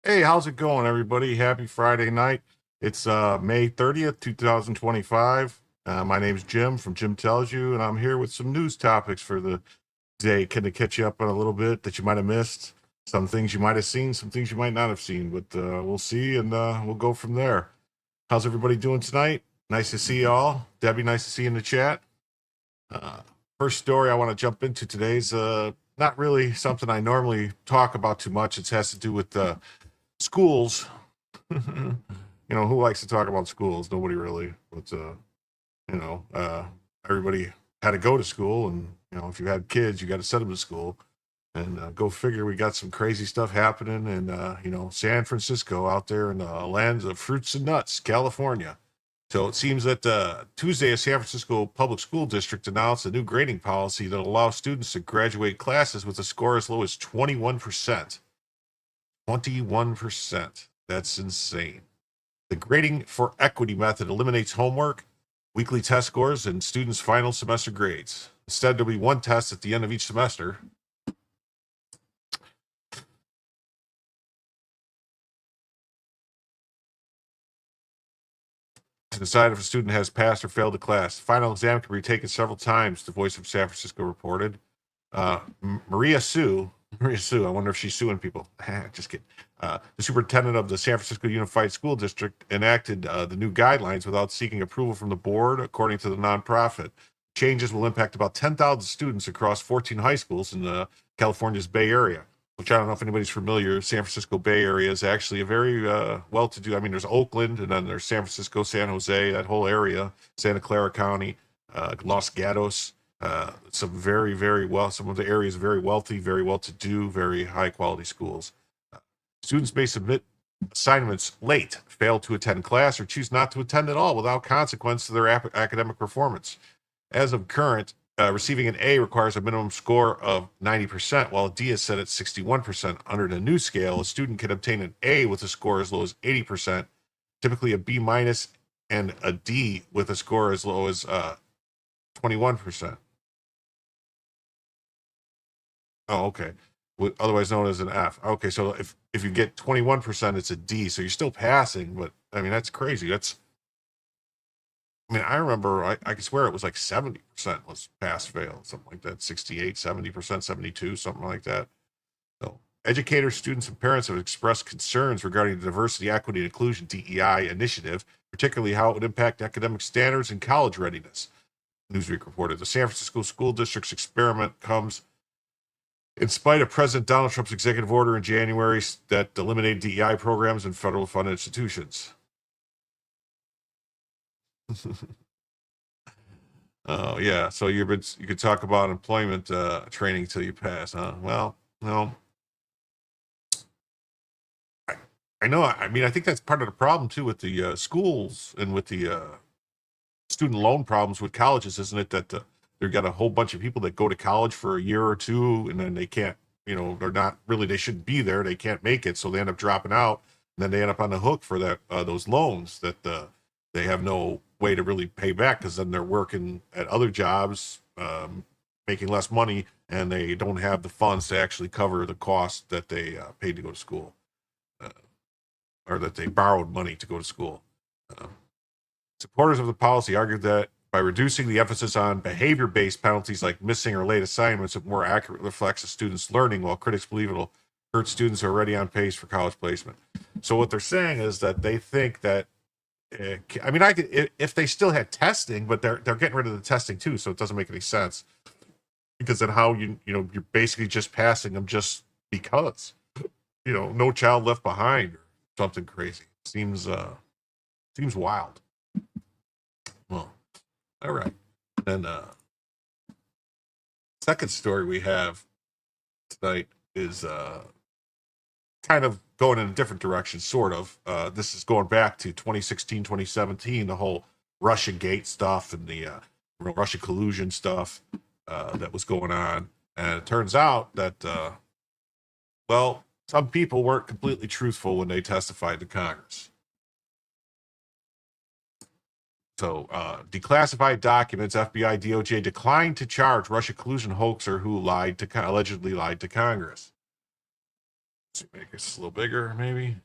Hey, how's it going, everybody? Happy Friday night. It's May 30th, 2025. My name's Jim from Jim Tells You, and I'm here with some news topics for the day. Can to catch you up on a little bit that you might have missed. Some things you might have seen, some things you might not have seen, but we'll see, and we'll go from there. How's everybody doing tonight? Nice to see you all. Debbie, nice to see you in the chat. First story I want to jump into today is not really something I normally talk about too much. It has to do with schools. Who likes to talk about schools? Nobody really. But everybody had to go to school, and if you had kids, you got to send them to school. And go figure, we got some crazy stuff happening in San Francisco, out there in the lands of fruits and nuts, California. So it seems that Tuesday, a San Francisco public school district announced a new grading policy that allows students to graduate classes with a score as low as 21%. 21%. That's insane. The grading for equity method eliminates homework, weekly test scores, and students' final semester grades. Instead, there'll be one test at the end of each semester. To decide if a student has passed or failed a class. The final exam can be taken several times, the Voice of San Francisco reported. Maria Sue, I wonder if she's suing people. Just kidding. The superintendent of the San Francisco Unified School District enacted the new guidelines without seeking approval from the board, according to the nonprofit. Changes will impact about 10,000 students across 14 high schools in California's Bay Area, which I don't know if anybody's familiar. San Francisco Bay Area is actually a very well-to-do. I mean, there's Oakland, and then there's San Francisco, San Jose, that whole area, Santa Clara County, Los Gatos. Some of the areas very wealthy, very well-to-do, very high-quality schools. Students may submit assignments late, fail to attend class, or choose not to attend at all without consequence to their academic performance. As of current, receiving an A requires a minimum score of 90%, while a D is set at 61%. Under the new scale, a student can obtain an A with a score as low as 80%, typically a B minus, and a D with a score as low as 21%. Oh, okay. Otherwise known as an F. Okay, so if you get 21%, it's a D. So you're still passing, but I mean that's crazy. I remember I could swear it was like 70% was pass fail, something like that. 68, 70%, 72, something like that. So educators, students, and parents have expressed concerns regarding the diversity, equity, and inclusion DEI initiative, particularly how it would impact academic standards and college readiness. Newsweek reported the San Francisco School District's experiment comes in spite of President Donald Trump's executive order in January that eliminated DEI programs in federal funded institutions. Oh yeah, so you could talk about employment training till you pass, huh? Well, no, I, I know. I mean, I think that's part of the problem too with the schools and with the student loan problems with colleges, isn't it? That they've got a whole bunch of people that go to college for a year or two, and then they can't, they're not really, they shouldn't be there. They can't make it, so they end up dropping out, and then they end up on the hook for that those loans that they have no way to really pay back because then they're working at other jobs, making less money, and they don't have the funds to actually cover the cost that they paid to go to school, uh, or that they borrowed money to go to school. Uh, Supporters of the policy argued that by reducing the emphasis on behavior-based penalties like missing or late assignments, it more accurately reflects a student's learning, while critics believe it'll hurt students who are already on pace for college placement. So what they're saying is that they think that, I mean, if they still had testing, but they're getting rid of the testing too, so it doesn't make any sense. Because then how you're basically just passing them just because, no child left behind or something crazy. Seems wild. Well, all right. Then second story we have tonight is kind of going in a different direction, sort of. This is going back to 2016, 2017, the whole Russia Gate stuff and the Russia collusion stuff that was going on. And it turns out that, some people weren't completely truthful when they testified to Congress. So, declassified documents, FBI, DOJ declined to charge Russia collusion hoaxer who allegedly lied to Congress. Let's make this a little bigger, maybe.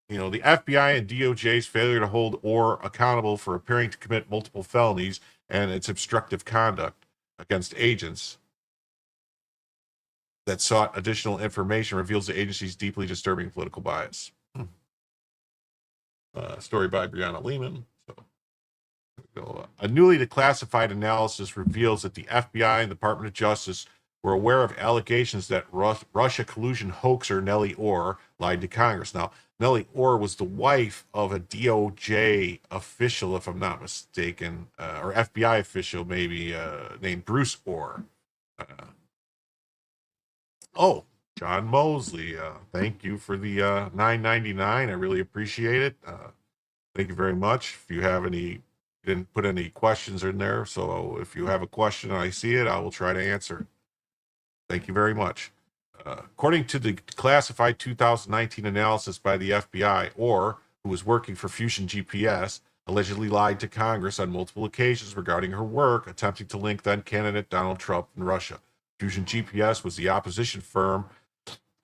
The FBI and DOJ's failure to hold Orr accountable for appearing to commit multiple felonies and its obstructive conduct against agents that sought additional information reveals the agency's deeply disturbing political bias. Story by Brianna Lehman. A newly declassified analysis reveals that the FBI and the Department of Justice were aware of allegations that Russia collusion hoaxer Nellie Orr lied to Congress. Now, Nellie Orr was the wife of a DOJ official, if I'm not mistaken, or FBI official, maybe, named Bruce Orr. John Mosley, thank you for the $9.99. I really appreciate it. Thank you very much. If you have any, didn't put any questions in there, so if you have a question and I see it, I will try to answer it. Thank you very much. According to the classified 2019 analysis by the FBI, Orr, who was working for Fusion GPS, allegedly lied to Congress on multiple occasions regarding her work attempting to link then candidate Donald Trump and Russia. Fusion GPS was the opposition firm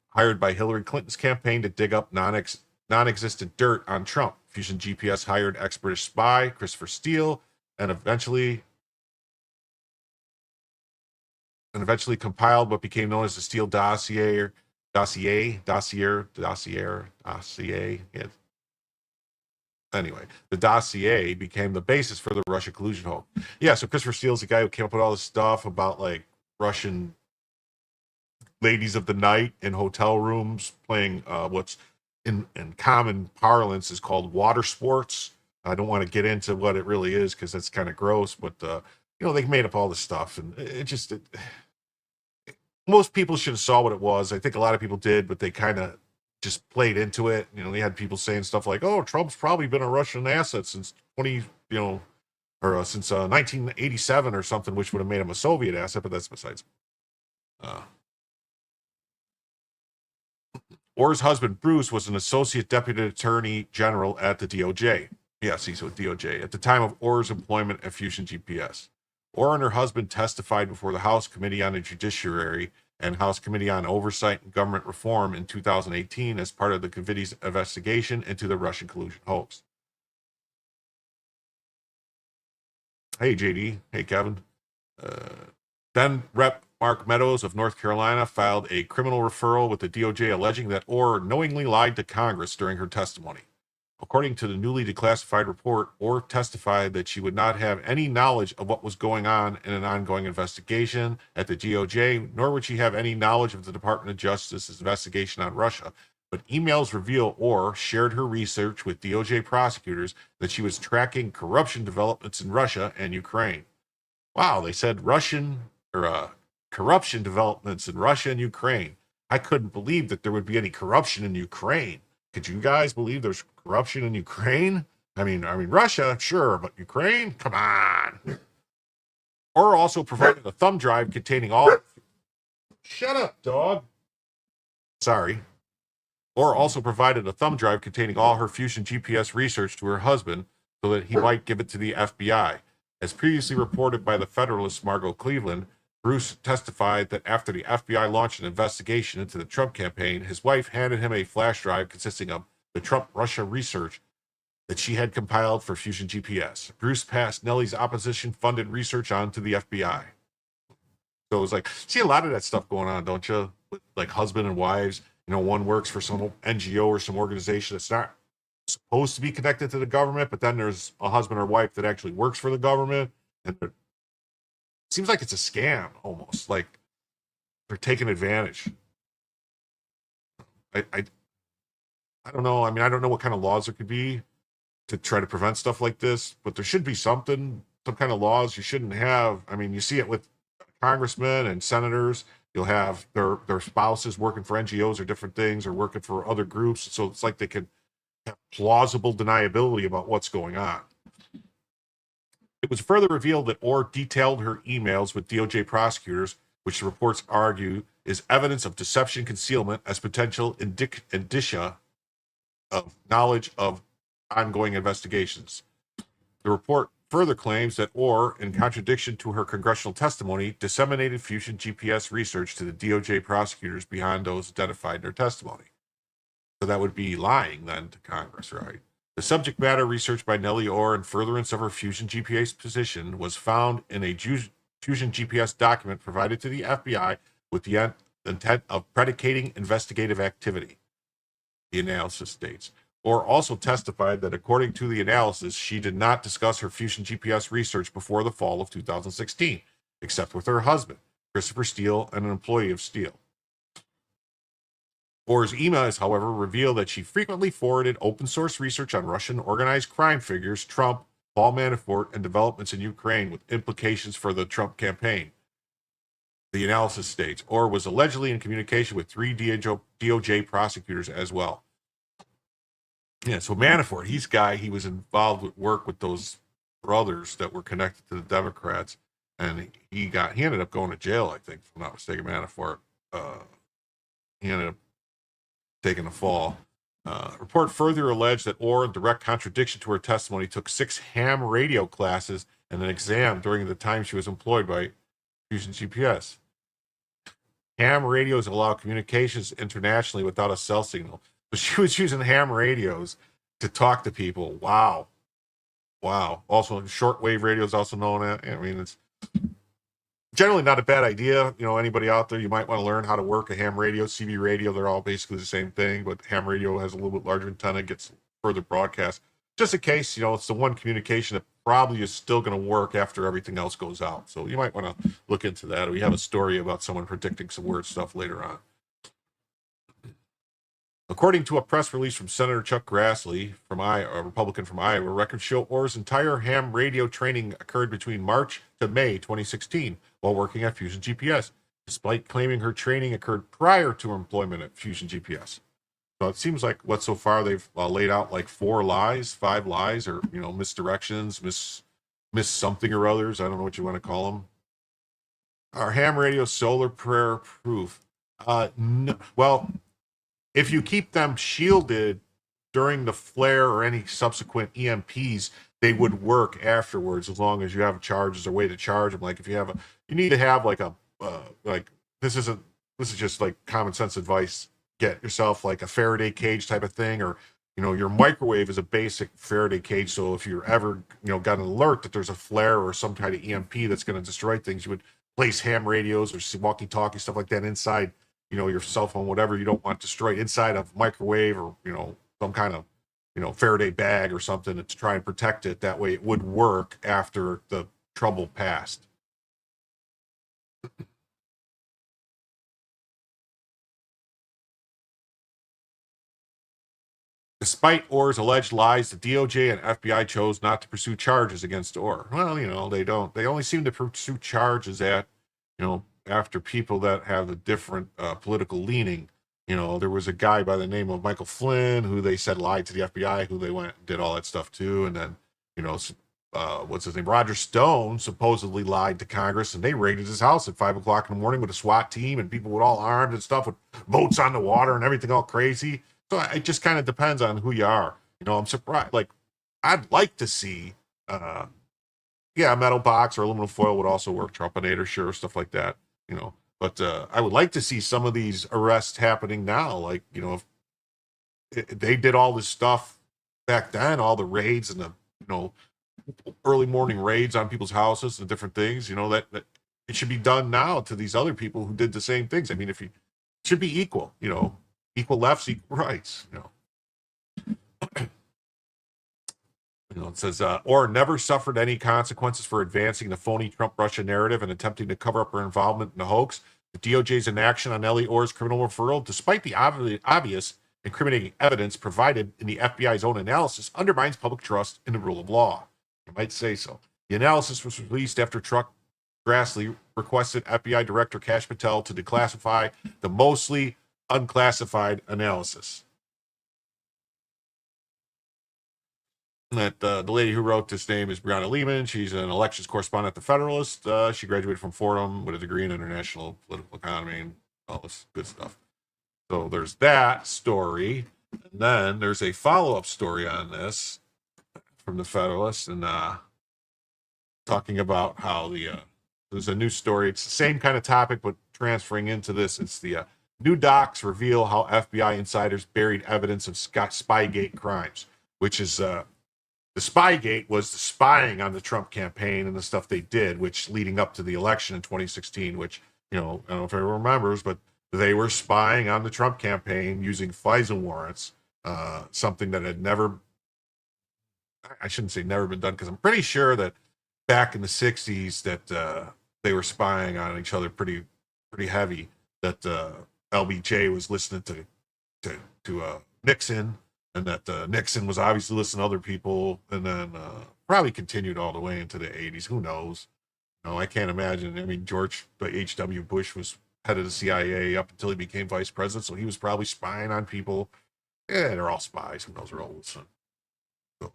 hired by Hillary Clinton's campaign to dig up non-existent dirt on Trump. Fusion GPS hired ex-British spy Christopher Steele and eventually compiled what became known as the Steele dossier. Yeah. Anyway, the dossier became the basis for the Russia collusion hoax. Yeah, so Christopher Steele's the guy who came up with all this stuff about like Russian ladies of the night in hotel rooms playing what's in common parlance is called water sports. I don't want to get into what it really is because that's kind of gross, but they made up all this stuff, and most people should have saw what it was. I think a lot of people did, but they kind of just played into it. They had people saying stuff like, "Oh, Trump's probably been a Russian asset since since 1987 or something," which would have made him a Soviet asset, but that's besides. Orr's husband, Bruce, was an associate deputy attorney general at the DOJ. Yes, he's with DOJ. At the time of Orr's employment at Fusion GPS. Orr and her husband testified before the House Committee on the Judiciary and House Committee on Oversight and Government Reform in 2018 as part of the committee's investigation into the Russian collusion hoax. Hey, JD. Hey, Kevin. Then Rep. Mark Meadows of North Carolina filed a criminal referral with the DOJ alleging that Orr knowingly lied to Congress during her testimony. According to the newly declassified report, Orr testified that she would not have any knowledge of what was going on in an ongoing investigation at the DOJ, nor would she have any knowledge of the Department of Justice's investigation on Russia. but emails reveal Orr shared her research with DOJ prosecutors that she was tracking corruption developments in Russia and Ukraine. Wow, they said corruption developments in Russia and Ukraine. I couldn't believe that there would be any corruption in Ukraine. Could you guys believe there's corruption in Ukraine? I mean, Russia, sure, but Ukraine, come on. Or also provided a thumb drive containing all. Shut up, dog. Sorry. Or also provided a thumb drive containing all her Fusion GPS research to her husband so that he might give it to the FBI. As previously reported by the Federalist Margot Cleveland, Bruce testified that after the FBI launched an investigation into the Trump campaign, his wife handed him a flash drive consisting of the Trump Russia research that she had compiled for Fusion GPS. Bruce passed Nellie's opposition-funded research on to the FBI. So it was like, see a lot of that stuff going on, don't you? With, like, husband and wives. One works for some NGO or some organization that's not supposed to be connected to the government, but then there's a husband or wife that actually works for the government, and it seems like it's a scam almost. Like they're taking advantage. I don't know. I mean, I don't know what kind of laws there could be to try to prevent stuff like this, but there should be some kind of laws you shouldn't have. I mean, you see it with congressmen and senators. You'll have their spouses working for NGOs or different things or working for other groups. So it's like they can have plausible deniability about what's going on. It was further revealed that Orr detailed her emails with DOJ prosecutors, which the reports argue is evidence of deception concealment as potential indicia of knowledge of ongoing investigations. The report further claims that Orr, in contradiction to her congressional testimony, disseminated Fusion GPS research to the DOJ prosecutors beyond those identified in her testimony. So that would be lying then to Congress, right? The subject matter research by Nellie Orr in furtherance of her Fusion GPS position was found in a Fusion GPS document provided to the FBI with the intent of predicating investigative activity, the analysis states. Orr also testified that according to the analysis, she did not discuss her Fusion GPS research before the fall of 2016, except with her husband, Christopher Steele, and an employee of Steele. Orr's emails, however, reveal that she frequently forwarded open source research on Russian organized crime figures, Trump, Paul Manafort, and developments in Ukraine with implications for the Trump campaign. The analysis states Orr was allegedly in communication with 3 DOJ prosecutors as well. Yeah, so Manafort, he was involved with work with those brothers that were connected to the Democrats, and he ended up going to jail, I think, if I'm not mistaken. Manafort, he ended up taking a fall. Report further alleged that Orr, in direct contradiction to her testimony, took 6 ham radio classes and an exam during the time she was employed by Fusion GPS. Ham radios allow communications internationally without a cell signal. So she was using ham radios to talk to people. Wow. Also, shortwave radio is also known as, I mean, it's generally not a bad idea. Anybody out there, you might want to learn how to work a ham radio, CB radio. They're all basically the same thing, but ham radio has a little bit larger antenna, gets further broadcast. Just in case, it's the one communication that probably is still going to work after everything else goes out. So you might want to look into that. We have a story about someone predicting some weird stuff later on. According to a press release from Senator Chuck Grassley, a Republican from Iowa, records show Orr's entire ham radio training occurred between March to May 2016 while working at Fusion GPS, despite claiming her training occurred prior to her employment at Fusion GPS. So it seems like so far they've laid out like 5 lies, or misdirections, miss something or others. I don't know what you want to call them. Are ham radio solar prayer proof? No, well, if you keep them shielded during the flare or any subsequent EMPs, they would work afterwards as long as you have charges or way to charge them. Like if you need to have this is just like common sense advice. Get yourself like a Faraday cage type of thing, or your microwave is a basic Faraday cage. So if you're ever got an alert that there's a flare or some kind of EMP that's going to destroy things, you would place ham radios or walkie-talkie stuff like that inside your cell phone, whatever you don't want destroyed, inside a microwave or some kind of Faraday bag or something to try and protect it. That way it would work after the trouble passed. Despite Orr's alleged lies, the DOJ and FBI chose not to pursue charges against Orr. Well, they don't. They only seem to pursue charges after people that have a different political leaning. There was a guy by the name of Michael Flynn who they said lied to the FBI, who they went and did all that stuff to. And then, what's his name? Roger Stone supposedly lied to Congress, and they raided his house at 5 o'clock in the morning with a SWAT team and people with all armed and stuff with boats on the water and everything all crazy. So it just kind of depends on who you are. I'm surprised. Like, I'd like to see, a metal box or aluminum foil would also work. Trumpinator, sure, stuff like that. But I would like to see some of these arrests happening now. Like, if they did all this stuff back then, all the raids and the, early morning raids on people's houses and different things, that it should be done now to these other people who did the same things. I mean, it should be equal, equal lefts, equal rights, it says, Orr never suffered any consequences for advancing the phony Trump-Russia narrative and attempting to cover up her involvement in the hoax. The DOJ's inaction on Nellie Orr's criminal referral, despite the obvious incriminating evidence provided in the FBI's own analysis, undermines public trust in the rule of law. You might say so. The analysis was released after Chuck Grassley requested FBI Director Kash Patel to declassify the mostly unclassified analysis. That the lady who wrote this name is Brianna Lehman. She's an elections correspondent at the Federalist. She graduated from Fordham with a degree in international political economy and all this good stuff. So there's that story. And then there's a follow-up story on this from the Federalist, and talking about how there's a new story. It's the same kind of topic, but transferring into this. It's the new docs reveal how FBI insiders buried evidence of Spygate crimes, which is the Spygate was the spying on the Trump campaign and the stuff they did, which leading up to the election in 2016, which, I don't know if everyone remembers, but they were spying on the Trump campaign using FISA warrants, something that had never, I shouldn't say never been done, because I'm pretty sure that back in the 60s that they were spying on each other pretty heavy, that LBJ was listening to Nixon, and that Nixon was obviously listening to other people, and then probably continued all the way into the 80s. Who knows? I can't imagine. I mean, George H.W. Bush was head of the CIA up until he became vice president, so he was probably spying on people. Yeah, they're all spies. Who knows? They're all listening. So.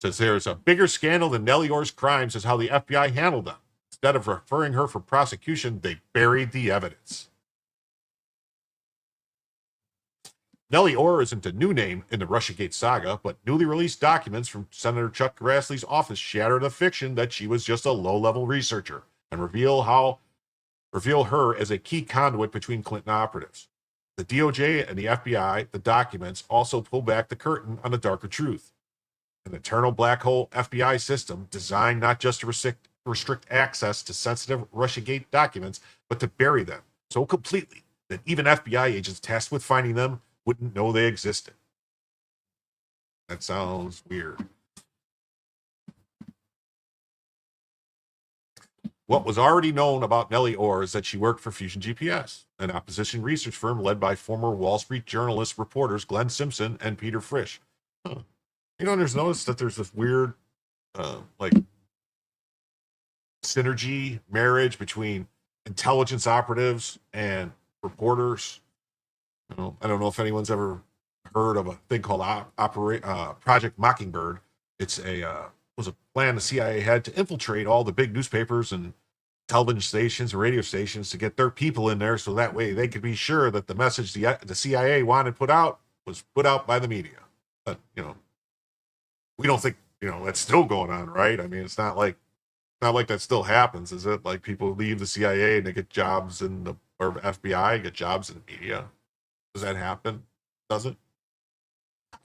Says there's a bigger scandal than Nellie Orr's crimes is how the FBI handled them. Instead of referring her for prosecution, they buried the evidence. Nellie Orr isn't a new name in the Russiagate saga, but newly released documents from Senator Chuck Grassley's office shatter the fiction that she was just a low-level researcher and reveal her as a key conduit between Clinton operatives. The DOJ and the FBI, the documents, also pull back the curtain on the darker truth. An eternal black hole FBI system designed not just to restrict access to sensitive Russiagate documents, but to bury them so completely that even FBI agents tasked with finding them wouldn't know they existed. That sounds weird. What was already known about Nellie Orr is that she worked for Fusion GPS, an opposition research firm led by former Wall Street journalist reporters Glenn Simpson and Peter Frisch. There's noticed that there's this weird, synergy marriage between intelligence operatives and reporters. I don't know if anyone's ever heard of a thing called Project Mockingbird. It's was a plan the CIA had to infiltrate all the big newspapers and television stations and radio stations to get their people in there, so that way they could be sure that the message the CIA wanted put out was put out by the media. But we don't think that's still going on, right? I mean, it's not like that still happens, is it? Like people leave the CIA and they get jobs or FBI get jobs in the media. Does that happen? Does it?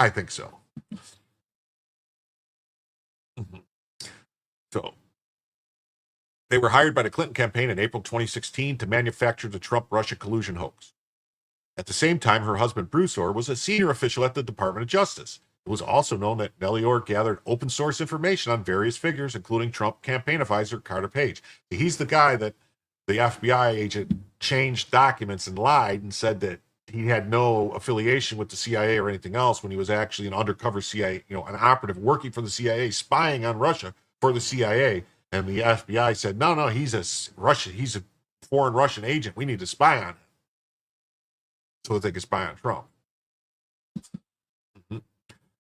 I think so. So, they were hired by the Clinton campaign in April 2016 to manufacture the Trump-Russia collusion hoax. At the same time, her husband Bruce Orr was a senior official at the Department of Justice. It was also known that Nellie Orr gathered open source information on various figures, including Trump campaign advisor Carter Page. He's the guy that the FBI agent changed documents and lied and said that he had no affiliation with the CIA or anything else when he was actually an undercover CIA, an operative working for the CIA, spying on Russia for the CIA. And the FBI said, no, he's a foreign Russian agent. We need to spy on him so that they could spy on Trump. Mm-hmm.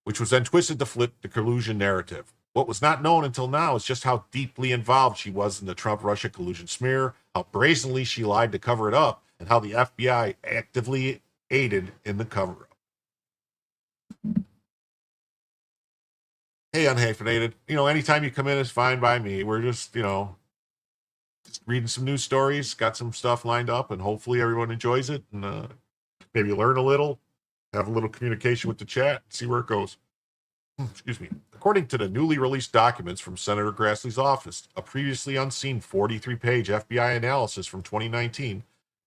Which was then twisted to flip the collusion narrative. What was not known until now is just how deeply involved she was in the Trump-Russia collusion smear, how brazenly she lied to cover it up, and how the FBI actively aided in the cover-up. Hey, unhyphenated. Anytime you come in is fine by me. We're just reading some news stories, got some stuff lined up, and hopefully everyone enjoys it, and maybe learn a little, have a little communication with the chat, see where it goes. Excuse me. According to the newly released documents from Senator Grassley's office, a previously unseen 43-page FBI analysis from 2019,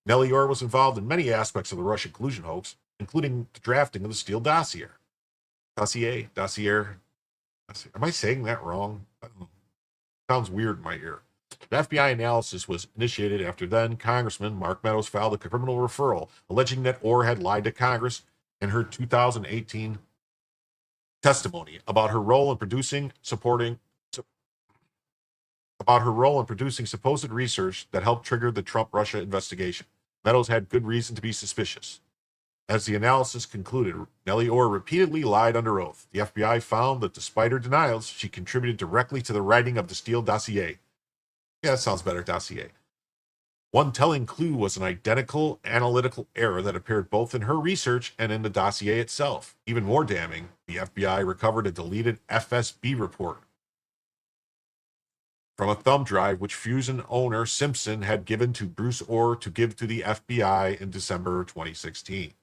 Nellie Orr was involved in many aspects of the Russian collusion hoax, including the drafting of the Steele dossier. Dossier. Am I saying that wrong? I don't know. Sounds weird in my ear. The FBI analysis was initiated after then Congressman Mark Meadows filed a criminal referral alleging that Orr had lied to Congress in her 2018 testimony about her role in producing supposed research that helped trigger the Trump-Russia investigation. Meadows had good reason to be suspicious. As the analysis concluded, Nellie Orr repeatedly lied under oath. The FBI found that despite her denials, she contributed directly to the writing of the Steele dossier. Yeah, that sounds better, dossier. One telling clue was an identical analytical error that appeared both in her research and in the dossier itself. Even more damning, the FBI recovered a deleted FSB report from a thumb drive which Fusion owner Simpson had given to Bruce Orr to give to the FBI in December 2016.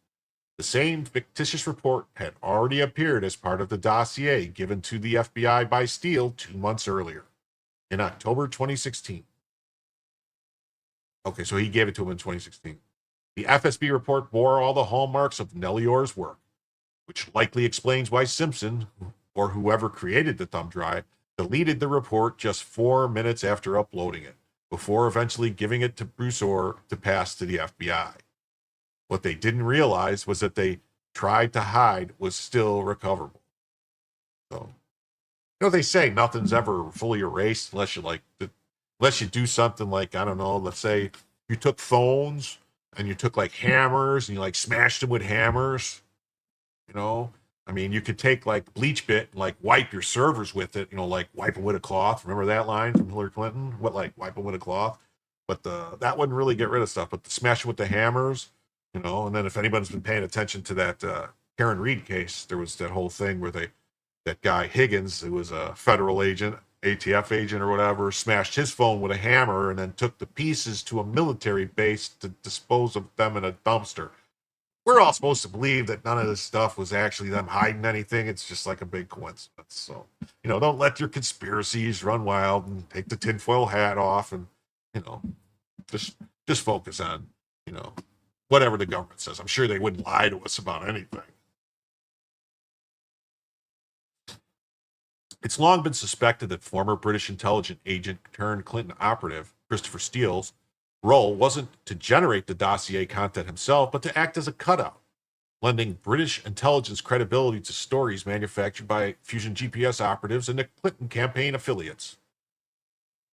The same fictitious report had already appeared as part of the dossier given to the FBI by Steele 2 months earlier, in October 2016. Okay, so he gave it to him in 2016. The FSB report bore all the hallmarks of Nellie Orr's work, which likely explains why Simpson, or whoever created the thumb drive, deleted the report just 4 minutes after uploading it, before eventually giving it to Bruce Orr to pass to the FBI. What they didn't realize was that they tried to hide was still recoverable. So, they say nothing's ever fully erased unless you do something like, I don't know, let's say you took phones and you took like hammers and you smashed them with hammers, you could take bleach bit and wipe your servers with it, wipe them with a cloth. Remember that line from Hillary Clinton? Wipe them with a cloth? But that wouldn't really get rid of stuff, but the smash it with the hammers, and then if anybody's been paying attention to that Karen Reed case, there was that whole thing where that guy Higgins, who was a federal agent, ATF agent or whatever, smashed his phone with a hammer and then took the pieces to a military base to dispose of them in a dumpster. We're all supposed to believe that none of this stuff was actually them hiding anything. It's just like a big coincidence. So, don't let your conspiracies run wild and take the tinfoil hat off and, just focus on, whatever the government says. I'm sure they wouldn't lie to us about anything. It's long been suspected that former British intelligence agent turned Clinton operative Christopher Steele's role wasn't to generate the dossier content himself, but to act as a cutout, lending British intelligence credibility to stories manufactured by Fusion GPS operatives and the Clinton campaign affiliates.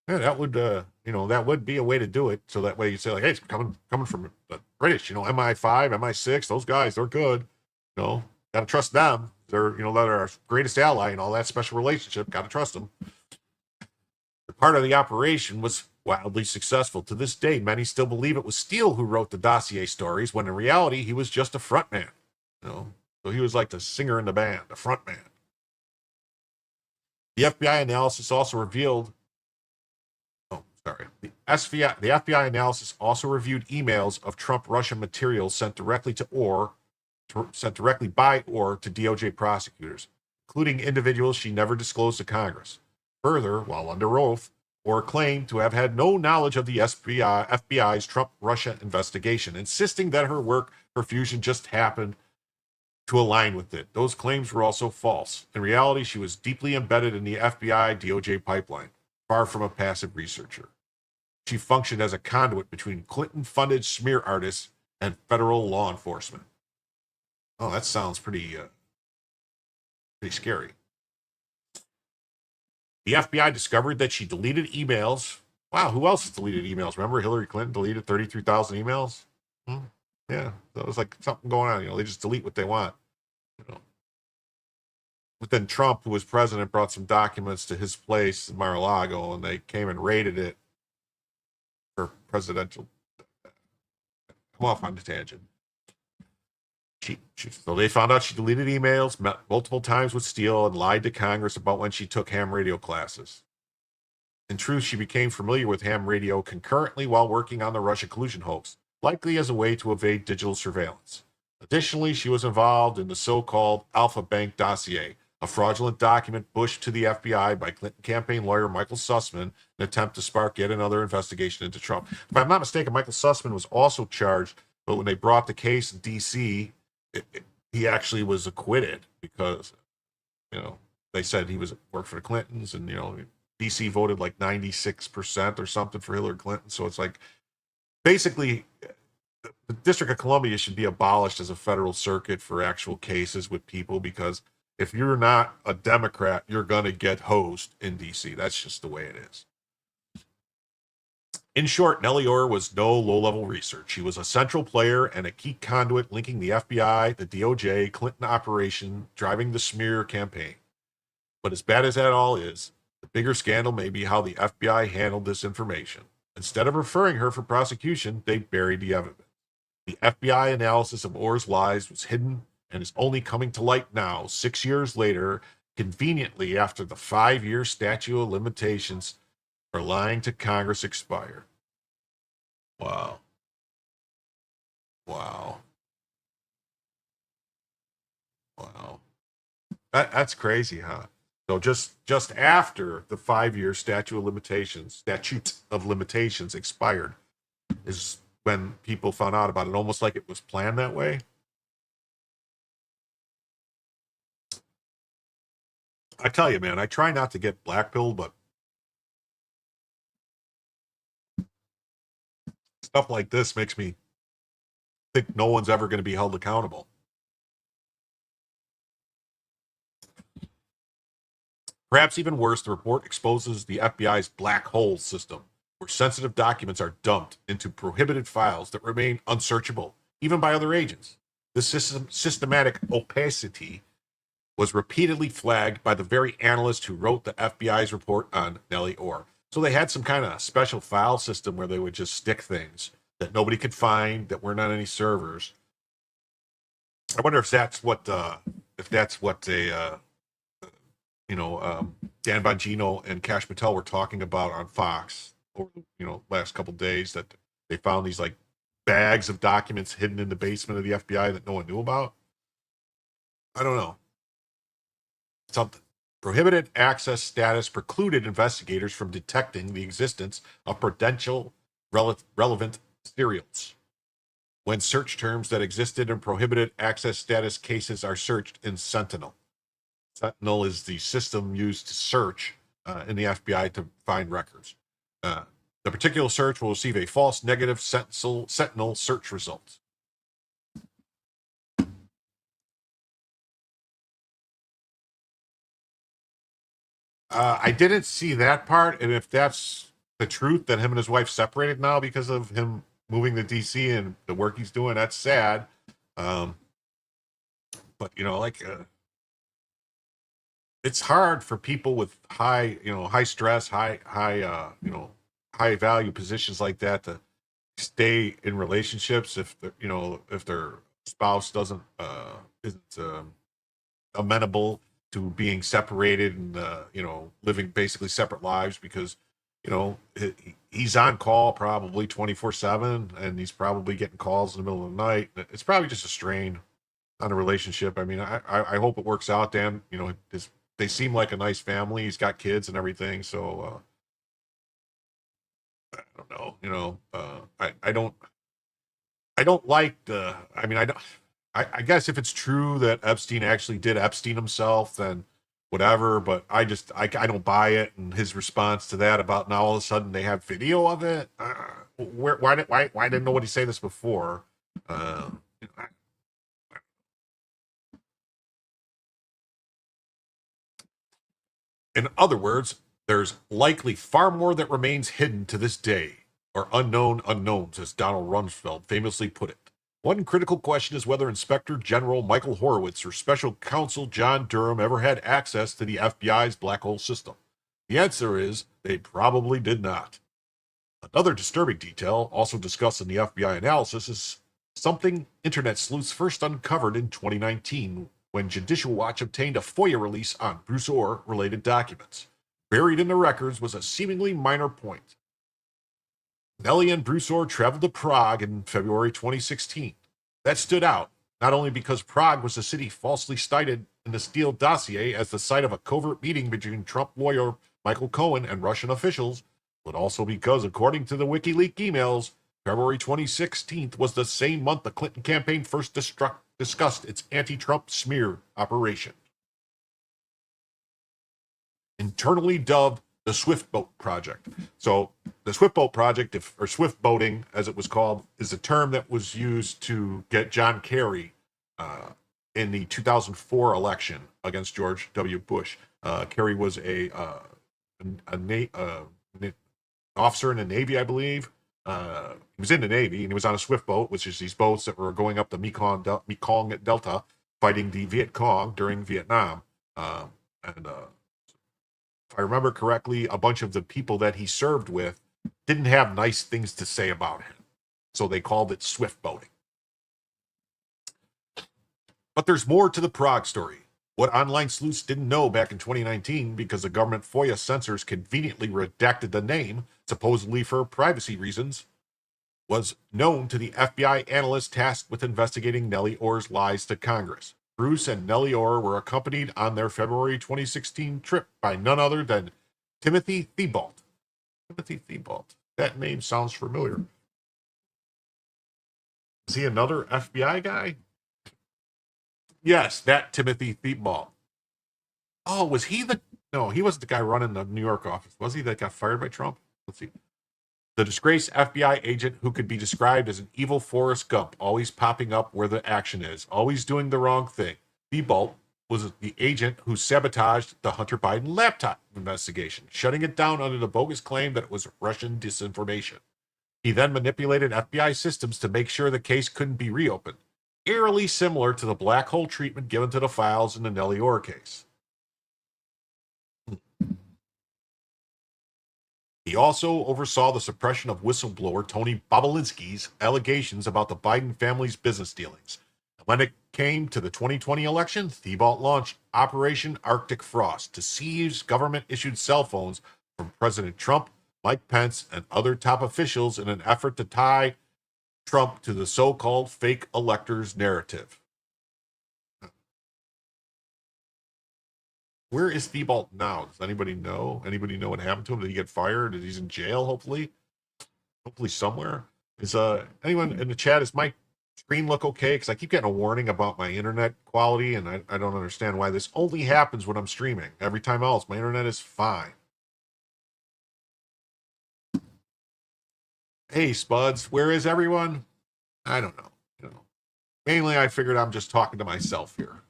Yeah, that would be a way to do it. So that way you say, hey, it's coming from the British, MI5, MI6, those guys, they're good. Got to trust them. They're, they're our greatest ally and all that special relationship. Got to trust them. The part of the operation was wildly successful. To this day, many still believe it was Steele who wrote the dossier stories, when in reality, he was just a front man. So he was like the singer in the band, the front man. The FBI analysis also revealed The FBI analysis also reviewed emails of Trump-Russia materials sent directly by Orr to DOJ prosecutors, including individuals she never disclosed to Congress. Further, while under oath, Orr claimed to have had no knowledge of the FBI's Trump-Russia investigation, insisting that her work for Fusion just happened to align with it. Those claims were also false. In reality, she was deeply embedded in the FBI-DOJ pipeline, far from a passive researcher. she functioned as a conduit between Clinton-funded smear artists and federal law enforcement. Oh, that sounds pretty scary. The FBI discovered that she deleted emails. Wow, who else has deleted emails? Remember Hillary Clinton deleted 33,000 emails? Hmm? Yeah, that was like something going on. They just delete what they want. You know. But then Trump, who was president, brought some documents to his place in Mar-a-Lago, and they came and raided it for presidential. I'm off on the tangent. So they found out she deleted emails, met multiple times with Steele, and lied to Congress about when she took ham radio classes. In truth, she became familiar with ham radio concurrently while working on the Russia collusion hoax, likely as a way to evade digital surveillance. Additionally, she was involved in the so-called Alpha Bank dossier, a fraudulent document pushed to the FBI by Clinton campaign lawyer Michael Sussman in an attempt to spark yet another investigation into Trump. If I'm not mistaken, Michael Sussman was also charged, but when they brought the case in D.C., he actually was acquitted because, they said he worked for the Clintons, and, D.C. voted like 96% or something for Hillary Clinton. So it's like, basically, the District of Columbia should be abolished as a federal circuit for actual cases with people, because if you're not a Democrat, you're going to get hosed in D.C. That's just the way it is. In short, Nellie Ohr was no low-level research. She was a central player and a key conduit linking the FBI, the DOJ, Clinton operation, driving the smear campaign. But as bad as that all is, the bigger scandal may be how the FBI handled this information. Instead of referring her for prosecution, they buried the evidence. The FBI analysis of Ohr's lies was hidden and is only coming to light now, 6 years later, conveniently after the 5-year statute of limitations for lying to Congress expired. Wow. Wow. Wow. That's crazy, huh? So just after the 5-year statute of limitations expired is when people found out about it, almost like it was planned that way. I tell you, man, I try not to get blackpilled, but stuff like this makes me think no one's ever going to be held accountable. Perhaps even worse, the report exposes the FBI's black hole system, where sensitive documents are dumped into prohibited files that remain unsearchable, even by other agents. This systematic opacity was repeatedly flagged by the very analyst who wrote the FBI's report on Nellie Ohr. So they had some kind of special file system where they would just stick things that nobody could find, that weren't on any servers. I wonder if that's what Dan Bongino and Kash Patel were talking about on Fox over last couple of days, that they found these like bags of documents hidden in the basement of the FBI that no one knew about. I don't know. Something. Prohibited access status precluded investigators from detecting the existence of potential relevant serials. When search terms that existed in prohibited access status cases are searched in Sentinel. Sentinel is the system used to search in the FBI to find records. The particular search will receive a false negative Sentinel search result. I didn't see that part, and if that's the truth, that him and his wife separated now because of him moving to DC and the work he's doing, that's sad. But it's hard for people with high stress, high value positions like that to stay in relationships if their spouse isn't amenable to being separated and living basically separate lives, because he's on call probably 24/7, and he's probably getting calls in the middle of the night. It's probably just a strain on a relationship. I mean, I hope it works out. Dan, they seem like a nice family. He's got kids and everything, so I don't know. I don't like the. I mean, I don't. I guess if it's true that Epstein actually did Epstein himself, then whatever, but I don't buy it. And his response to that about now all of a sudden they have video of it. Why didn't nobody say this before? In other words, there's likely far more that remains hidden to this day, or unknown unknowns, as Donald Rumsfeld famously put it. One critical question is whether Inspector General Michael Horowitz or Special Counsel John Durham ever had access to the FBI's black hole system. The answer is they probably did not. Another disturbing detail, also discussed in the FBI analysis, is something Internet sleuths first uncovered in 2019 when Judicial Watch obtained a FOIA release on Bruce Orr-related documents. Buried in the records was a seemingly minor point. Nellie and Bruce Orr traveled to Prague in February 2016. That stood out, not only because Prague was a city falsely cited in the Steele dossier as the site of a covert meeting between Trump lawyer Michael Cohen and Russian officials, but also because, according to the WikiLeaks emails, February 2016 was the same month the Clinton campaign first discussed its anti-Trump smear operation. Internally dubbed the Swift Boat Project. So the Swift Boat Project, or Swift Boating, as it was called, is a term that was used to get John Kerry in the 2004 election against George W. Bush. Kerry was an officer in the Navy, I believe. He was in the Navy, and he was on a Swift boat, which is these boats that were going up the Mekong Delta, fighting the Viet Cong during Vietnam. If I remember correctly, a bunch of the people that he served with didn't have nice things to say about him. So they called it swift boating. But there's more to the Prague story. What online sleuths didn't know back in 2019, because the government FOIA censors conveniently redacted the name, supposedly for privacy reasons, was known to the FBI analyst tasked with investigating Nellie Orr's lies to Congress. Bruce and Nellie Orr were accompanied on their February 2016 trip by none other than Timothy Thibault. Timothy Thibault. That name sounds familiar. Is he another FBI guy? Yes, that Timothy Thibault. Oh, was he the... No, he wasn't the guy running the New York office. Was he that got fired by Trump? Let's see. The disgraced FBI agent who could be described as an evil Forrest Gump, always popping up where the action is, always doing the wrong thing. Thibault was the agent who sabotaged the Hunter Biden laptop investigation, shutting it down under the bogus claim that it was Russian disinformation. He then manipulated FBI systems to make sure the case couldn't be reopened, eerily similar to the black hole treatment given to the files in the Nellie Orr case. He also oversaw the suppression of whistleblower Tony Bobulinski's allegations about the Biden family's business dealings. When it came to the 2020 election, Thibault launched Operation Arctic Frost to seize government-issued cell phones from President Trump, Mike Pence, and other top officials in an effort to tie Trump to the so-called fake electors narrative. Where is Thibault now? Does anybody know? Anybody know what happened to him? Did he get fired? Is he in jail, hopefully? Hopefully somewhere. Is anyone in the chat, is my screen look okay? Because I keep getting a warning about my internet quality, and I don't understand why this only happens when I'm streaming. Every time else, my internet is fine. Hey, Spuds, where is everyone? I don't know. Mainly, I figured I'm just talking to myself here.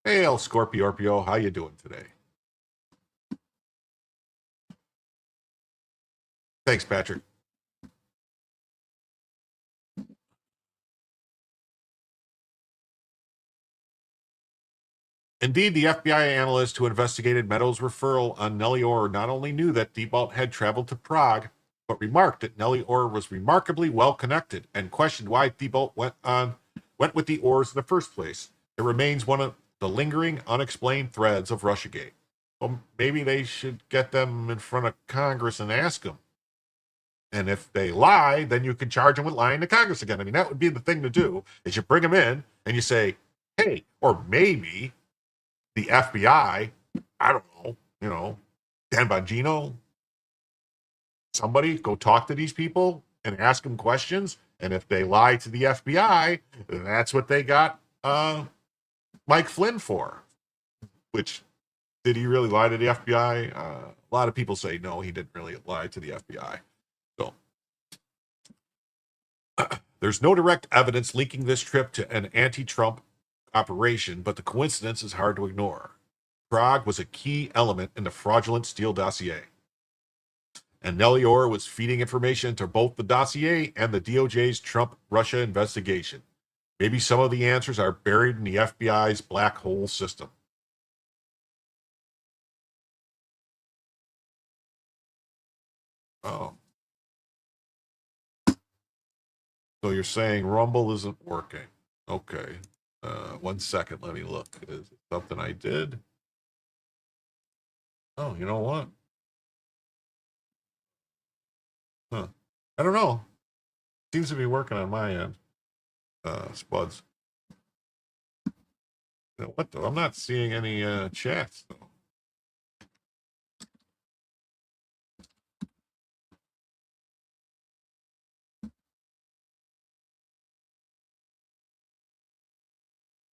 Hey, El Scorpio, how you doing today? Thanks, Patrick. Indeed, the FBI analyst who investigated Meadows' referral on Nellie Orr not only knew that Thibault had traveled to Prague, but remarked that Nellie Orr was remarkably well connected and questioned why Thibault went with the Orrs in the first place. It remains one of the lingering, unexplained threads of Russiagate. Well, maybe they should get them in front of Congress and ask them. And if they lie, then you can charge them with lying to Congress again. I mean, that would be the thing to do, is you bring them in and you say, hey, or maybe the FBI, I don't know, Dan Bongino, somebody go talk to these people and ask them questions. And if they lie to the FBI, that's what they got Mike Flynn for, which, did he really lie to the FBI? A lot of people say no, he didn't really lie to the FBI. So there's no direct evidence linking this trip to an anti-Trump operation, but the coincidence is hard to ignore. Prague was a key element in the fraudulent Steele dossier. And Nellie Orr was feeding information to both the dossier and the DOJ's Trump-Russia investigation. Maybe some of the answers are buried in the FBI's black hole system. Oh. So you're saying Rumble isn't working. Okay. 1 second. Let me look. Is it something I did? Oh, you know what? Huh. I don't know. Seems to be working on my end. Spuds. You know, what though? I'm not seeing any chats though.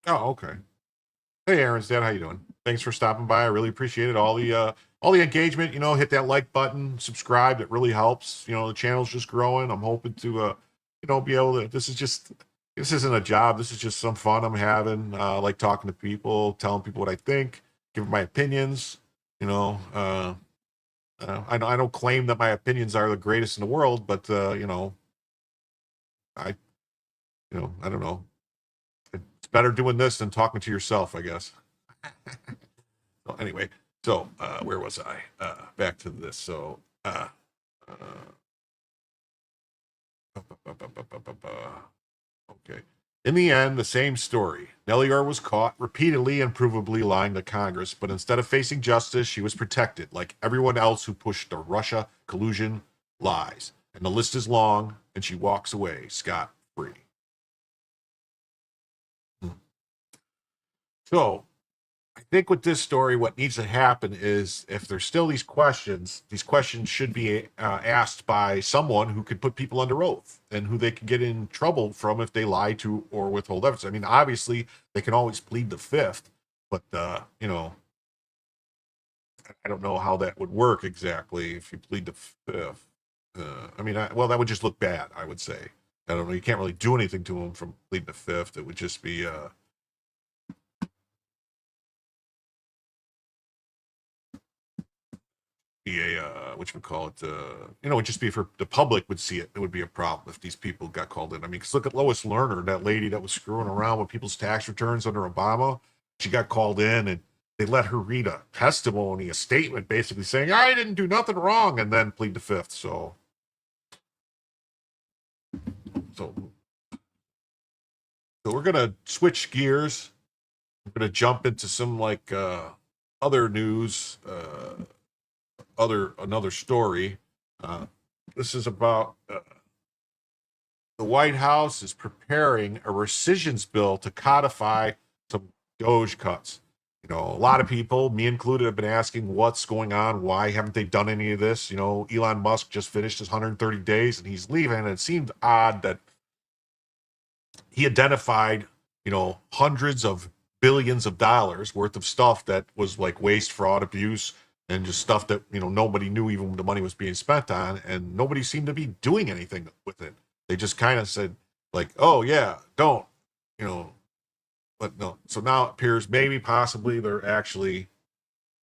Oh, okay. Hey, Aaron's dad, how you doing? Thanks for stopping by. I really appreciate it. All the engagement. You know, hit that like button, subscribe. It really helps. You know, the channel's just growing. I'm hoping to, be able to. This isn't a job. This is just some fun I'm having. Like talking to people, telling people what I think, giving my opinions. You know, I don't claim that my opinions are the greatest in the world, but I, I don't know. It's better doing this than talking to yourself, I guess. So anyway, where was I? Back to this. So okay. In the end, the same story. Nellie Orr was caught repeatedly and provably lying to Congress, but instead of facing justice, she was protected, like everyone else who pushed the Russia collusion lies. And the list is long, and she walks away scot-free. So, I think with this story, what needs to happen is if there's still these questions should be asked by someone who could put people under oath and who they can get in trouble from if they lie to or withhold evidence. I mean, obviously, they can always plead the fifth, but, I don't know how that would work exactly if you plead the fifth. That would just look bad, I would say. I don't know. You can't really do anything to them from pleading the fifth. It would just be, it'd just be for the public would see it. It would be a problem if these people got called in. I mean, because look at Lois Lerner, that lady that was screwing around with people's tax returns under Obama. She got called in and they let her read a testimony, a statement basically saying, I didn't do nothing wrong, and then plead the fifth. So we're going to switch gears. We're going to jump into some other news, another story. This is about the White House is preparing a rescissions bill to codify some Doge cuts. A lot of people, me included, have been asking what's going on. Why haven't they done any of this? Elon Musk just finished his 130 days and he's leaving. And it seemed odd that he identified, hundreds of billions of dollars worth of stuff that was like waste, fraud, abuse, and just stuff that, nobody knew even when the money was being spent on. And nobody seemed to be doing anything with it. They just kind of said like, oh yeah, don't, but no. So now it appears maybe possibly they're actually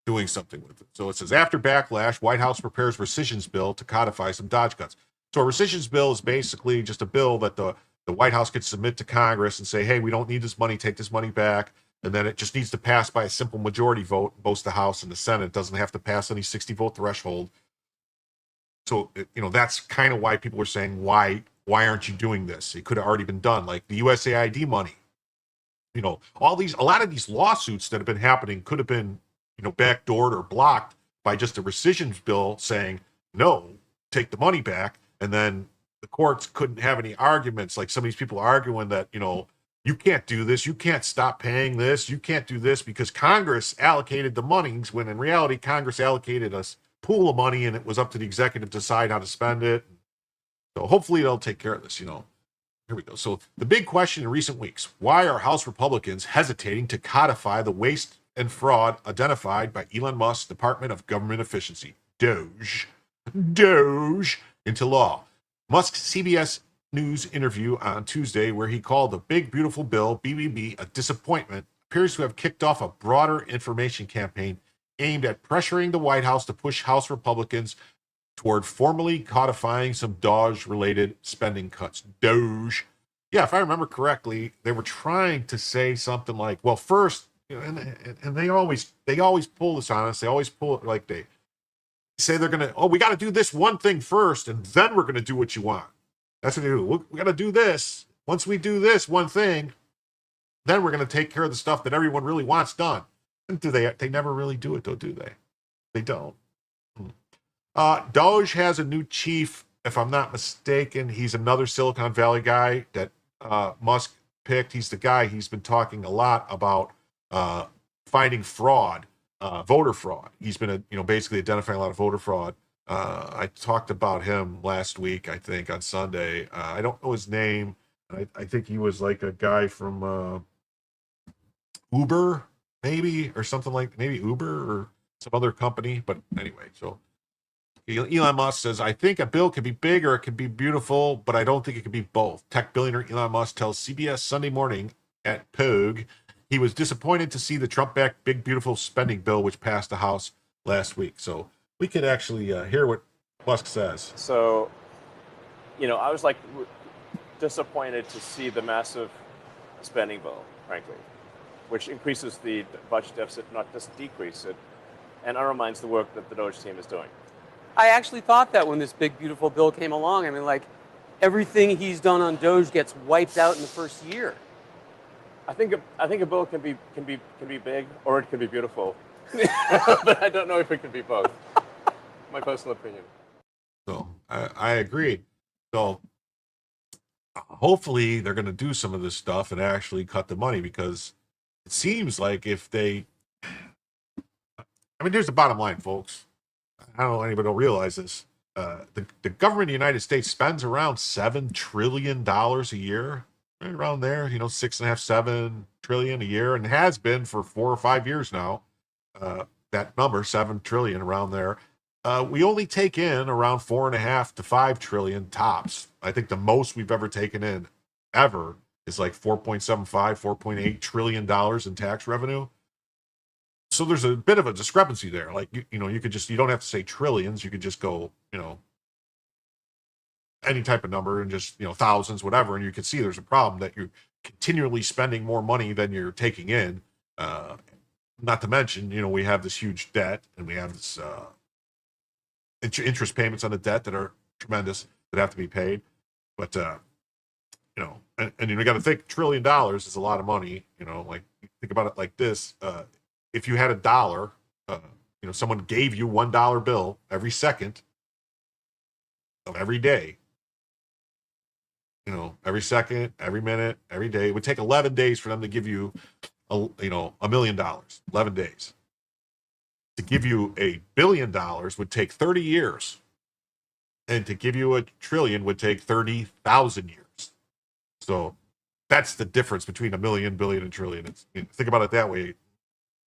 doing something with it. So it says, after backlash, White House prepares rescissions bill to codify some Dodge cuts. So a rescissions bill is basically just a bill that the White House could submit to Congress and say, hey, we don't need this money, take this money back. And then it just needs to pass by a simple majority vote, both the House and the Senate. It doesn't have to pass any 60-vote threshold. So, that's kind of why people are saying, why aren't you doing this? It could have already been done. Like the USAID money. A lot of these lawsuits that have been happening could have been, backdoored or blocked by just a rescissions bill saying, no, take the money back. And then the courts couldn't have any arguments. Like some of these people arguing that, you can't do this. You can't stop paying this. You can't do this because Congress allocated the monies when in reality, Congress allocated a pool of money and it was up to the executive to decide how to spend it. So hopefully they'll take care of this, Here we go. So the big question in recent weeks, why are House Republicans hesitating to codify the waste and fraud identified by Elon Musk's Department of Government Efficiency, Doge, into law. Musk's CBS News interview on Tuesday, where he called the Big Beautiful Bill, BBB, a disappointment, appears to have kicked off a broader information campaign aimed at pressuring the White House to push House Republicans toward formally codifying some Doge-related spending cuts. Doge. Yeah, if I remember correctly, they were trying to say something like, well, first, and they always pull this on us. They always pull it like they say they're going to, we got to do this one thing first, and then we're going to do what you want. That's what they do. We got to do this. Once we do this one thing, then we're going to take care of the stuff that everyone really wants done. And do they? They never really do it, though, do they? They don't. Doge has a new chief, if I'm not mistaken. He's another Silicon Valley guy that Musk picked. He's the guy he's been talking a lot about finding fraud, voter fraud. He's been, basically identifying a lot of voter fraud. I talked about him last week, I think, on Sunday. I don't know his name. I think he was like a guy from Uber, maybe, or something like maybe Uber or some other company. But anyway, so Elon Musk says, I think a bill could be big or it could be beautiful, but I don't think it could be both. Tech billionaire Elon Musk tells CBS Sunday Morning at Pogue he was disappointed to see the Trump-backed big, beautiful spending bill, which passed the House last week. So we could actually hear what Musk says. So, I was disappointed to see the massive spending bill, frankly, which increases the budget deficit, not just decrease it, and undermines the work that the Doge team is doing. I actually thought that when this big, beautiful bill came along. I mean, everything he's done on Doge gets wiped out in the first year. I think a bill can be big or it can be beautiful, but I don't know if it can be both. My personal opinion. So I agree. So hopefully they're going to do some of this stuff and actually cut the money, because it seems like if they, here's the bottom line, folks. I don't know if anybody will realize this. The government of the United States spends around $7 trillion a year, right around there, 6.5, 7 trillion a year, and has been for 4 or 5 years now. That number, 7 trillion, around there. We only take in around 4.5 to 5 trillion tops. I think the most we've ever taken in ever is like 4.75, 4.8 trillion dollars in tax revenue. So there's a bit of a discrepancy there. Like, you could just, you don't have to say trillions. You could just go, any type of number and just, thousands, whatever. And you can see there's a problem that you're continually spending more money than you're taking in. Not to mention, we have this huge debt, and we have this interest payments on the debt that are tremendous that have to be paid. But, and you got to think $1 trillion is a lot of money. Think about it like this. If you had $1, someone gave you $1 bill every second of every day, every second, every minute, every day, it would take 11 days for them to give you, $1 million, 11 days. To give you $1 billion would take 30 years. And to give you $1 trillion would take 30,000 years. So that's the difference between 1 million, billion, and trillion. Think about it that way.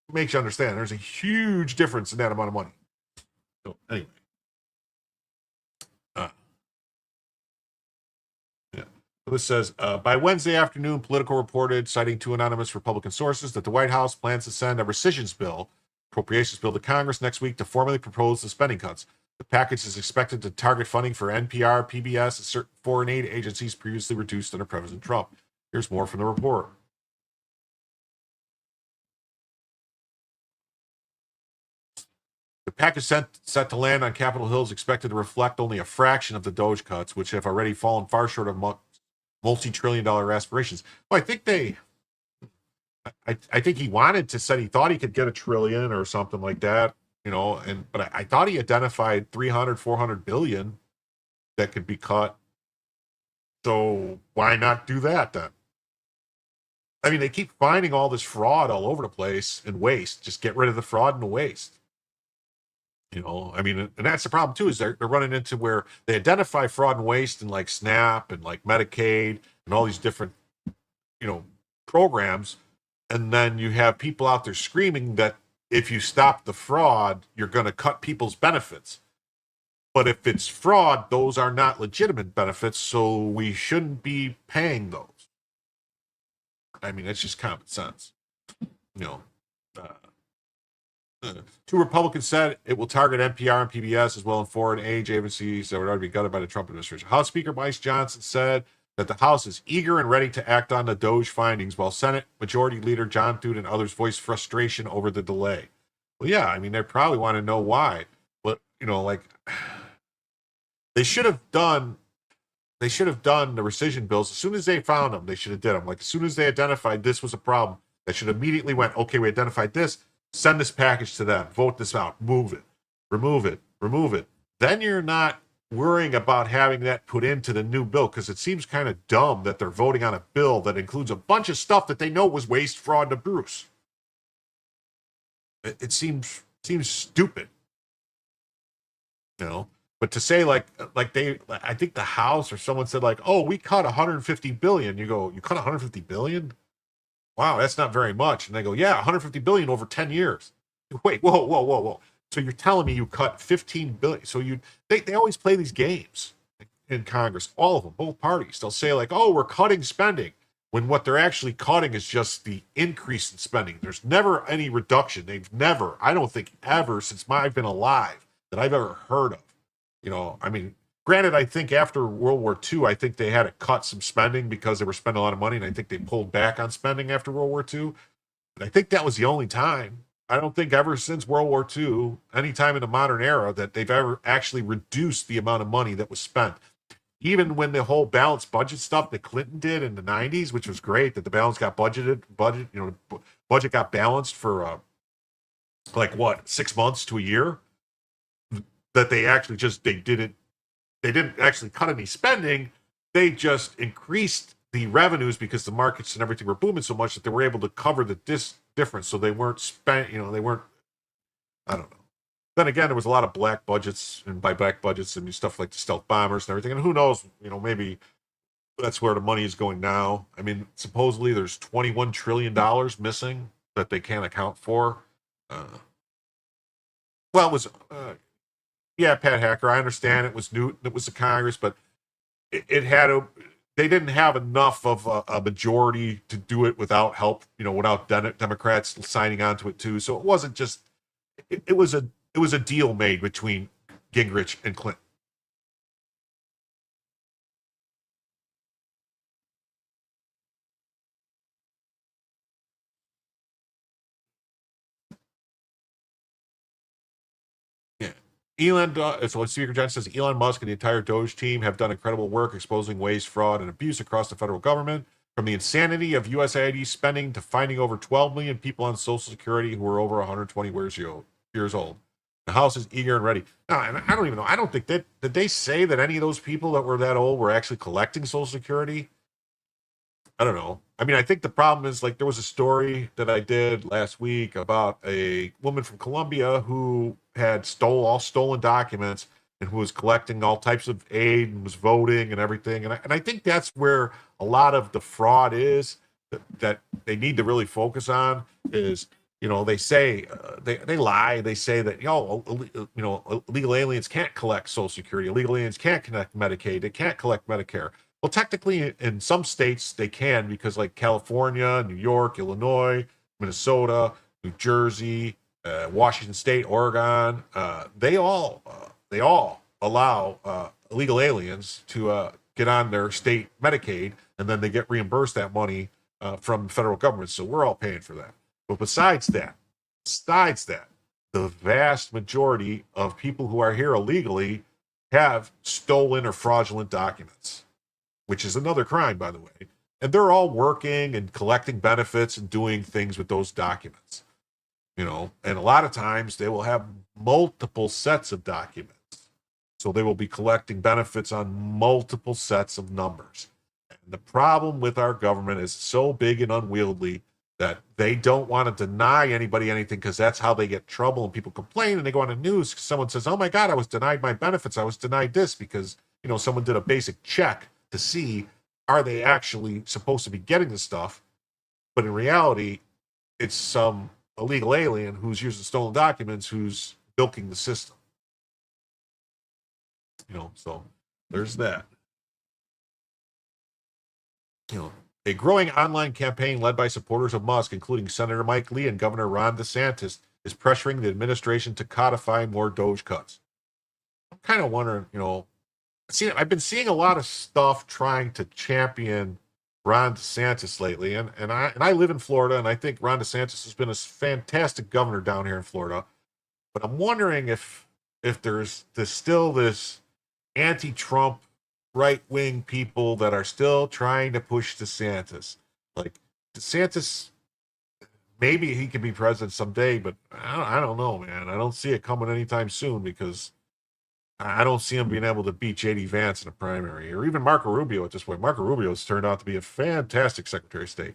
It makes you understand there's a huge difference in that amount of money. So anyway. So this says, by Wednesday afternoon, Politico reported, citing 2 anonymous Republican sources, that the White House plans to send a rescissions bill, appropriations bill, to Congress next week to formally propose the spending cuts. The package is expected to target funding for NPR, PBS, and certain foreign aid agencies previously reduced under President Trump. Here's more from the report. The package set to land on Capitol Hill is expected to reflect only a fraction of the Doge cuts, which have already fallen far short of multi-trillion-dollar aspirations. Well, I think he wanted to say he thought he could get $1 trillion or something like that, but I thought he identified 300, 400 billion that could be cut. So why not do that then? They keep finding all this fraud all over the place and waste. Just get rid of the fraud and the waste. And that's the problem too, is they're running into where they identify fraud and waste in like SNAP and like Medicaid and all these different, programs. and then you have people out there screaming that if you stop the fraud, you're going to cut people's benefits. But if it's fraud, those are not legitimate benefits, so we shouldn't be paying those. I mean, it's just common sense. You know, two Republicans said it will target NPR and PBS as well as foreign aid agencies that would already be gutted by the Trump administration. House Speaker Mike Johnson said that the House is eager and ready to act on the Doge findings, while Senate Majority Leader John Thune and others voiced frustration over the delay. Well, yeah, I mean, they probably want to know why. But, you know, like, they should have done the rescission bills as soon as they found them. They should have did them. Like, as soon as they identified this was a problem, they should immediately went, okay, we identified this, send this package to them, vote this out, move it, remove it. Then you're not worrying about having that put into the new bill, because it seems kind of dumb that they're voting on a bill that includes a bunch of stuff that they know was waste, fraud, and abuse. It seems stupid, you know. But to say I think the House or someone said like, oh, we cut 150 billion. You go, you cut 150 billion? Wow, that's not very much. And they go, yeah, 150 billion over 10 years. Wait, whoa. So you're telling me you cut 15 billion? So they always play these games in Congress, all of them, both parties. They'll say like, oh, we're cutting spending, when what they're actually cutting is just the increase in spending. There's never any reduction. They've never, I don't think ever since I've been alive that I've ever heard of. You know, I mean, granted, I think after World War II, I think they had to cut some spending because they were spending a lot of money, and I think they pulled back on spending after World War II. But I think that was the only time. I don't think ever since World War II, any time in the modern era, that they've ever actually reduced the amount of money that was spent. Even when the whole balanced budget stuff that Clinton did in the 90s, which was great, that the balance got budget, budget got balanced for 6 months to a year, that they actually they didn't actually cut any spending. They just increased the revenues because the markets and everything were booming so much that they were able to cover the difference. So they weren't spent, they weren't, I don't know. Then again, there was a lot of black budgets, and by black budgets, and stuff like the stealth bombers and everything. And who knows, maybe that's where the money is going now. I mean, supposedly there's $21 trillion missing that they can't account for. It was, yeah, Pat Hacker, I understand it was Newton, it was the Congress, but they didn't have enough of a majority to do it without help, without Democrats signing on to it too. So it wasn't just, it was a deal made between Gingrich and Clinton. So Speaker Johnson says Elon Musk and the entire Doge team have done incredible work exposing waste, fraud, and abuse across the federal government, from the insanity of USAID spending to finding over 12 million people on Social Security who are over 120 years old. The House is eager and ready. No, and I don't even know. I don't think did they say that any of those people that were that old were actually collecting Social Security? I don't know. I mean, I think the problem is, like, there was a story that I did last week about a woman from Colombia who had stolen documents and who was collecting all types of aid and was voting and everything. And I think that's where a lot of the fraud is that they need to really focus on is, they say, they lie. They say that, illegal aliens can't collect Social Security. Illegal aliens can't collect Medicaid. They can't collect Medicare. Well, technically, in some states, they can, because like California, New York, Illinois, Minnesota, New Jersey, Washington State, Oregon, they all allow illegal aliens to get on their state Medicaid, and then they get reimbursed that money from the federal government. So we're all paying for that. But besides that, the vast majority of people who are here illegally have stolen or fraudulent documents, which is another crime, by the way. And they're all working and collecting benefits and doing things with those documents. And a lot of times they will have multiple sets of documents. So they will be collecting benefits on multiple sets of numbers. And the problem with our government is so big and unwieldy that they don't want to deny anybody anything, because that's how they get trouble, and people complain and they go on the news because someone says, oh my God, I was denied my benefits. I was denied this because, someone did a basic check to see, are they actually supposed to be getting the stuff? But in reality, it's some illegal alien who's using stolen documents who's bilking the system. So there's that. A growing online campaign led by supporters of Musk, including Senator Mike Lee and Governor Ron DeSantis, is pressuring the administration to codify more Doge cuts. I'm kind of wondering, I've been seeing a lot of stuff trying to champion Ron DeSantis lately, and I live in Florida, and I think Ron DeSantis has been a fantastic governor down here in Florida. But I'm wondering if there's still this anti-Trump right-wing people that are still trying to push DeSantis. Like DeSantis, maybe he can be president someday, but I don't know, man. I don't see it coming anytime soon because I don't see him being able to beat J.D. Vance in a primary or even Marco Rubio at this point. Marco Rubio has turned out to be a fantastic Secretary of State.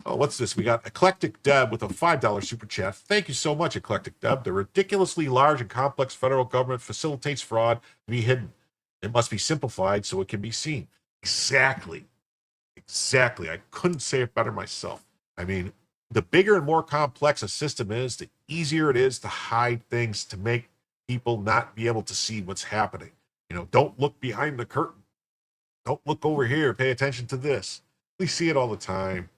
Oh, what's this? We got Eclectic Deb with a $5 super chat. Thank you so much, Eclectic Deb. The ridiculously large and complex federal government facilitates fraud to be hidden. It must be simplified so it can be seen. Exactly. I couldn't say it better myself. I mean, the bigger and more complex a system is, the easier it is to hide things to make people not be able to see what's happening. Don't look behind the curtain. Don't look over here. Pay attention to this. We see it all the time.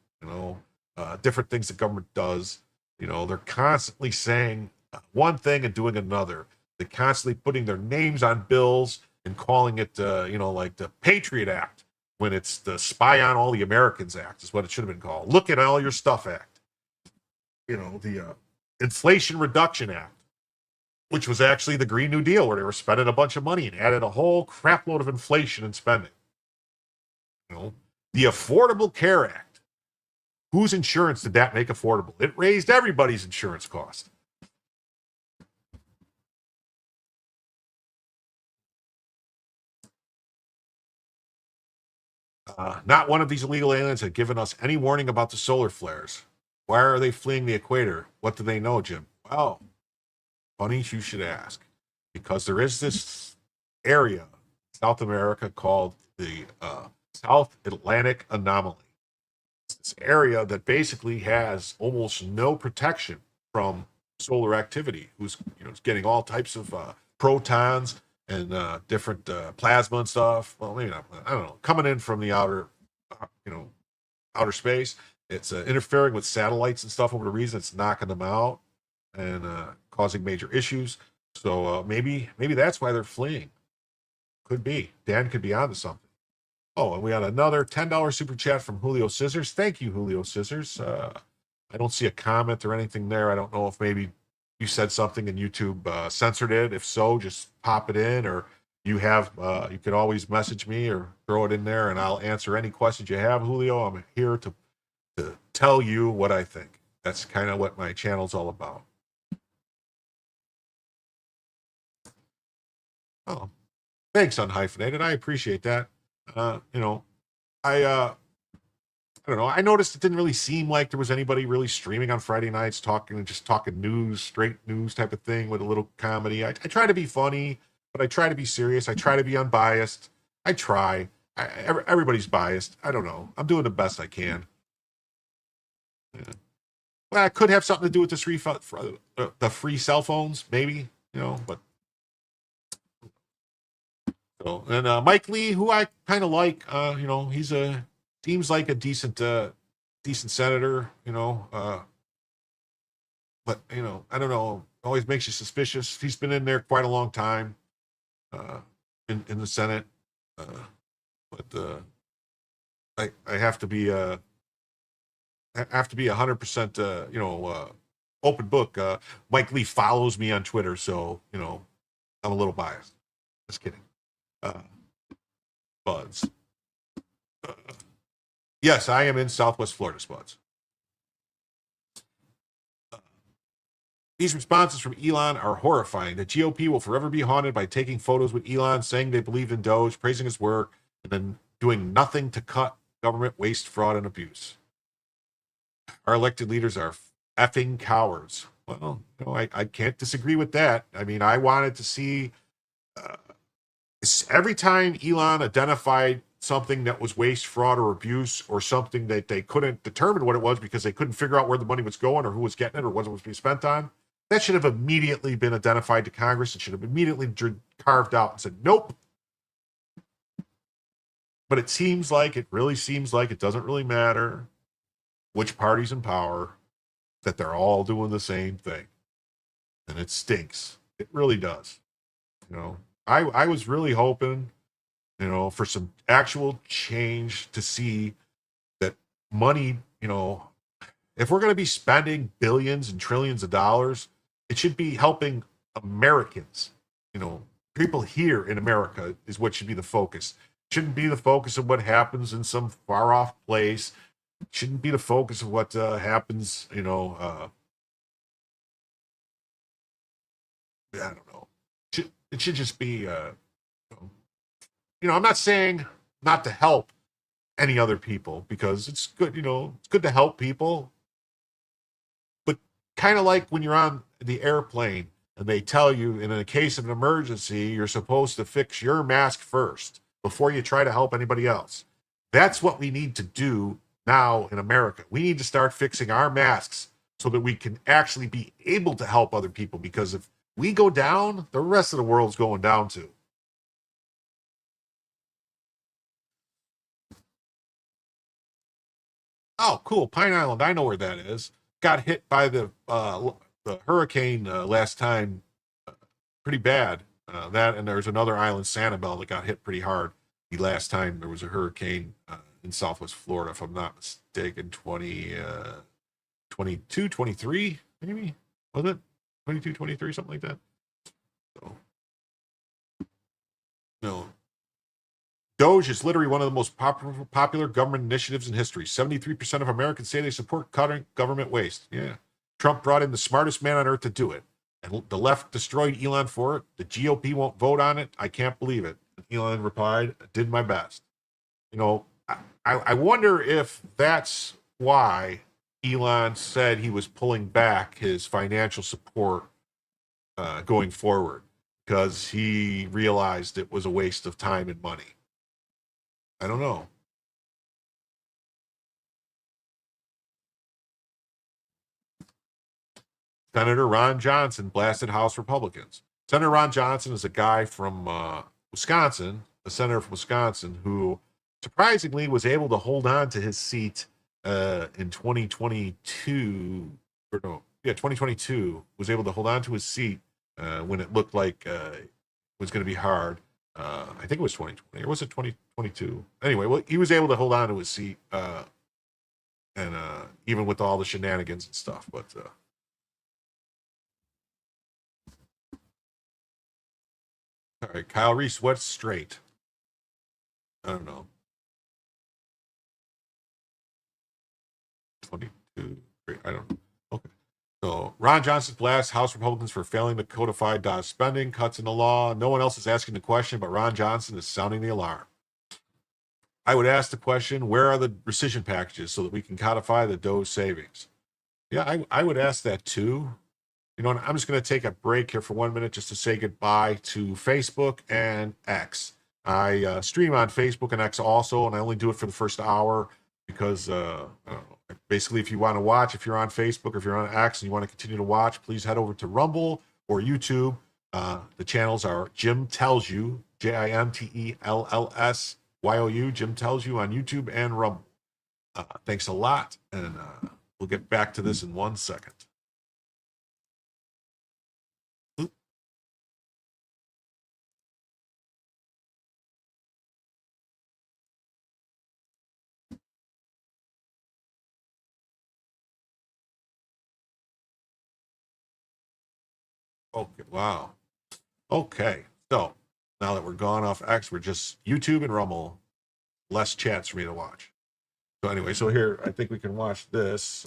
Different things the government does. They're constantly saying one thing and doing another. They're constantly putting their names on bills and calling it, like the Patriot Act, when it's the Spy on All the Americans Act is what it should have been called. Look at all your stuff Act. The Inflation Reduction Act, which was actually the Green New Deal, where they were spending a bunch of money and added a whole crap load of inflation and spending. The Affordable Care Act. Whose insurance did that make affordable? It raised everybody's insurance cost. Not one of these illegal aliens had given us any warning about the solar flares. Why are they fleeing the equator? What do they know, Jim? Well, funny you should ask. Because there is this area in South America called the South Atlantic Anomaly. It's this area that basically has almost no protection from solar activity. Who's getting all types of protons and different plasma and stuff. Well, maybe not. I don't know. Coming in from the outer space. It's interfering with satellites and stuff over the reason it's knocking them out and causing major issues. So maybe that's why they're fleeing. Could be. Dan could be onto something. Oh, and we had another $10 super chat from Julio Scissors. Thank you, Julio Scissors. I don't see a comment or anything there. I don't know if maybe you said something and YouTube censored it. If so, just pop it in, or you can always message me or throw it in there and I'll answer any questions you have, Julio. I'm here to tell you what I think. That's kind of what my channel's all about. Oh, thanks, Unhyphenated. I appreciate that. I don't know. I noticed it didn't really seem like there was anybody really streaming on Friday nights talking news, straight news type of thing with a little comedy. I try to be funny, but I try to be serious. I try to be unbiased. I try. Everybody's biased. I don't know. I'm doing the best I can. Yeah. Well, it could have something to do with the free cell phones, maybe, but. So, and Mike Lee, who I kind of like, he's seems like a decent senator, but I don't know, always makes you suspicious. He's been in there quite a long time, in the Senate, but I have to be 100%, open book. Mike Lee follows me on Twitter, so I'm a little biased. Just kidding. Buds. Yes, I am in Southwest Florida, Spuds. These responses from Elon are horrifying. The GOP will forever be haunted by taking photos with Elon, saying they believe in Doge, praising his work, and then doing nothing to cut government waste, fraud, and abuse. Our elected leaders are effing cowards. Well, I can't disagree with that. I mean, I wanted to see every time Elon identified something that was waste, fraud, or abuse, or something that they couldn't determine what it was because they couldn't figure out where the money was going or who was getting it or what it was being spent on, that should have immediately been identified to Congress and should have immediately carved out and said, nope. But it really seems like it doesn't really matter which party's in power, that they're all doing the same thing. And it stinks. It really does. I was really hoping, for some actual change to see that money, if we're going to be spending billions and trillions of dollars, it should be helping Americans, people here in America is what should be the focus. It shouldn't be the focus of what happens in some far off place. It shouldn't be the focus of what happens, I don't know. It should just be, I'm not saying not to help any other people because it's good, it's good to help people. But kind of like when you're on the airplane and they tell you in a case of an emergency, you're supposed to fix your mask first before you try to help anybody else. That's what we need to do now in America. We need to start fixing our masks so that we can actually be able to help other people, because if we go down, the rest of the world's going down too. Oh, cool. Pine Island. I know where that is. Got hit by the hurricane last time pretty bad. That, and there's another island, Sanibel, that got hit pretty hard the last time there was a hurricane in Southwest Florida, if I'm not mistaken, 22, 23, maybe? Was it? 22, 23, something like that. So, no. Doge is literally one of the most popular government initiatives in history. 73% of Americans say they support cutting government waste. Yeah. Trump brought in the smartest man on earth to do it. And the left destroyed Elon for it. The GOP won't vote on it. I can't believe it. Elon replied, I did my best. I wonder if that's why Elon said he was pulling back his financial support going forward, because he realized it was a waste of time and money. I don't know. Senator Ron Johnson blasted House Republicans. Senator Ron Johnson is a guy from Wisconsin, a senator from Wisconsin, who surprisingly was able to hold on to his seat in 2022. 2022, was able to hold on to his seat when it looked like it was going to be hard. I think it was 2020, or was it 2022? Anyway, well, he was able to hold on to his seat, and even with all the shenanigans and stuff. But all right, Kyle Reese, what's straight? I don't know. 22, I don't know. Okay. So Ron Johnson blasts House Republicans for failing to codify Dobbs spending cuts in the law. No one else is asking the question, but Ron Johnson is sounding the alarm. I would ask the question, where are the rescission packages so that we can codify the Doge savings? Yeah, I would ask that too. I'm just going to take a break here for 1 minute just to say goodbye to Facebook and X. I stream on Facebook and X also, and I only do it for the first hour because basically, if you want to watch, if you're on Facebook or if you're on X and you want to continue to watch, please head over to Rumble or YouTube. The channels are Jim Tells You, JimTellsYou, Jim Tells You on YouTube and Rumble. Thanks a lot, and we'll get back to this in 1 second. Okay, wow. Okay, so now that we're gone off X, we're just YouTube and Rumble. Less chats for me to watch. So anyway, so here, I think we can watch this.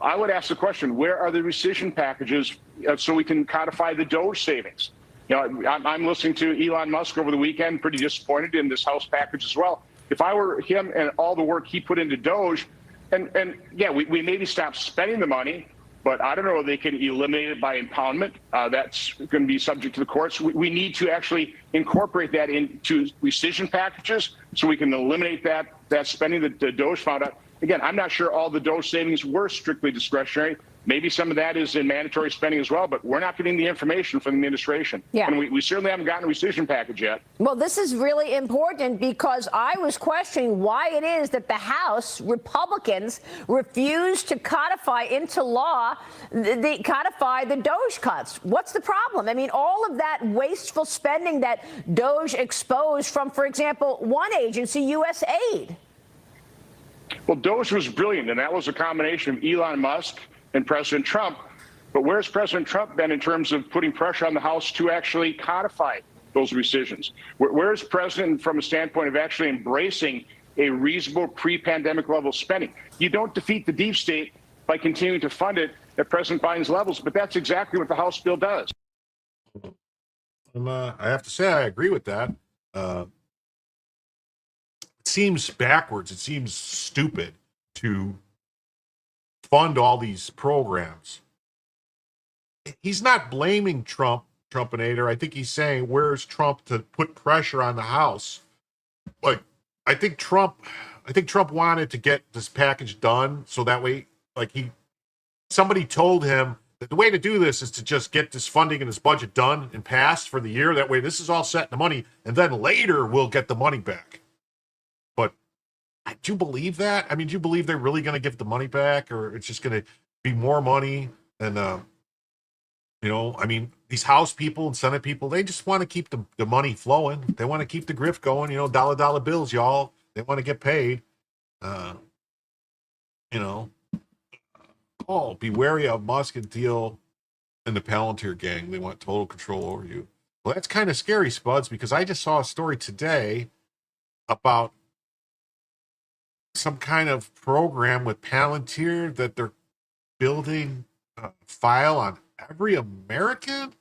I would ask the question, where are the rescission packages so we can codify the Doge savings? I'm listening to Elon Musk over the weekend, pretty disappointed in this House package as well. If I were him and all the work he put into Doge, and yeah, we maybe stop spending the money, but I don't know if they can eliminate it by impoundment. That's going to be subject to the courts. We need to actually incorporate that into rescission packages so we can eliminate that spending that the Doge found out. Again, I'm not sure all the Doge savings were strictly discretionary. Maybe some of that is in mandatory spending as well, but we're not getting the information from the administration. Yeah. And we certainly haven't gotten a rescission package yet. Well, this is really important because I was questioning why it is that the House Republicans refuse to codify into law codify the Doge cuts. What's the problem? I mean, all of that wasteful spending that Doge exposed from, for example, one agency, USAID. Well, Doge was brilliant, and that was a combination of Elon Musk and President Trump. But where's President Trump been in terms of putting pressure on the House to actually codify those rescissions? Where's President from a standpoint of actually embracing a reasonable pre-pandemic level of spending? You don't defeat the deep state by continuing to fund it at President Biden's levels, but that's exactly what the House bill does. I have to say I agree with that. It seems backwards. It seems stupid to fund all these programs. He's not blaming Trumpinator. I think he's saying, where's Trump to put pressure on the House? Like, I think Trump wanted to get this package done so that way, like, somebody told him that the way to do this is to just get this funding and this budget done and passed for the year. That way, this is all set in the money, and then later we'll get the money back. But do you believe that? I mean, do you believe they're really going to give the money back, or it's just going to be more money? And, I mean, these House people and Senate people, they just want to keep the money flowing. They want to keep the grift going, dollar bills, y'all. They want to get paid. Be wary of Musk and Thiel and the Palantir gang. They want total control over you. Well, that's kind of scary, Spuds, because I just saw a story today about some kind of program with Palantir that they're building a file on every American.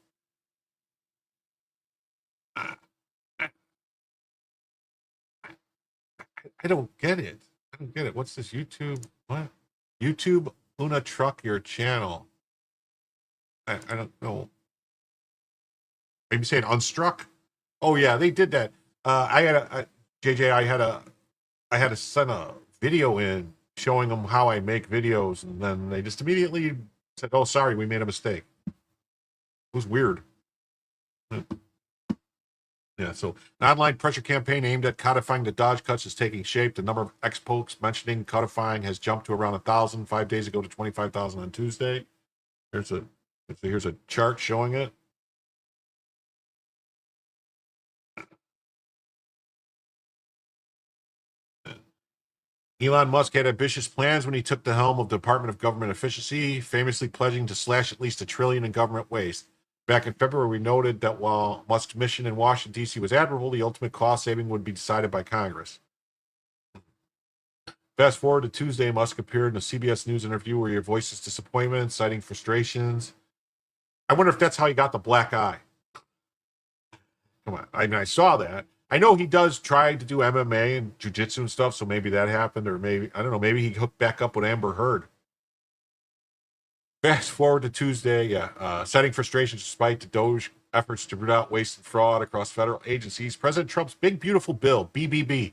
I don't get it. What's this YouTube? What? YouTube Luna Truck your channel. I don't know. Are you saying unstruck? Oh yeah, they did that. I had to send a video in showing them how I make videos, and then they just immediately said, "Oh, sorry, we made a mistake." It was weird. Yeah, so an online pressure campaign aimed at codifying the Dodge cuts is taking shape. The number of ex-pokes mentioning codifying has jumped to around 1,000 5 days ago to 25,000 on Tuesday. Here's a chart showing it. Elon Musk had ambitious plans when he took the helm of the Department of Government Efficiency, famously pledging to slash at least $1 trillion in government waste. Back in February, we noted that while Musk's mission in Washington, D.C. was admirable, the ultimate cost saving would be decided by Congress. Fast forward to Tuesday, Musk appeared in a CBS News interview where he voiced disappointment, citing frustrations. I wonder if that's how he got the black eye. Come on. I mean, I saw that. I know he does try to do MMA and jiu-jitsu and stuff, so maybe that happened, or maybe, I don't know, maybe he hooked back up with Amber Heard. Fast forward to Tuesday, citing frustrations despite the Doge efforts to root out waste and fraud across federal agencies. President Trump's big, beautiful bill, BBB.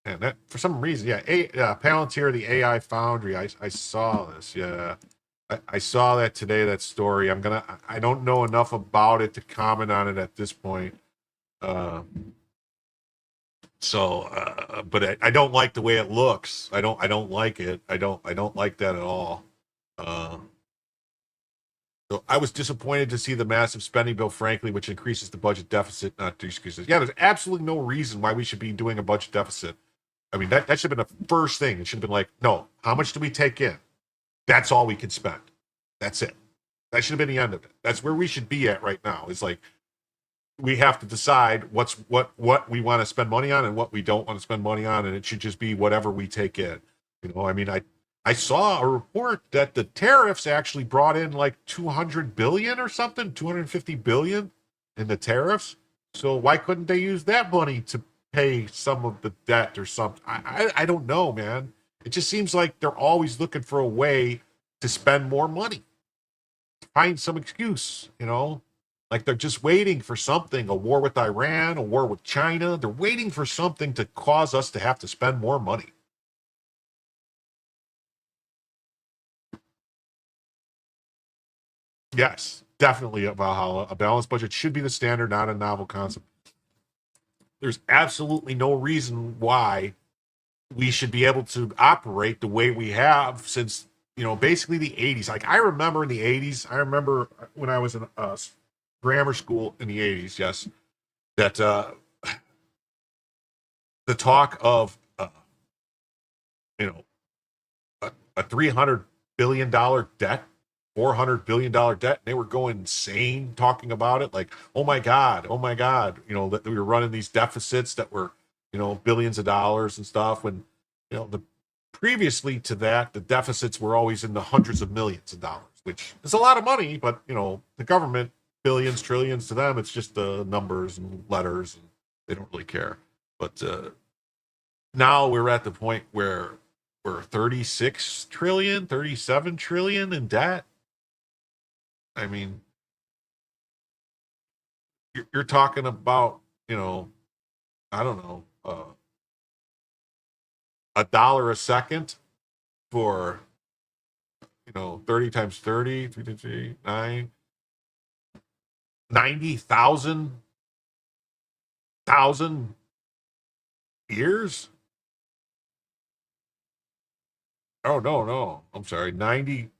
And that, for some reason, Palantir, the AI foundry. I saw this. Yeah, I saw that today. That story. I don't know enough about it to comment on it at this point. But I don't like the way it looks. I don't like it. I don't like that at all. So I was disappointed to see the massive spending bill, frankly, which increases the budget deficit, not decreases. Yeah, there's absolutely no reason why we should be doing a budget deficit. I mean, that should have been the first thing. It should have been like, no, how much do we take in? That's all we can spend. That's it. That should have been the end of it. That's where we should be at right now. It's like, we have to decide what we want to spend money on and what we don't want to spend money on, and it should just be whatever we take in. I mean, I saw a report that the tariffs actually brought in like 200 billion or something, 250 billion in the tariffs. So why couldn't they use that money to pay some of the debt or something? I don't know, man. It just seems like they're always looking for a way to spend more money, find some excuse, like they're just waiting for something, a war with Iran, a war with China. They're waiting for something to cause us to have to spend more money. Yes, definitely a Valhalla. A balanced budget should be the standard, not a novel concept. There's absolutely no reason why we should be able to operate the way we have since, basically the 80s. Like, I remember in the 80s, I remember when I was in grammar school in the 80s, yes, that the talk of, a $300 billion debt, $400 billion debt, and they were going insane talking about it. Like, oh my God, that we were running these deficits that were, billions of dollars and stuff. When, the previously to that, the deficits were always in the hundreds of millions of dollars, which is a lot of money, but, the government, billions, trillions, to them, it's just the numbers and letters, and they don't really care. But now we're at the point where we're 36 trillion, 37 trillion in debt. I mean, you're talking about, I don't know, $1 a second for, 30 times 30, 3 times 3, 9, 90,000 years? Oh, no. I'm sorry. 90,000.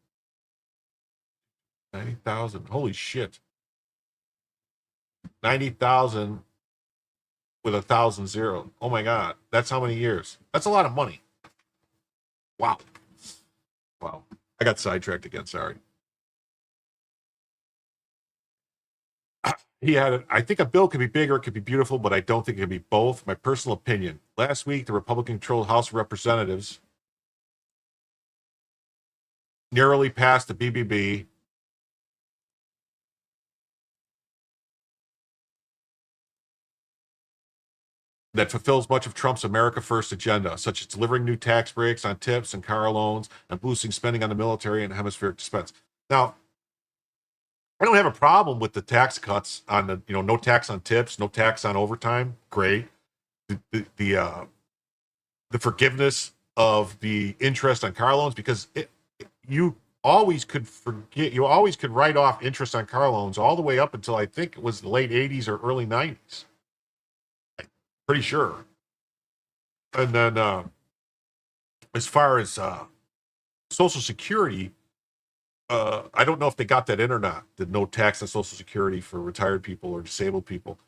Holy shit. 90,000 with 1,000 zeros. Oh my God. That's how many years? That's a lot of money. Wow. I got sidetracked again. Sorry. I think a bill could be bigger, it could be beautiful, but I don't think it could be both. My personal opinion. Last week, the Republican-controlled House of Representatives narrowly passed the BBB. That fulfills much of Trump's America First agenda, such as delivering new tax breaks on tips and car loans and boosting spending on the military and hemispheric defense. Now, I don't have a problem with the tax cuts on the, no tax on tips, no tax on overtime. Great. The forgiveness of the interest on car loans, because you always could write off interest on car loans all the way up until I think it was the late 80s or early 90s. Pretty sure. And then as far as Social Security, I don't know if they got that in or not, the no tax on Social Security for retired people or disabled people.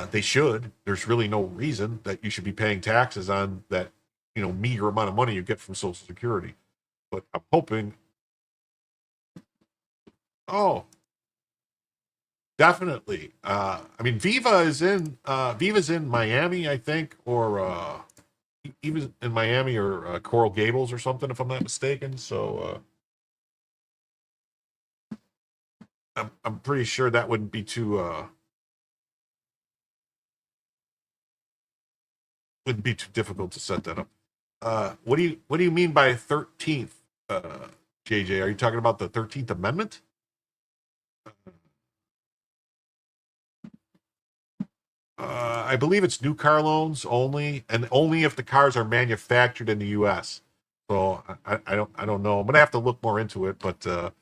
They should. There's really no reason that you should be paying taxes on that, meager amount of money you get from Social Security. But I'm hoping. Oh, definitely. I mean, Viva's in Miami, I think, or even in Miami or Coral Gables or something, if I'm not mistaken. So I'm pretty sure that wouldn't be too difficult to set that up. What do you mean by 13th, JJ? Are you talking about the 13th Amendment? I believe it's new car loans only, and only if the cars are manufactured in the U.S. So I don't know. I'm gonna have to look more into it, but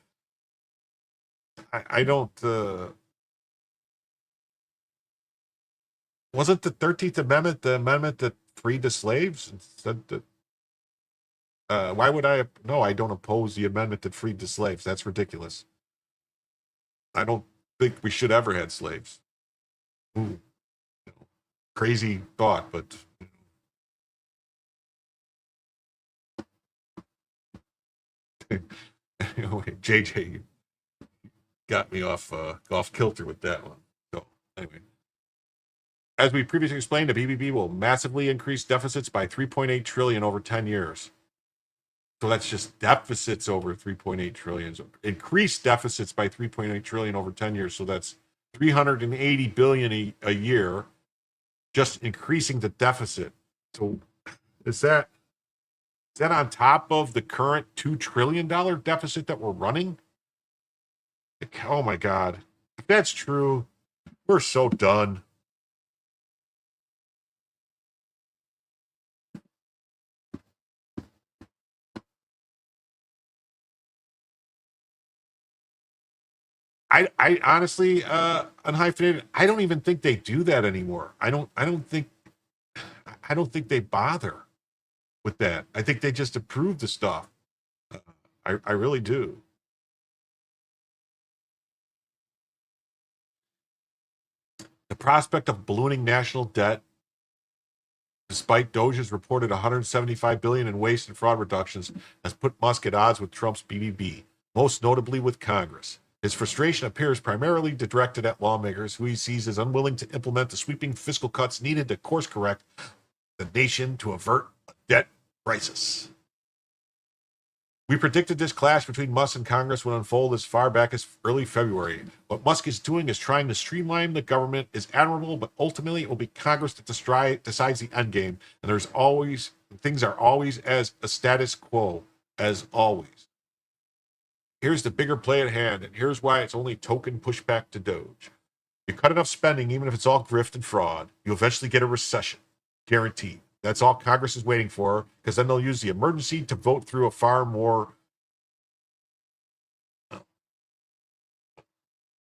I don't. Wasn't the 13th Amendment the amendment that freed the slaves and said that? Why would I? No, I don't oppose the amendment that freed the slaves. That's ridiculous. I don't think we should ever had slaves. Ooh, crazy thought, but anyway, JJ got me off kilter with that one. So anyway, as we previously explained, the BBB will massively increase deficits by 3.8 trillion over 10 years. So that's just deficits over 3.8 trillion. So increased deficits by 3.8 trillion over 10 years. So that's 380 billion a year, just increasing the deficit. So is that Is that on top of the current $2 trillion deficit that we're running? Oh my God. If that's true, we're so done. I honestly, unhyphenated, I don't even think they do that anymore. I don't think they bother with that. I think they just approve the stuff. I really do. The prospect of ballooning national debt, despite Doge's reported $175 billion in waste and fraud reductions, has put Musk at odds with Trump's BBB, most notably with Congress. His frustration appears primarily directed at lawmakers who he sees as unwilling to implement the sweeping fiscal cuts needed to course correct the nation to avert a debt crisis. We predicted this clash between Musk and Congress would unfold as far back as early February. What Musk is doing is trying to streamline the government is admirable, but ultimately it will be Congress that decides the endgame. And things are always as a status quo, as always. Here's the bigger play at hand, and here's why it's only token pushback to Doge. You cut enough spending, even if it's all grift and fraud, you'll eventually get a recession. Guaranteed. That's all Congress is waiting for, because then they'll use the emergency to vote through a far more...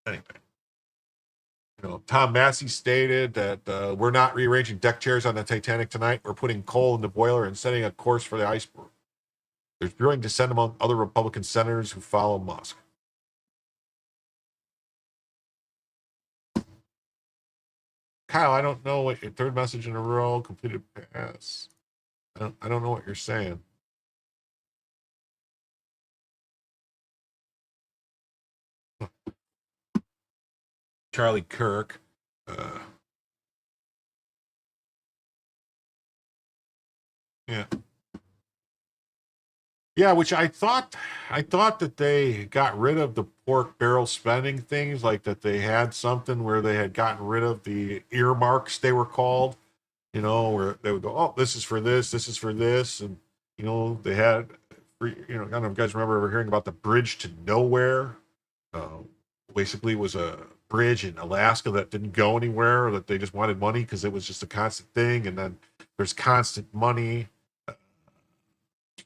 Anyway. Tom Massey stated that we're not rearranging deck chairs on the Titanic tonight. We're putting coal in the boiler and setting a course for the iceberg. There's brewing dissent among other Republican senators who follow Musk. Kyle, I don't know what your third message in a row completed pass. I don't know what you're saying. Charlie Kirk. Yeah. Yeah, which I thought that they got rid of the pork barrel spending things, like that they had something where they had gotten rid of the earmarks, they were called, where they would go, oh, this is for this is for this. And, they had, I don't know if you guys remember ever hearing about the bridge to nowhere. Basically was a bridge in Alaska that didn't go anywhere, or that they just wanted money because it was just a constant thing. And then there's constant money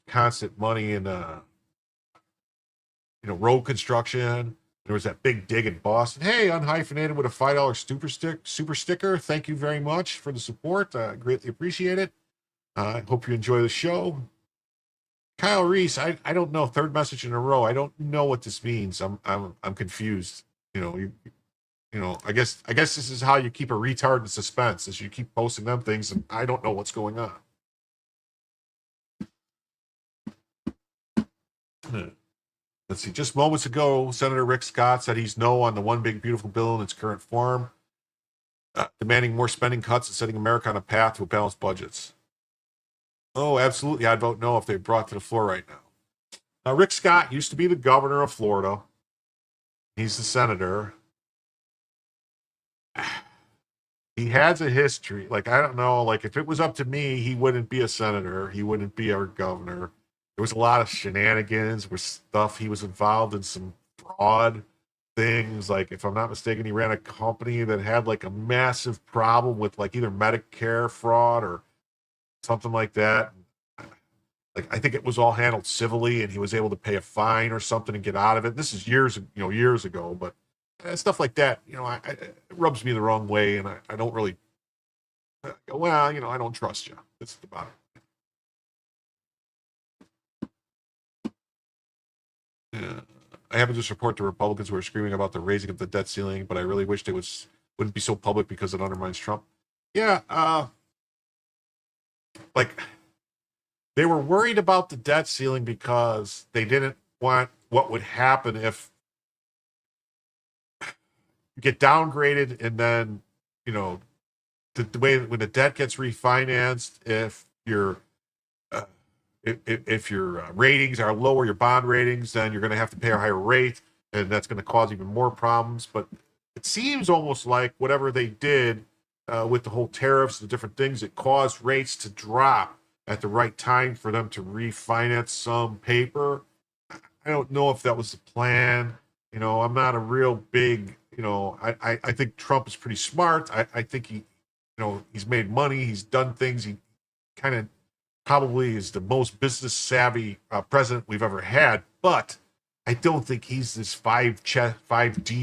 in road construction. There was that big dig in Boston. Hey, unhyphenated with a $5 super sticker. Thank you very much for the support. I greatly appreciate it. I hope you enjoy the show. Kyle Reese, I don't know. Third message in a row. I don't know what this means. I'm confused. I guess this is how you keep a retard in suspense, is you keep posting them things and I don't know what's going on. Let's see. Just moments ago, Senator Rick Scott said he's no on the one big beautiful bill in its current form, demanding more spending cuts and setting America on a path to a balanced budgets. Oh, absolutely. I'd vote no if they brought to the floor right now. Now, Rick Scott used to be the governor of Florida. He's the senator. He has a history. Like, I don't know, like if it was up to me, he wouldn't be a senator. He wouldn't be our governor. There was a lot of shenanigans with stuff. He was involved in some fraud things. Like, if I'm not mistaken, he ran a company that had like a massive problem with like either Medicare fraud or something like that. Like, I think it was all handled civilly and he was able to pay a fine or something and get out of it. This is years ago, but stuff like that, it rubs me the wrong way. And I don't really, I don't trust you. That's about it. Yeah. I happen to support the Republicans who are screaming about the raising of the debt ceiling, but I really wish they wouldn't be so public because it undermines Trump. Yeah, like they were worried about the debt ceiling because they didn't want what would happen if you get downgraded and then, the way when the debt gets refinanced, if your if your ratings are lower, your bond ratings, then you're going to have to pay a higher rate, and that's going to cause even more problems. But it seems almost like whatever they did with the whole tariffs and the different things, it caused rates to drop. at the right time for them to refinance some paper. I don't know if that was the plan. You know, I'm not a real big, you know, I think Trump is pretty smart. I think he, you know, he's made money. He's done things. He kind of probably is the most business savvy president we've ever had. But I don't think he's this 5D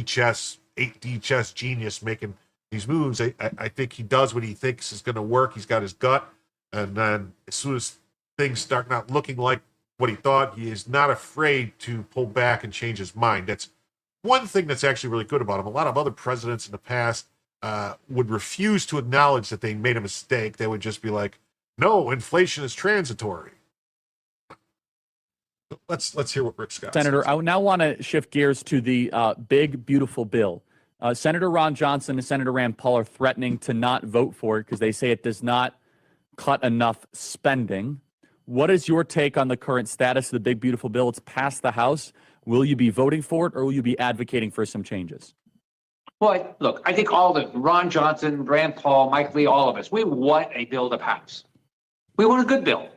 chess, 8D chess genius making these moves. I think he does what he thinks is going to work. He's got his gut. And then as soon as things start not looking like what he thought, he is not afraid to pull back and change his mind. That's one thing that's actually really good about him. A lot of other presidents in the past would refuse to acknowledge that they made a mistake. They would just be like, no, inflation is transitory. Let's hear what Rick Scott Senator, says. I now want to shift gears to the big, beautiful bill. Senator Ron Johnson and Senator Rand Paul are threatening to not vote for it because they say it does not cut enough spending. What is your take on the current status of the big, beautiful bill? It's passed the House. Will you be voting for it, or will you be advocating for some changes? Well, look, I think all the Ron Johnson, Rand Paul, Mike Lee, all of us, we want a bill to pass. We want a good bill.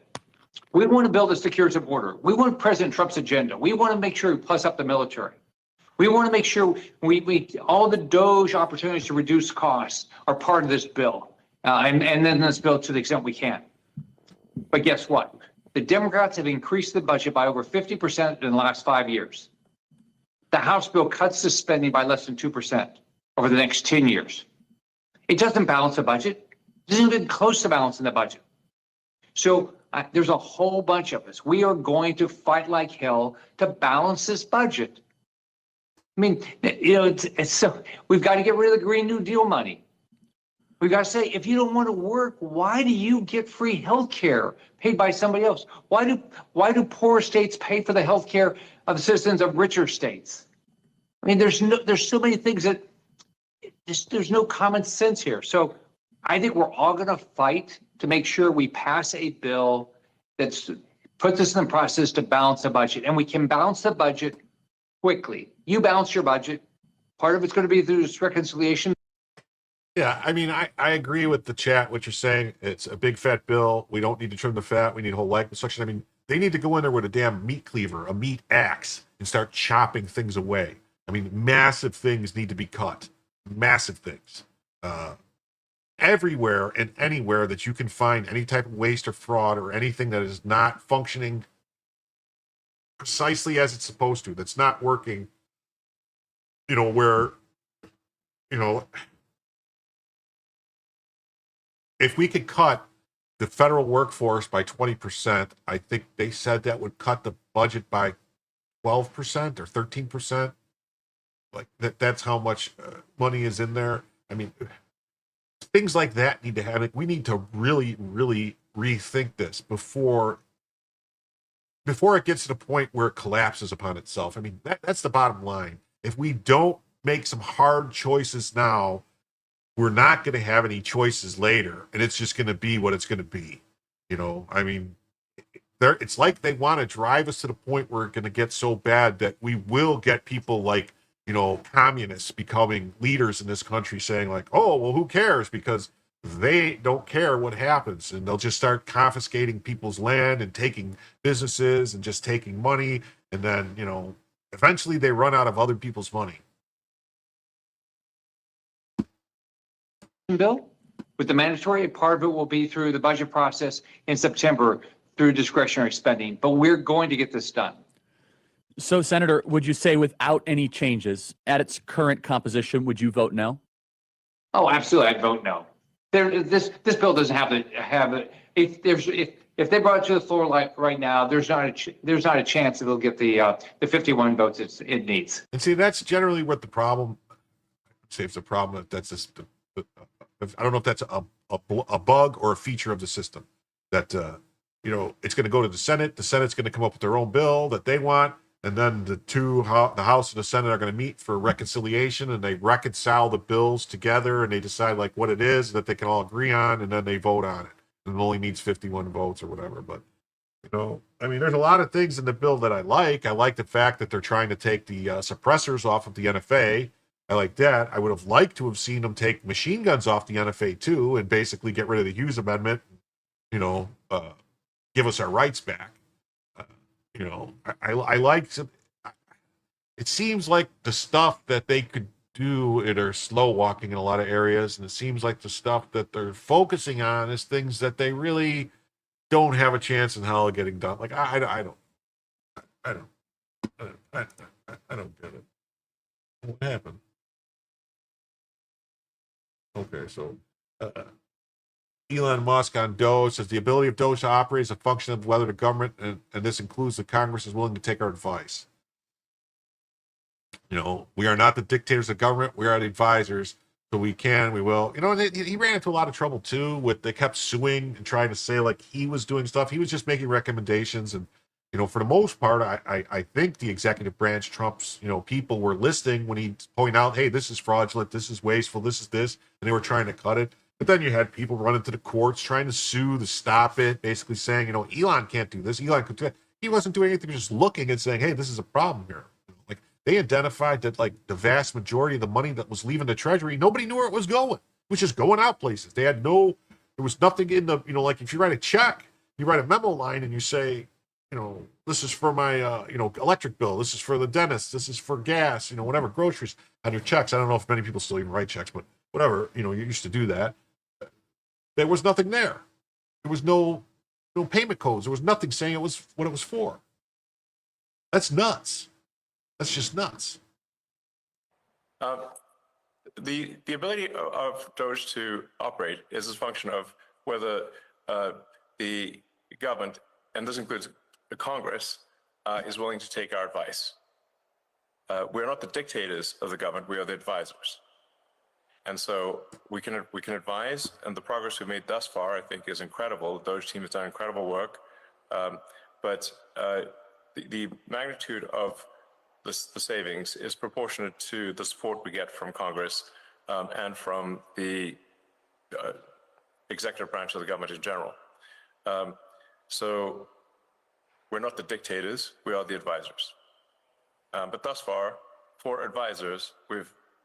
We want a bill that secures the border. We want President Trump's agenda. We want to make sure we plus up the military. We want to make sure we all the DOGE opportunities to reduce costs are part of this bill, and then this bill to the extent we can. But guess what? The Democrats have increased the budget by over 50% in the last 5 years. The House bill cuts the spending by less than 2% over the next 10 years. It doesn't balance the budget. It isn't even close to balancing the budget. So there's a whole bunch of us. We are going to fight like hell to balance this budget. I mean, you know, it's so we've got to get rid of the Green New Deal money. We've got to say, if you don't want to work, why do you get free health care paid by somebody else? Why do poor states pay for the health care of the citizens of richer states? I mean, there's so many things that there's no common sense here. So I think we're all going to fight to make sure we pass a bill that's put this in the process to balance the budget. And we can balance the budget quickly. You balance your budget. Part of it's going to be through this reconciliation. Yeah, I mean, I agree with the chat, what you're saying. It's a big fat bill. We don't need to trim the fat. We need whole leg construction. I mean, they need to go in there with a damn meat cleaver, a meat axe, and start chopping things away. I mean, massive things need to be cut. Massive things. Everywhere and anywhere that you can find any type of waste or fraud or anything that is not functioning precisely as it's supposed to, that's not working, you know, where, you know, if we could cut the federal workforce by 20%, I think they said that would cut the budget by 12% or 13%. Like that's how much money is in there. I mean, things like that need to happen. We need to really, really rethink this before it gets to the point where it collapses upon itself. I mean, that's the bottom line. If we don't make some hard choices now, we're not going to have any choices later, and it's just going to be what it's going to be. You know, I mean, it's like they want to drive us to the point where it's going to get so bad that we will get people like, you know, communists becoming leaders in this country saying like, oh, well, who cares? Because they don't care what happens, and they'll just start confiscating people's land and taking businesses and just taking money. And then, you know, eventually they run out of other people's money. Bill with the mandatory part of it will be through the budget process in September through discretionary spending, but we're going to get this done. So, Senator, would you say without any changes at its current composition, would you vote no? Oh, absolutely, I'd vote no. This bill doesn't have it. If they brought it to the floor like right now, there's not a chance that they'll get the 51 votes it needs. And see, that's generally what the problem. I'd say it's a problem. That's just. I don't know if that's a bug or a feature of the system. That you know, it's going to go to the Senate. The Senate's going to come up with their own bill that they want. And then the House and the Senate are going to meet for reconciliation, and they reconcile the bills together, and they decide like what it is that they can all agree on, and then they vote on it. And it only needs 51 votes or whatever. But, you know, I mean, there's a lot of things in the bill that I like. I like the fact that they're trying to take the suppressors off of the NFA. I like that. I would have liked to have seen them take machine guns off the NFA too, and basically get rid of the Hughes Amendment, you know, give us our rights back. You know, I like some. It seems like the stuff that they could do it are slow walking in a lot of areas, and it seems like the stuff that they're focusing on is things that they really don't have a chance in hell of getting done. Like I don't get it. What happened? Okay, so Elon Musk on Doge says the ability of Doge to operate is a function of whether the government, and this includes the Congress, is willing to take our advice. You know, we are not the dictators of government. We are the advisors. So we can, we will. You know, and he ran into a lot of trouble too with they kept suing and trying to say like he was doing stuff. He was just making recommendations. And, you know, for the most part, I think the executive branch, Trump's, you know, people were listening when he pointed out, hey, this is fraudulent, this is wasteful, this is this. And they were trying to cut it. But then you had people running to the courts trying to sue to stop it, basically saying, you know, Elon can't do this. Elon could do that. He wasn't doing anything, just looking and saying, hey, this is a problem here. Like they identified that like the vast majority of the money that was leaving the treasury, nobody knew where it was going. It was just going out places. They had there was nothing in the, you know, like if you write a check, you write a memo line and you say, you know, this is for my, you know, electric bill. This is for the dentist. This is for gas, you know, whatever, groceries on your checks. I don't know if many people still even write checks, but whatever, you know, you used to do that. There was nothing there. There was no payment codes. There was nothing saying it was what it was for. That's nuts. That's just nuts. The ability of Doge to operate is a function of whether the government, and this includes the Congress, is willing to take our advice. We're not the dictators of the government. We are the advisors. And so we can advise, and the progress we've made thus far, I think, is incredible. The Doge team has done incredible work, but the magnitude of the savings is proportionate to the support we get from Congress and from the executive branch of the government in general. So we're not the dictators; we are the advisors. But thus far, for advisors,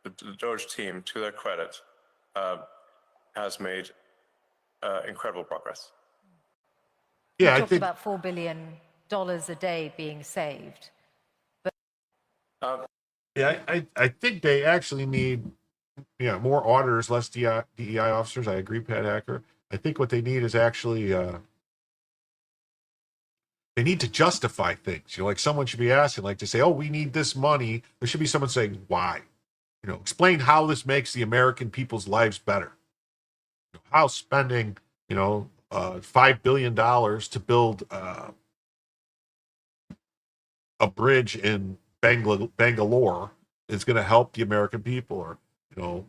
the Doge team, to their credit, has made incredible progress. Yeah, you I talked think about $4 billion a day being saved. yeah, I think they actually need more auditors, less DEI officers. I agree, Pat Hacker. I think what they need is actually they need to justify things. You know, like someone should be asking, like to say, oh, we need this money. There should be someone saying why. You know, explain how this makes the American people's lives better. You know, how spending, you know, $5 billion to build a bridge in Bangalore is going to help the American people, or you know,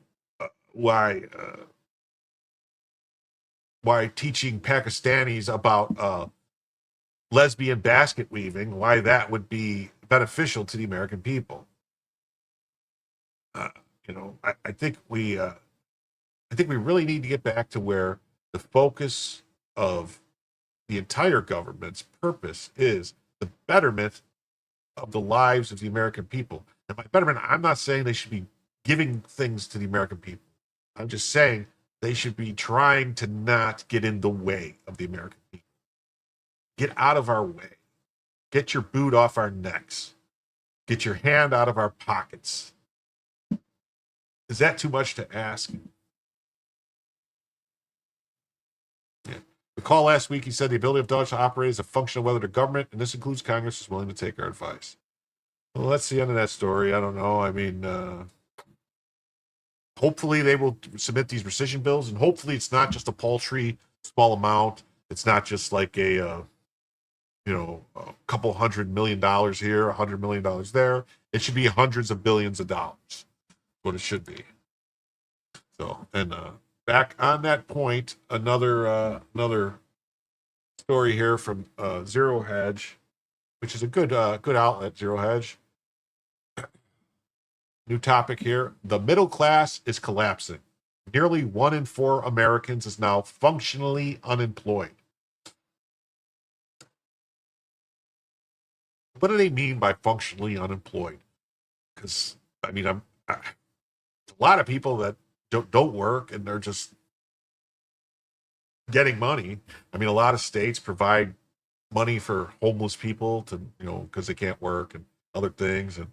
why teaching Pakistanis about lesbian basket weaving, why that would be beneficial to the American people. You know, I think we really need to get back to where the focus of the entire government's purpose is the betterment of the lives of the American people. And by betterment, I'm not saying they should be giving things to the American people. I'm just saying they should be trying to not get in the way of the American people. Get out of our way. Get your boot off our necks. Get your hand out of our pockets. Is that too much to ask? Yeah. The call last week, he said the ability of Doge to operate is a function of whether the government, and this includes Congress, is willing to take our advice. Well, that's the end of that story. I don't know. I mean, hopefully they will submit these rescission bills, and hopefully it's not just a paltry small amount. It's not just like a couple $100 million here, $100 million there. It should be hundreds of billions of dollars. What it should be. So, and back on that point, another story here from Zero Hedge, which is a good outlet, Zero Hedge. New topic here: the middle class is collapsing. Nearly 1 in 4 Americans is now functionally unemployed. What do they mean by functionally unemployed? Because I mean, a lot of people that don't work and they're just getting money. I mean, a lot of states provide money for homeless people to, because they can't work and other things. And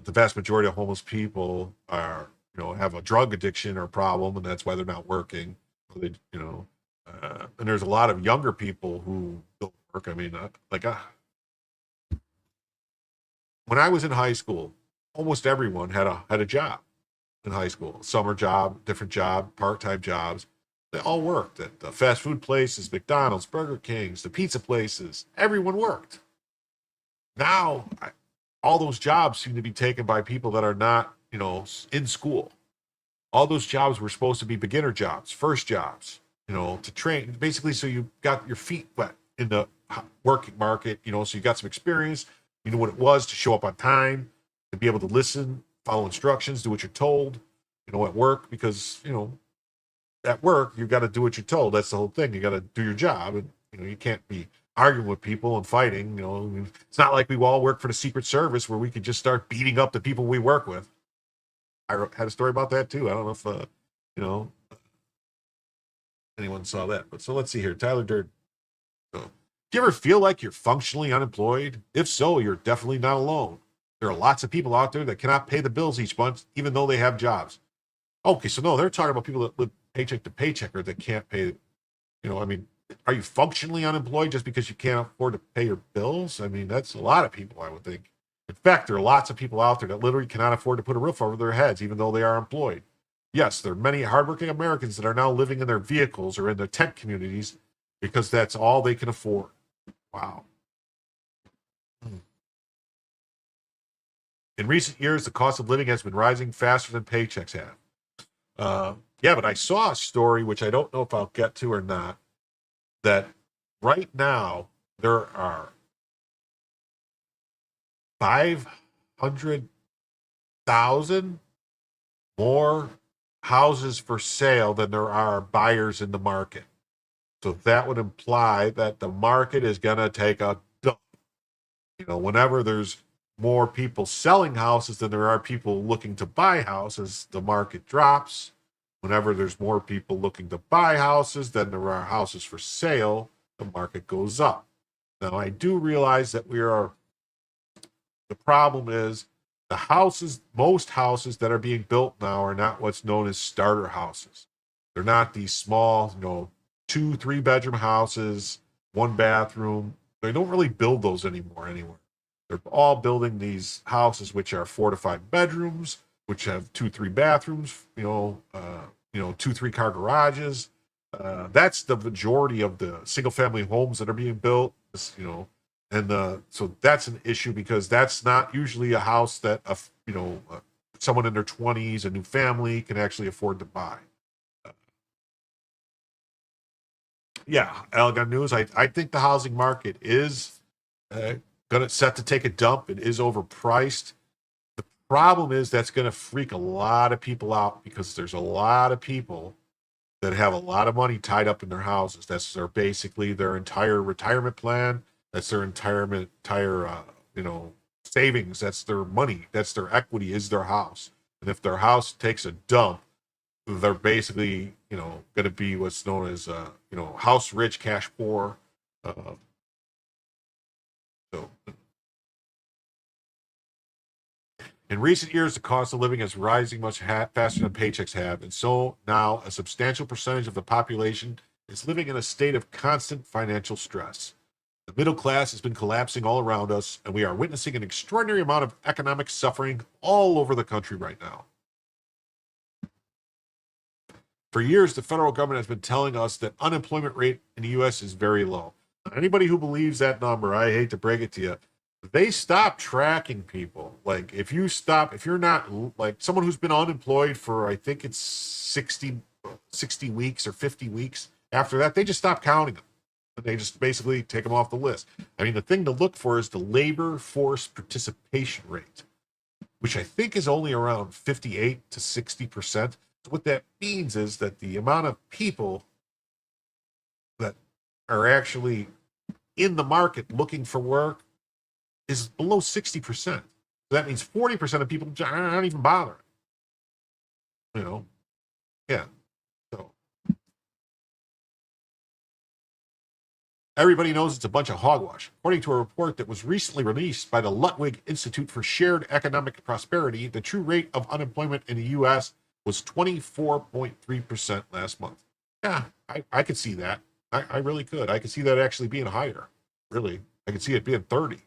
the vast majority of homeless people are, have a drug addiction or problem, and that's why they're not working. Or they, and there's a lot of younger people who don't work. I mean, when I was in high school, almost everyone had a job in high school, summer job, different job, part-time jobs. They all worked at the fast food places, McDonald's, Burger Kings, the pizza places. Everyone worked. Now, all those jobs seem to be taken by people that are not, in school. All those jobs were supposed to be beginner jobs, first jobs, to train, basically, so you got your feet wet in the working market, so you got some experience, you know what it was to show up on time, to be able to listen, follow instructions, do what you're told, at work, because, at work, you got to do what you're told. That's the whole thing. You got to do your job, and you can't be arguing with people and fighting. It's not like we all work for the Secret Service where we could just start beating up the people we work with. I had a story about that too. I don't know if anyone saw that. But so let's see here, Tyler Durden. So, do you ever feel like you're functionally unemployed? If so, you're definitely not alone. There are lots of people out there that cannot pay the bills each month, even though they have jobs. Okay, so no, they're talking about people that live paycheck to paycheck or that can't pay. Are you functionally unemployed just because you can't afford to pay your bills? I mean, that's a lot of people, I would think. In fact, there are lots of people out there that literally cannot afford to put a roof over their heads, even though they are employed. Yes, there are many hardworking Americans that are now living in their vehicles or in their tent communities because that's all they can afford. Wow. In recent years, the cost of living has been rising faster than paychecks have. Yeah, but I saw a story, which I don't know if I'll get to or not, that right now there are 500,000 more houses for sale than there are buyers in the market. So that would imply that the market is going to take a dump. Whenever there's more people selling houses than there are people looking to buy houses, the market drops. Whenever there's more people looking to buy houses than there are houses for sale, the market goes up. Now, I do realize that the problem is most houses that are being built now are not what's known as starter houses. They're not these small, 2-3 bedroom houses, 1 bathroom. They don't really build those anymore anywhere. They're all building these houses which are 4 to 5 bedrooms, which have 2-3 bathrooms, 2-3 car garages. That's the majority of the single family homes that are being built, so that's an issue because that's not usually a house that someone in their 20s, a new family, can actually afford to buy. Yeah, Allegan News. I think the housing market is set to take a dump. It is overpriced. The problem is that's going to freak a lot of people out because there's a lot of people that have a lot of money tied up in their houses. That's basically their entire retirement plan. That's their entire savings. That's their money. That's their equity is their house. And if their house takes a dump, they're basically, going to be what's known as, house rich, cash poor. In recent years, the cost of living is rising much faster than paychecks have, and so now a substantial percentage of the population is living in a state of constant financial stress. The middle class has been collapsing all around us, and we are witnessing an extraordinary amount of economic suffering all over the country right now. For years, the federal government has been telling us that unemployment rate in the U.S. is very low. Anybody who believes that number, I hate to break it to you, they stop tracking people. Like if you're not like someone who's been unemployed for, I think it's 60 weeks or 50 weeks. After that, they just stop counting them. They just basically take them off the list. I mean, the thing to look for is the labor force participation rate, which I think is only around 58 to 60%. So what that means is that the amount of people that are actually in the market looking for work is below 60%. So that means 40% of people aren't even bothering. Yeah. So Everybody knows it's a bunch of hogwash. According to a report that was recently released by the Ludwig Institute for Shared Economic Prosperity, the true rate of unemployment in the U.S. was 24.3% last month. Yeah, I could see that. I really could. I could see that actually being higher. Really. I could see it being 30.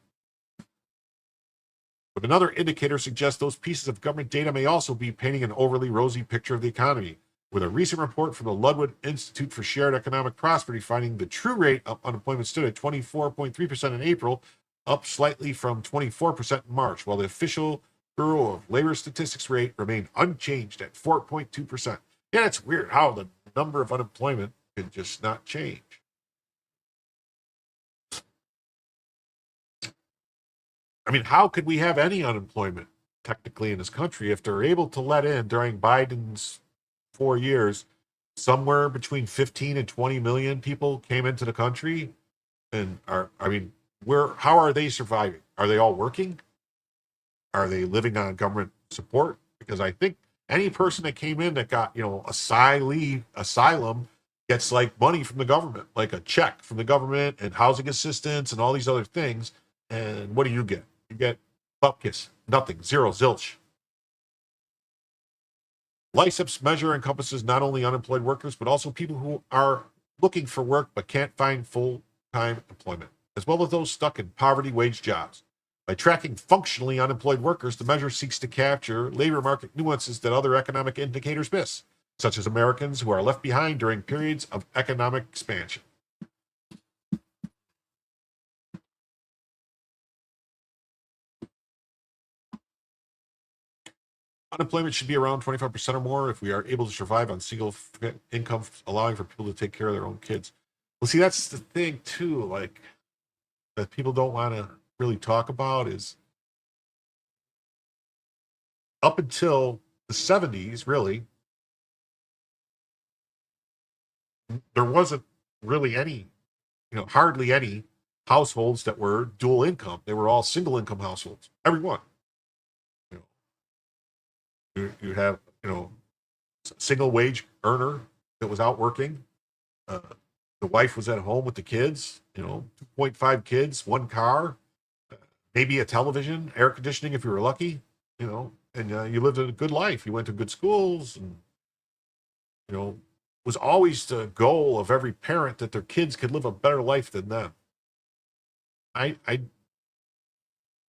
But another indicator suggests those pieces of government data may also be painting an overly rosy picture of the economy, with a recent report from the Ludwig Institute for Shared Economic Prosperity finding the true rate of unemployment stood at 24.3% in April, up slightly from 24% in March, while the official Bureau of Labor Statistics rate remained unchanged at 4.2%. Yeah, it's weird how the number of unemployment could just not change. I mean, how could we have any unemployment technically in this country if they're able to let in during Biden's 4 years somewhere between 15 and 20 million people came into the country and how are they surviving? Are they all working? Are they living on government support? Because I think any person that came in that got, asylum gets like money from the government, like a check from the government and housing assistance and all these other things. And what do you get? You get bupkis, nothing, zero, zilch. LICEP's measure encompasses not only unemployed workers, but also people who are looking for work but can't find full-time employment, as well as those stuck in poverty wage jobs. By tracking functionally unemployed workers, the measure seeks to capture labor market nuances that other economic indicators miss, such as Americans who are left behind during periods of economic expansion. Unemployment should be around 25% or more if we are able to survive on single income, allowing for people to take care of their own kids. Well, see, that's the thing too, like that people don't want to really talk about is up until the 70s, really, there wasn't really any, hardly any households that were dual income. They were all single income households, every one. You have, single wage earner that was out working. The wife was at home with the kids, 2.5 kids, one car, maybe a television, air conditioning if you were lucky, and you lived a good life. You went to good schools and, was always the goal of every parent that their kids could live a better life than them. I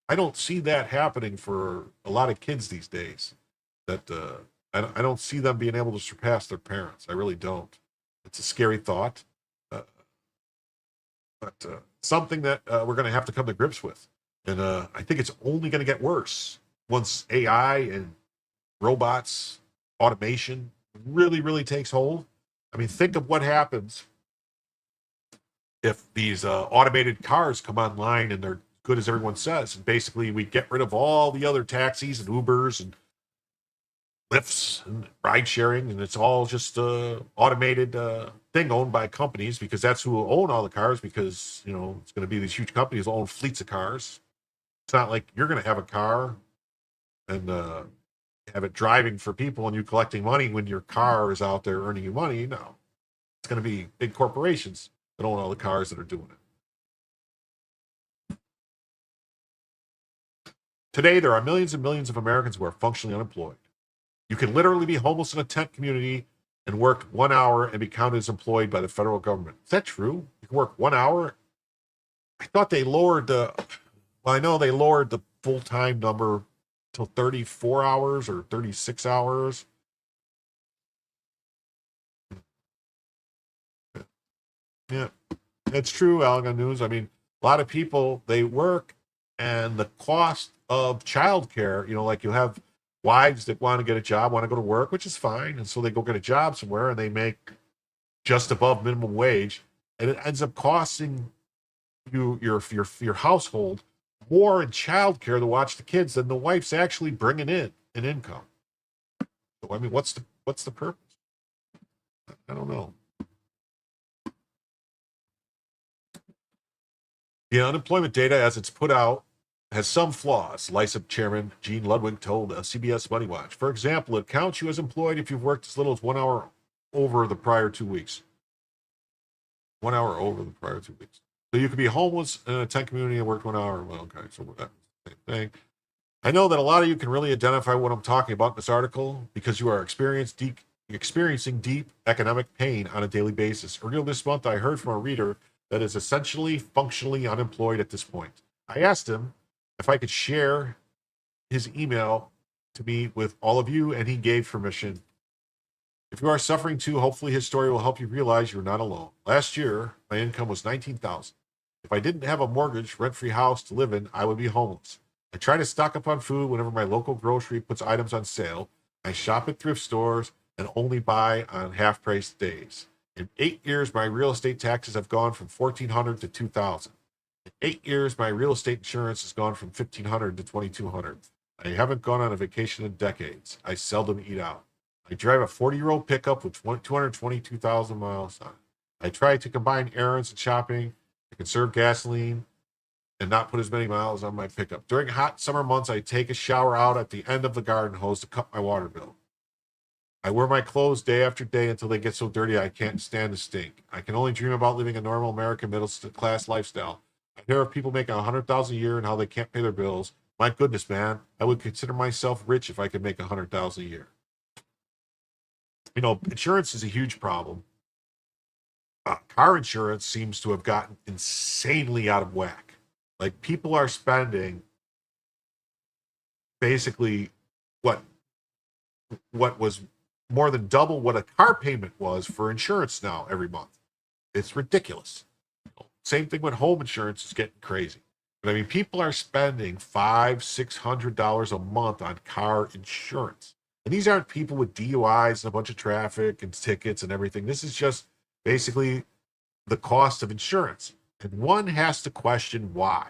don't see that happening for a lot of kids these days. That I don't see them being able to surpass their parents. I really don't. It's a scary thought, but something that we're going to have to come to grips with. And I think it's only going to get worse once AI and robots, automation really, really takes hold. I mean, think of what happens if these automated cars come online and they're good as everyone says. And basically, we get rid of all the other taxis and Ubers and Lyfts and ride sharing, and it's all just automated thing owned by companies, because that's who will own all the cars, because it's going to be these huge companies that own fleets of cars. It's not like you're going to have a car and have it driving for people and you collecting money when your car is out there earning you money. No, it's going to be big corporations that own all the cars that are doing it. Today, there are millions and millions of Americans who are functionally unemployed. You can literally be homeless in a tent community and work 1 hour and be counted as employed by the federal government. Is that true? You can work 1 hour? I thought they lowered I know they lowered the full-time number till 34 hours or 36 hours. Yeah, it's true, Allegan News. I mean, a lot of people, they work, and the cost of childcare, like you have wives that want to get a job, want to go to work, which is fine. And so they go get a job somewhere and they make just above minimum wage. And it ends up costing you, your household, more in childcare to watch the kids than the wife's actually bringing in an income. So, I mean, what's the purpose? I don't know. The unemployment data, as it's put out, has some flaws, LICEP chairman Gene Ludwig told CBS Money Watch. For example, it counts you as employed if you've worked as little as 1 hour over the prior 2 weeks. 1 hour over the prior 2 weeks. So you could be homeless in a tent community and work 1 hour. Well, okay, so that's the same thing. I know that a lot of you can really identify what I'm talking about in this article because you are experiencing deep economic pain on a daily basis. Earlier this month, I heard from a reader that is essentially functionally unemployed at this point. I asked him if I could share his email to me with all of you, and he gave permission. If you are suffering too, hopefully his story will help you realize you're not alone. Last year, my income was $19,000. If I didn't have a mortgage, rent-free house to live in, I would be homeless. I try to stock up on food whenever my local grocery puts items on sale. I shop at thrift stores and only buy on half-price days. In 8 years, my real estate taxes have gone from $1,400 to $2,000. In 8 years, my real estate insurance has gone from $1,500 to $2,200. I haven't gone on a vacation in decades. I seldom eat out. I drive a 40-year-old pickup with 222,000 miles on it. I try to combine errands and shopping to conserve gasoline and not put as many miles on my pickup. During hot summer months, I take a shower out at the end of the garden hose to cut my water bill. I wear my clothes day after day until they get so dirty I can't stand the stink. I can only dream about living a normal American middle-class lifestyle. I hear of people making $100,000 a year and how they can't pay their bills. My goodness, man, I would consider myself rich if I could make $100,000 a year. You know, insurance is a huge problem. Car insurance seems to have gotten insanely out of whack. Like, people are spending basically what was more than double what a car payment was for insurance now every month. It's ridiculous. Same thing with home insurance is getting crazy. But I mean, people are spending $500-$600 a month on car insurance. And these aren't people with DUIs and a bunch of traffic and tickets and everything. This is just basically the cost of insurance. And one has to question why.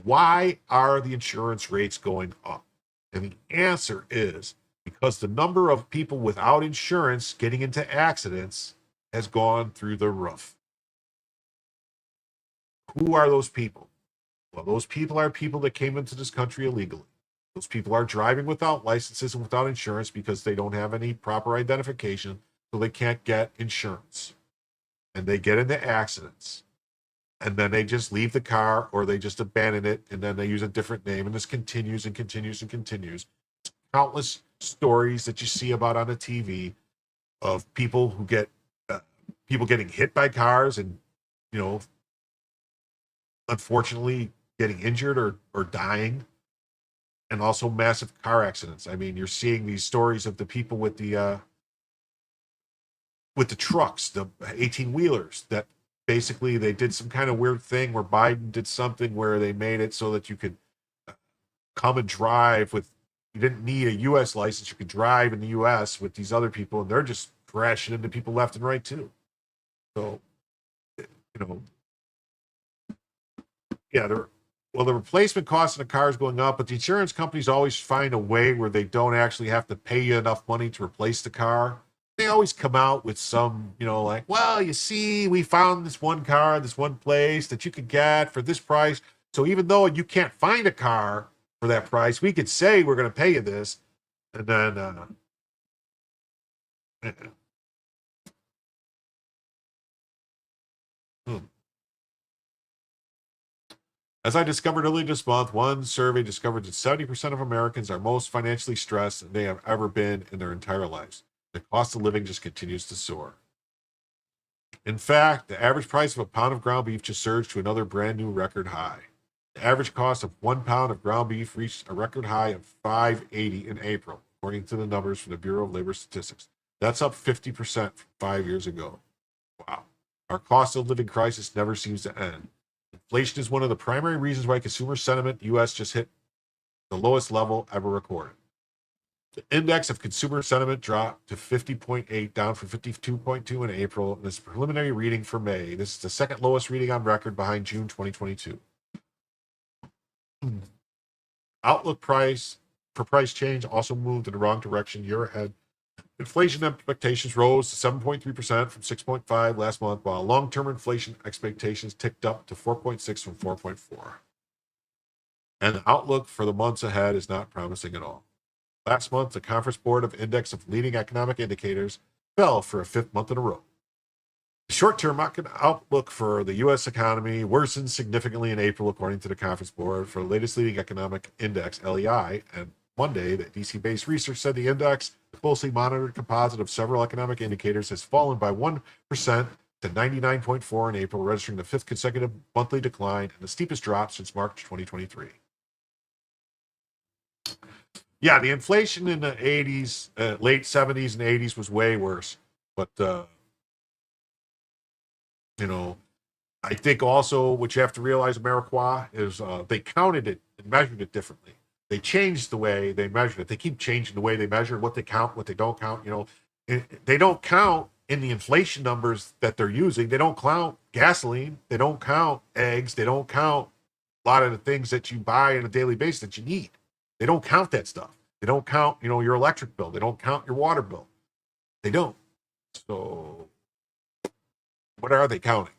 Why are the insurance rates going up? And the answer is because the number of people without insurance getting into accidents has gone through the roof. Who are those people? Well, those people are people that came into this country illegally. Those people are driving without licenses and without insurance because they don't have any proper identification, so they can't get insurance. And they get into accidents. And then they just leave the car or they just abandon it and then they use a different name. And this continues and continues and continues. Countless stories that you see about on the TV of people who get people getting hit by cars and, you know, unfortunately getting injured or dying, and also massive car accidents. I mean, you're seeing these stories of the people with the trucks, the 18-wheelers, that basically they did some kind of weird thing where Biden did something where they made it so that you could come and drive with, you didn't need a U.S. license. You could drive in the U.S. with these other people, and they're just crashing into people left and right too. So, you know, yeah, the replacement cost of the car is going up, but the insurance companies always find a way where they don't actually have to pay you enough money to replace the car. They always come out with some, you know, like, well, you see, we found this one car, this one place that you could get for this price. So even though you can't find a car for that price, we could say we're going to pay you this. And then, As I discovered earlier this month, one survey discovered that 70% of Americans are most financially stressed than they have ever been in their entire lives. The cost of living just continues to soar. In fact, the average price of a pound of ground beef just surged to another brand new record high. The average cost of 1 pound of ground beef reached a record high of $5.80 in April, according to the numbers from the Bureau of Labor Statistics. That's up 50% from 5 years ago. Wow. Our cost of living crisis never seems to end. Inflation is one of the primary reasons why consumer sentiment in the U.S. just hit the lowest level ever recorded. The index of consumer sentiment dropped to 50.8, down from 52.2 in April, and this preliminary reading for May. This is the second lowest reading on record behind June 2022. Outlook price change also moved in the wrong direction year ahead. Inflation expectations rose to 7.3% from 6.5 last month, while long-term inflation expectations ticked up to 4.6 from 4.4. And the outlook for the months ahead is not promising at all. Last month, the Conference Board of Index of Leading Economic Indicators fell for a fifth month in a row. The short-term outlook for the U.S. economy worsened significantly in April, according to the Conference Board for the latest leading economic index, LEI. And Monday, the DC-based research said the index, the closely monitored composite of several economic indicators, has fallen by 1% to 99.4 in April, registering the fifth consecutive monthly decline and the steepest drop since March 2023. Yeah, the inflation in the 80s, late 70s and 80s was way worse. But, I think also what you have to realize, Ameriqua, is they counted it and measured it differently. They changed the way they measured it. They keep changing the way they measure what they count, what they don't count. They don't count in the inflation numbers that they're using. They don't count gasoline. They don't count eggs. They don't count a lot of the things that you buy on a daily basis that you need. They don't count that stuff. They don't count, your electric bill. They don't count your water bill. They don't. So what are they counting?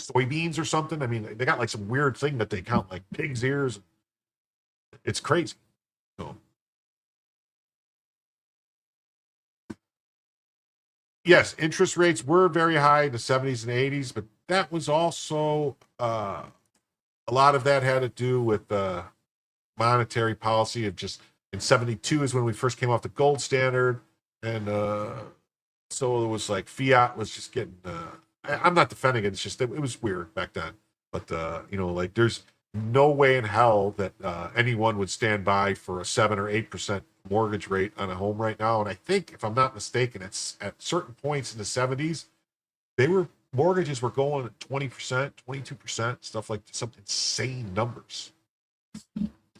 Soybeans or something? I mean, they got like some weird thing that they count, like pig's ears. It's crazy. So, yes, interest rates were very high in the 70s and 80s, but that was also a lot of that had to do with monetary policy of just in 72 is when we first came off the gold standard. And so it was like fiat was just getting, I'm not defending it. It's just, it was weird back then. But, like there's no way in hell that anyone would stand by for a 7 or 8% mortgage rate on a home right now. And I think, if I'm not mistaken, it's at certain points in the 70s, mortgages were going at 20%, 22%, stuff like some insane numbers.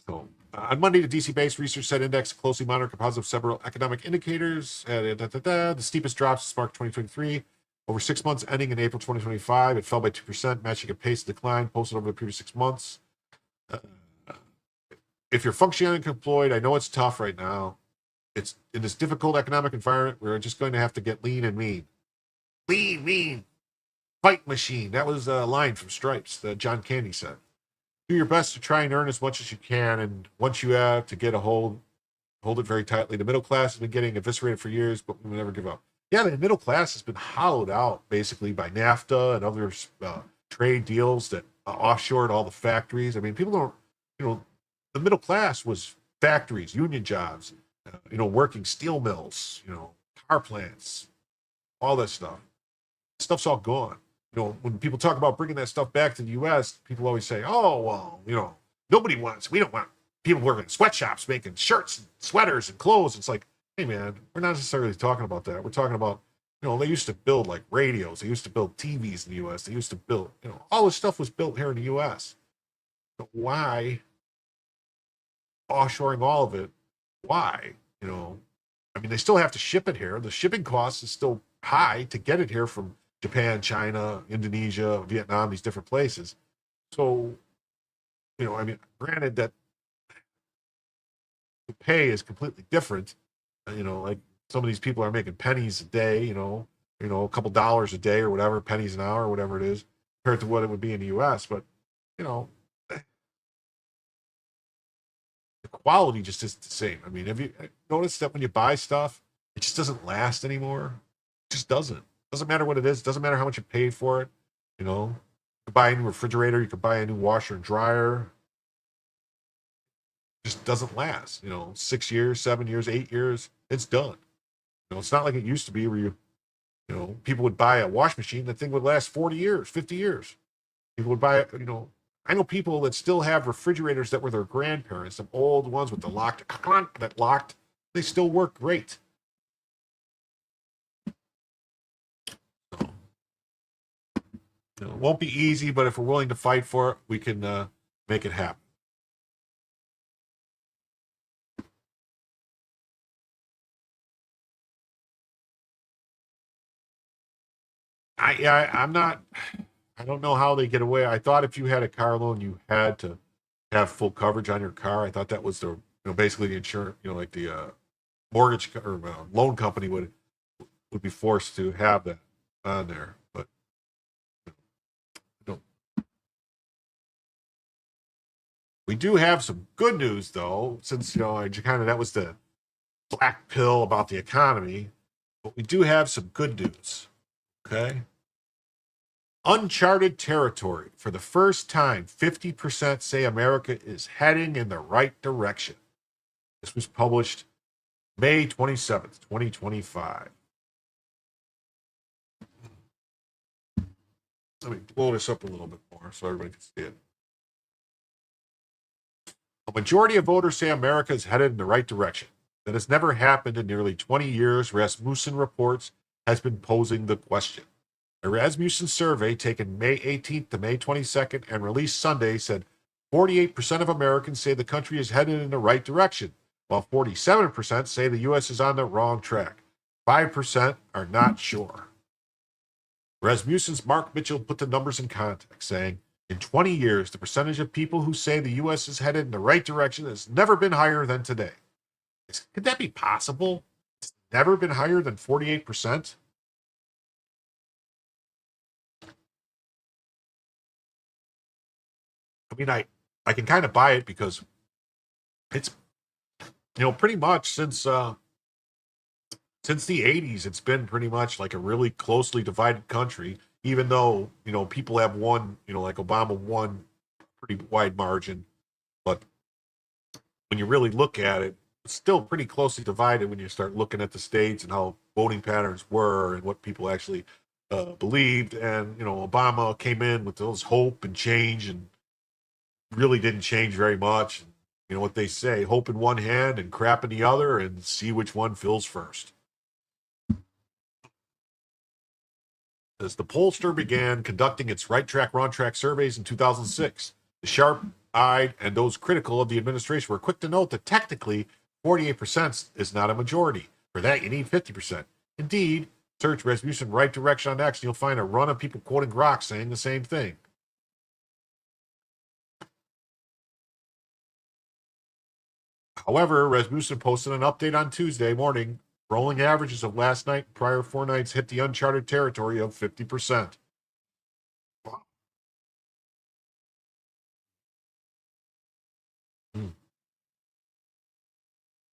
So on Monday, the DC-based research said index closely monitored composite of several economic indicators. The steepest drops since March 2023. Over 6 months ending in April 2025, it fell by 2%, matching a pace of decline posted over the previous 6 months. If you're functionally unemployed, I know it's tough right now. It's in this difficult economic environment, we're just going to have to get lean and mean. Lean, mean, fight machine. That was a line from Stripes that John Candy said. Do your best to try and earn as much as you can, and once you have to get a hold it very tightly. The middle class has been getting eviscerated for years, but we will never give up. Yeah, the middle class has been hollowed out basically by NAFTA and other trade deals that offshored all the factories. I mean, people don't, the middle class was factories, union jobs, working steel mills, car plants, all that stuff. Stuff's all gone. When people talk about bringing that stuff back to the U.S., people always say, oh, well, we don't want people working in sweatshops making shirts and sweaters and clothes. It's like, hey, man, we're not necessarily talking about that. We're talking about, they used to build like radios. They used to build TVs in the U.S. They used to build, all this stuff was built here in the U.S. But why offshoring all of it? Why? They still have to ship it here. The shipping cost is still high to get it here from Japan, China, Indonesia, Vietnam, these different places. So, granted that the pay is completely different. Like some of these people are making pennies a day, a couple dollars a day or whatever, pennies an hour or whatever it is, compared to what it would be in the U.S. But, the quality just isn't the same. Have you noticed that when you buy stuff, it just doesn't last anymore? It just doesn't. Doesn't matter what it is. Doesn't matter how much you paid for it. You could buy a new refrigerator. You could buy a new washer and dryer. It just doesn't last. 6 years, 7 years, 8 years. It's done. It's not like it used to be where people would buy a wash machine. That thing would last 40 years, 50 years. People would buy it. I know people that still have refrigerators that were their grandparents, some old ones with the locked. They still work great. It won't be easy, but if we're willing to fight for it, we can make it happen. I don't know how they get away. I thought if you had a car loan, you had to have full coverage on your car. I thought that was the, basically the insurance, like the mortgage or loan company would be forced to have that on there. But we do have some good news, though, since, that was the black pill about the economy. But we do have some good news, okay? Uncharted territory. For the first time, 50% say America is heading in the right direction. This was published May 27th, 2025. Let me blow this up a little bit more so everybody can see it. A majority of voters say America is headed in the right direction. That has never happened in nearly 20 years, Rasmussen reports, has been posing the question. A Rasmussen survey taken May 18th to May 22nd and released Sunday said 48% of Americans say the country is headed in the right direction, while 47% say the U.S. is on the wrong track. 5% are not sure. Rasmussen's Mark Mitchell put the numbers in context, saying, in 20 years, the percentage of people who say the U.S. is headed in the right direction has never been higher than today. Could that be possible? It's never been higher than 48%? I mean, I can kind of buy it because it's, pretty much since the 80s, it's been pretty much like a really closely divided country, even though, people have won, like Obama won pretty wide margin. But when you really look at it, it's still pretty closely divided when you start looking at the states and how voting patterns were and what people actually believed. And, Obama came in with those hope and change and really didn't change very much. You know what they say, hope in one hand and crap in the other, and see which one fills first. As the pollster began conducting its right track, wrong track surveys in 2006, the sharp-eyed and those critical of the administration were quick to note that technically 48% is not a majority. For that, you need 50%. Indeed, search Rasmussen right direction on X, and you'll find a run of people quoting Grok saying the same thing. However, Rasmussen posted an update on Tuesday morning. Rolling averages of last night and prior 4 nights hit the uncharted territory of 50%. Wow.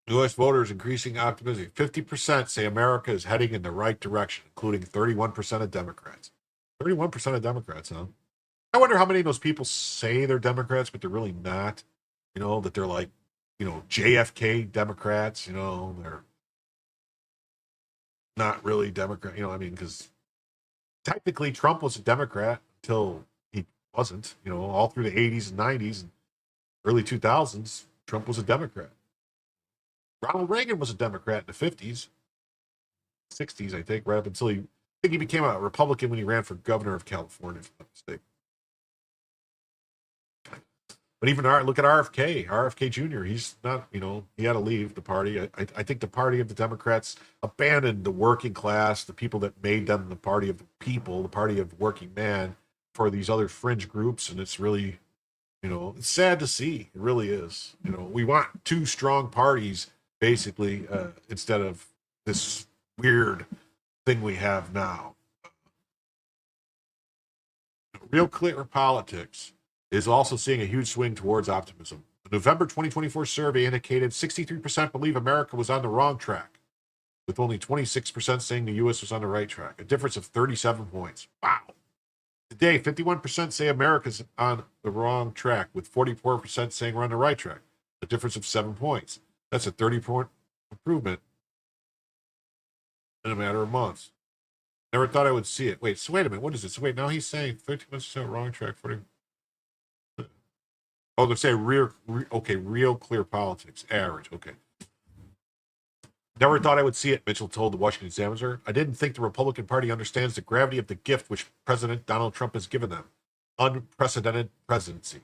U.S. voters increasing optimism. 50% say America is heading in the right direction, including 31% of Democrats. 31% of Democrats, huh? I wonder how many of those people say they're Democrats, but they're really not. That they're like, JFK Democrats, they're not really Democrat, because technically Trump was a Democrat until he wasn't, all through the 80s and 90s and early 2000s, Trump was a Democrat. Ronald Reagan was a Democrat in the 50s, 60s, I think, right up until he became a Republican when he ran for governor of California, if I'm not mistaken. But even look at RFK Jr. He's not, he had to leave the party. I think the party of the Democrats abandoned the working class, the people that made them the party of the people, the party of the working man, for these other fringe groups. And it's really, it's sad to see. It really is. We want 2 strong parties, basically, instead of this weird thing we have now. Real Clear Politics is also seeing a huge swing towards optimism. The November 2024 survey indicated 63% believe America was on the wrong track, with only 26% saying the U.S. was on the right track, a difference of 37 points. Wow. Today, 51% say America's on the wrong track, with 44% saying we're on the right track, a difference of 7 points. That's a 30-point improvement in a matter of months. Never thought I would see it. Wait a minute. What is this? Wait, now he's saying 13% wrong track, 40. Oh, they say Real Clear Politics, average. Okay. Never thought I would see it, Mitchell told the Washington Examiner. I didn't think the Republican Party understands the gravity of the gift which President Donald Trump has given them. Unprecedented presidency.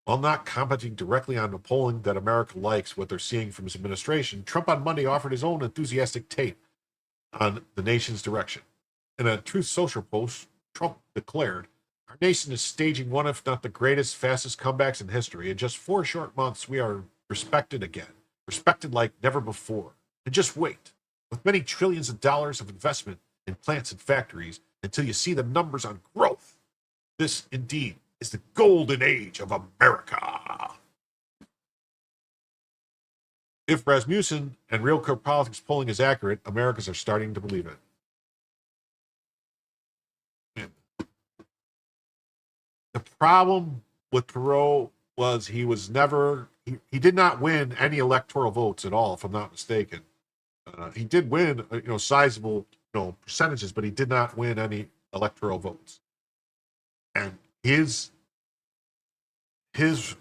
While not commenting directly on the polling that America likes what they're seeing from his administration, Trump on Monday offered his own enthusiastic take on the nation's direction. In a Truth Social post, Trump declared, our nation is staging one, if not the greatest, fastest comebacks in history. In just 4 short months, we are respected again. Respected like never before. And just wait. With many trillions of dollars of investment in plants and factories, until you see the numbers on growth. This, indeed, is the golden age of America. If Rasmussen and Real Clear Politics polling is accurate, Americans are starting to believe it. the problem with Perot was he was never he did not win any electoral votes at all, if I'm not mistaken. He did win, sizable, percentages, but he did not win any electoral votes. And his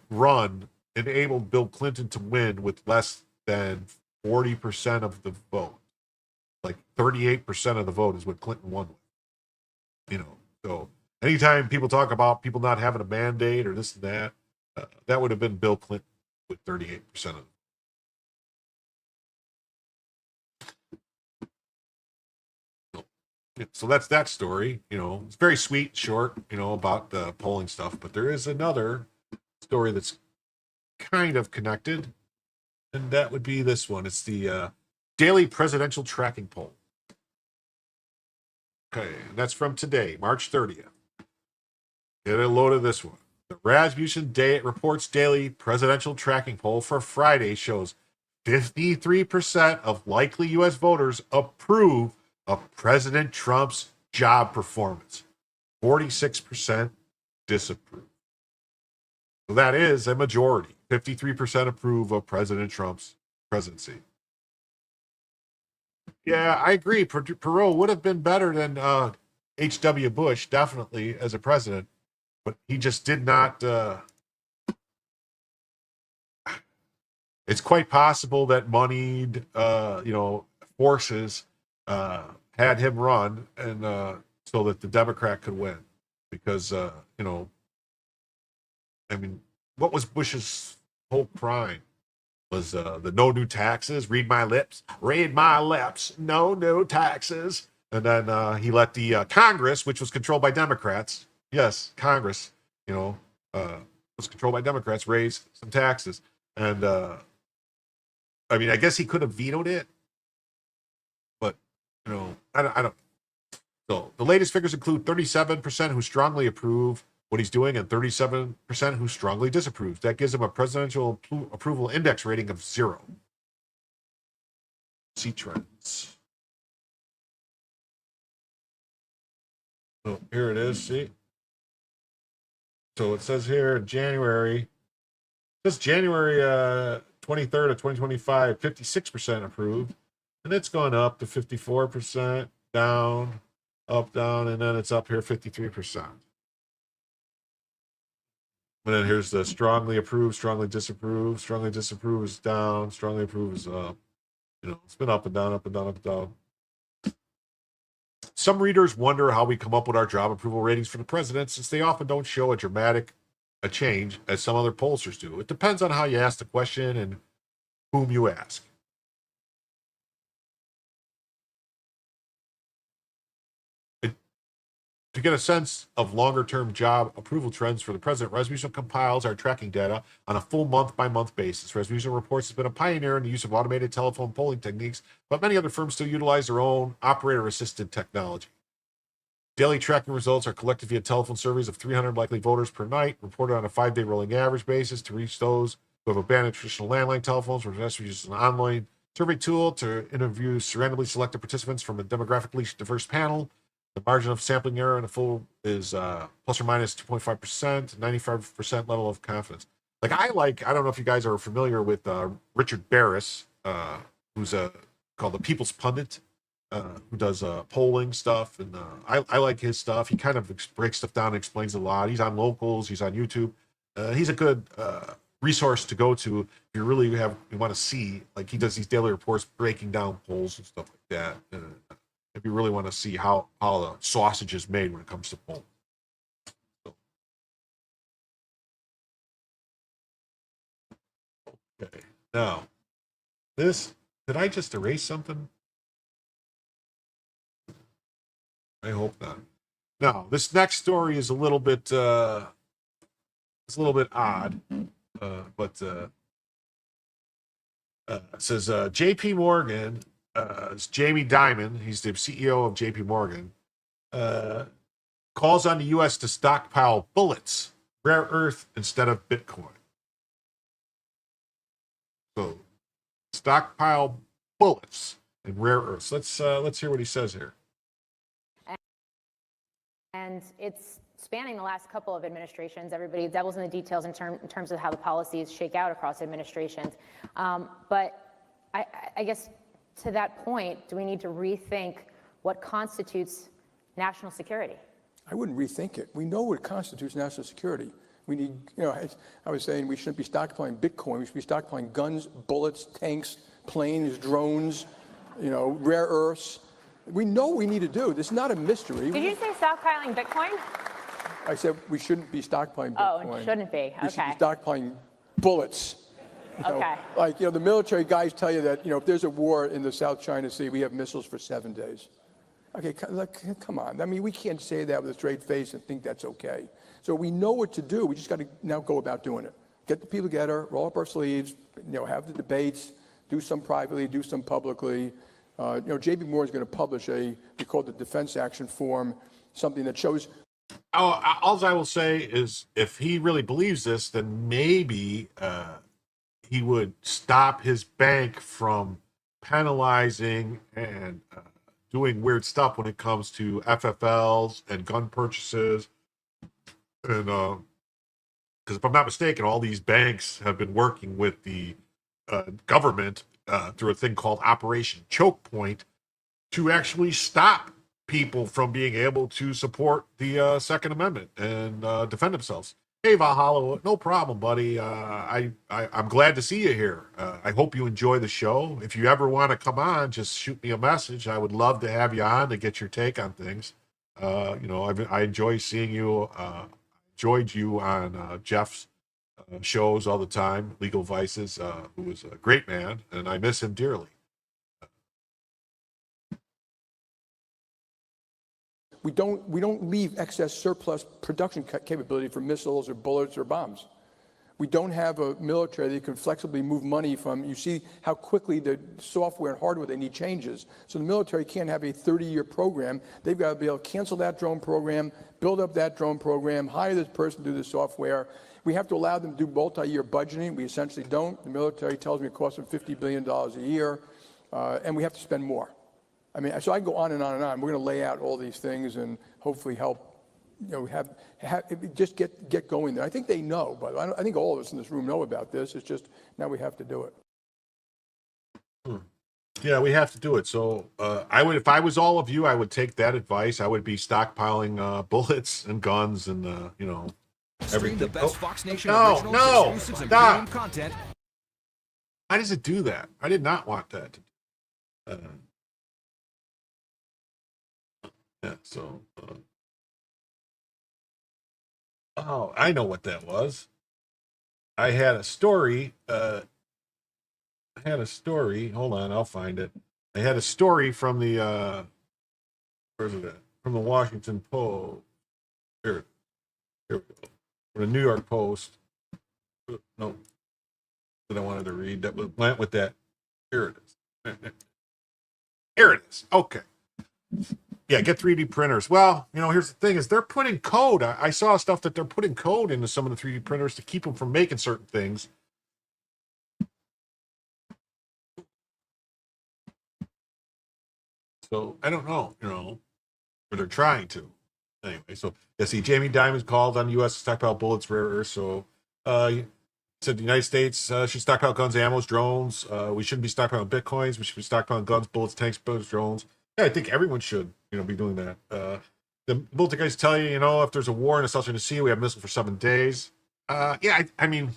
run enabled Bill Clinton to win with less than 40% of the vote. Like 38% of the vote is what Clinton won with. So anytime people talk about people not having a mandate or this and that, that would have been Bill Clinton with 38% of it. So that's that story. It's very sweet, short, about the polling stuff. But there is another story that's kind of connected, and that would be this one. It's the daily presidential tracking poll. Okay, and that's from today, March 30th. Get a load of this one. The Rasmussen Reports Daily Presidential Tracking Poll for Friday shows 53% of likely U.S. voters approve of President Trump's job performance. 46% disapprove. So that is a majority. 53% approve of President Trump's presidency. Yeah, I agree. Perot would have been better than H.W. Bush, definitely, as a president. But he just did not. It's quite possible that moneyed, forces had him run, and so that the Democrat could win. Because, what was Bush's whole crime? Was the no new taxes? Read my lips. No new taxes. And then he let the Congress, which was controlled by Democrats. Yes, Congress, was controlled by Democrats, raise some taxes. And, I guess he could have vetoed it. But, I don't. So the latest figures include 37% who strongly approve what he's doing and 37% who strongly disapproves. That gives him a presidential approval index rating of 0. See trends. So here it is. See? So it says here January 23rd of 2025, 56% approved. And it's gone up to 54%, down, up, down, and then it's up here 53%. And then here's the strongly approve, strongly disapprove. Strongly disapprove is down, strongly approve is up. It's been up and down, up and down, up and down. Some readers wonder how we come up with our job approval ratings for the president, since they often don't show a change as some other pollsters do. It depends on how you ask the question and whom you ask. To get a sense of longer-term job approval trends for the president, Rasmussen compiles our tracking data on a full month-by-month basis. Rasmussen Reports has been a pioneer in the use of automated telephone polling techniques, but many other firms still utilize their own operator-assisted technology. Daily tracking results are collected via telephone surveys of 300 likely voters per night, reported on a 5-day rolling average basis. To reach those who have abandoned traditional landline telephones, Rasmussen uses an online survey tool to interview randomly selected participants from a demographically diverse panel. The margin of sampling error in a full is plus or minus 2.5%, 95% level of confidence. I don't know if you guys are familiar with Richard Barris, who's called the People's Pundit, who does polling stuff. And I like his stuff. He kind of breaks stuff down and explains a lot. He's on Locals. He's on YouTube. He's a good resource to go to if you really you want to see, he does these daily reports breaking down polls and stuff like that. If you really want to see how the sausage is made when it comes to polling. So. Okay. Now, did I just erase something? I hope not. Now, this next story is a little bit odd, but it says J.P. Morgan. It's Jamie Dimon. He's the CEO of J.P. Morgan. Calls on the U.S. to stockpile bullets, rare earth instead of Bitcoin. So, stockpile bullets and rare earths. Let's hear what he says here. And it's spanning the last couple of administrations. Everybody devils in the details in terms of how the policies shake out across administrations. But I guess to that point, do we need to rethink what constitutes national security? I wouldn't rethink it. We know what constitutes national security. We need, I was saying we shouldn't be stockpiling Bitcoin. We should be stockpiling guns, bullets, tanks, planes, drones, rare earths. We know what we need to do. This is not a mystery. Did you say stockpiling Bitcoin? I said we shouldn't be stockpiling Bitcoin. Oh, it shouldn't be. We should Okay. be stockpiling bullets. Okay. The military guys tell you that, if there's a war in the South China Sea, we have missiles for 7 days. Okay, come on. I mean, we can't say that with a straight face and think that's okay. So we know what to do. We just got to now go about doing it. Get the people together, roll up our sleeves, have the debates, do some privately, do some publicly. J.B. Moore is going to publish we call it the Defense Action Form, something that shows. All I will say is, if he really believes this, then maybe he would stop his bank from penalizing and doing weird stuff when it comes to FFLs and gun purchases. And because if I'm not mistaken, all these banks have been working with the government through a thing called Operation Choke Point to actually stop people from being able to support the Second Amendment and defend themselves. Hey, Valhalla, no problem, buddy. I'm glad to see you here. I hope you enjoy the show. If you ever want to come on, just shoot me a message. I would love to have you on to get your take on things. I enjoy seeing you. Enjoyed you on Jeff's shows all the time, Legal Vices, who is a great man, and I miss him dearly. We don't leave excess surplus production capability for missiles or bullets or bombs. We don't have a military that can flexibly move money from. You see how quickly the software and hardware they need changes. So the military can't have a 30-year program. They've got to be able to cancel that drone program, build up that drone program, hire this person to do the software. We have to allow them to do multi-year budgeting. We essentially don't. The military tells me it costs them $50 billion a year, and we have to spend more. I mean, so I can go on and on and on. We're going to lay out all these things and hopefully help, just get going there. I think they know, but I think all of us in this room know about this. It's just now we have to do it. Yeah, we have to do it. So I would, if I was all of you, I would take that advice. I would be stockpiling bullets and guns and everything. The best Fox Nation no, exclusives and stop. premium content. Why does it do that? I did not want that. Yeah, so. I know what that was. I had a story. Hold on, I'll find it. I had a story from the where's it at? From the Washington Post. Here we go. From the New York Post. No, that I wanted to read. That went with that. Here it is. Here it is. Okay. Yeah, get 3D printers. Well, here's the thing: is they're putting code. I saw stuff that they're putting code into some of the 3D printers to keep them from making certain things. So I don't know, but they're trying to. Anyway, so see, Jamie Dimon called on the U.S. to stockpile bullets, rare earths. So said the United States should stockpile guns, ammo, drones. We shouldn't be stockpiling bitcoins. We should be stockpiling guns, bullets, tanks, boats, drones. Yeah, I think everyone should, be doing that. The military guys tell you, if there's a war in the South China Sea, we have missiles for 7 days. I mean,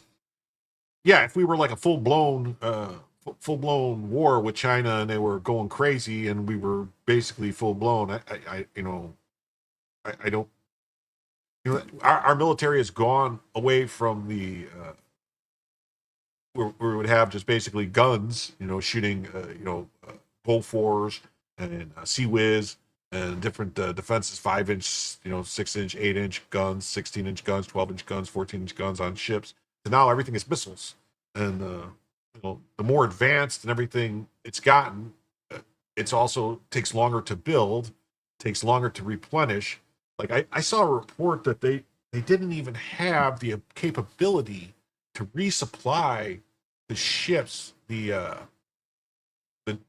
if we were like a full-blown war with China and they were going crazy and we were basically full-blown, I don't, our military has gone away from the, where we would have just basically guns, shooting, Bofors and Sea Whiz and different defenses, 5-inch, 6-inch, 8-inch guns, 16-inch guns, 12-inch guns, 14-inch guns on ships. And now everything is missiles. And, the more advanced and everything it's gotten, it's also takes longer to build, takes longer to replenish. Like I saw a report that they didn't even have the capability to resupply the ships, the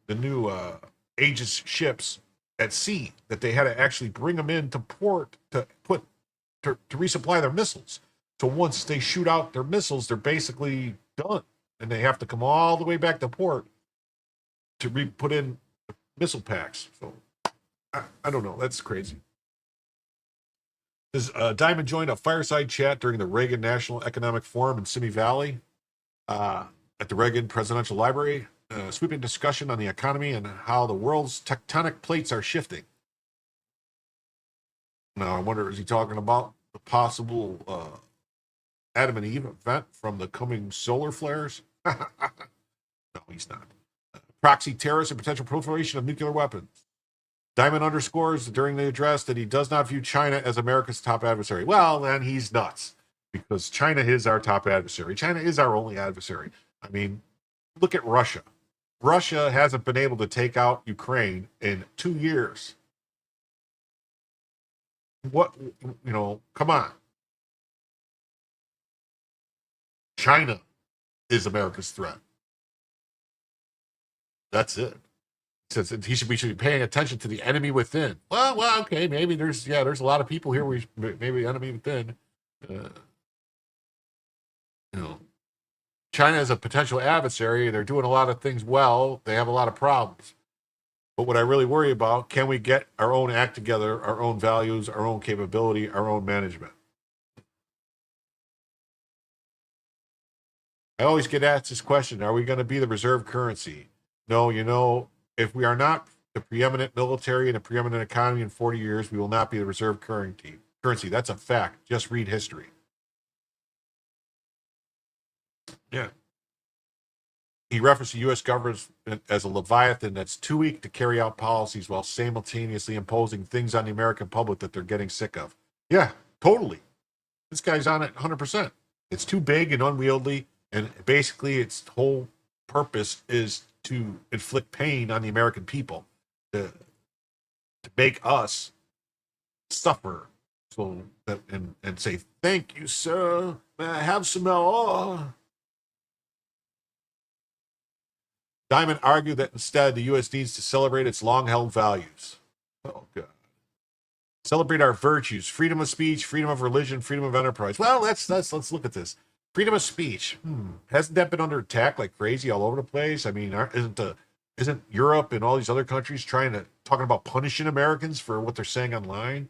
new Aegis ships at sea, that they had to actually bring them into port to to resupply their missiles. So once they shoot out their missiles, they're basically done, and they have to come all the way back to port to put in missile packs. So I don't know. That's crazy. Diamond joined a fireside chat during the Reagan National Economic Forum in Simi Valley at the Reagan Presidential Library. Sweeping discussion on the economy and how the world's tectonic plates are shifting. Now, I wonder, is he talking about the possible Adam and Eve event from the coming solar flares? No, he's not. Proxy terrorists and potential proliferation of nuclear weapons. Diamond underscores during the address that he does not view China as America's top adversary. Well, then he's nuts, because China is our top adversary. China is our only adversary. I mean, look at Russia. Russia hasn't been able to take out Ukraine in 2 years. What, come on. China is America's threat. That's it. Says we should be paying attention to the enemy within. Well, okay, maybe there's a lot of people here. Maybe enemy within. China is a potential adversary. They're doing a lot of things well. They have a lot of problems. But what I really worry about, can we get our own act together, our own values, our own capability, our own management? I always get asked this question, are we going to be the reserve currency? No, if we are not the preeminent military and the preeminent economy in 40 years, we will not be the reserve currency. That's a fact. Just read history. Yeah. He referenced the U.S. government as a leviathan that's too weak to carry out policies while simultaneously imposing things on the American public that they're getting sick of. Yeah, totally. This guy's on it 100%. It's too big and unwieldy, and basically its whole purpose is to inflict pain on the American people, to make us suffer. So that, and say, thank you, sir. Have some more. Diamond argued that instead the U.S. needs to celebrate its long-held values. Oh, God. Celebrate our virtues: freedom of speech, freedom of religion, freedom of enterprise. Well, let's look at this. Freedom of speech. Hasn't that been under attack like crazy all over the place? I mean, isn't Europe and all these other countries talking about punishing Americans for what they're saying online?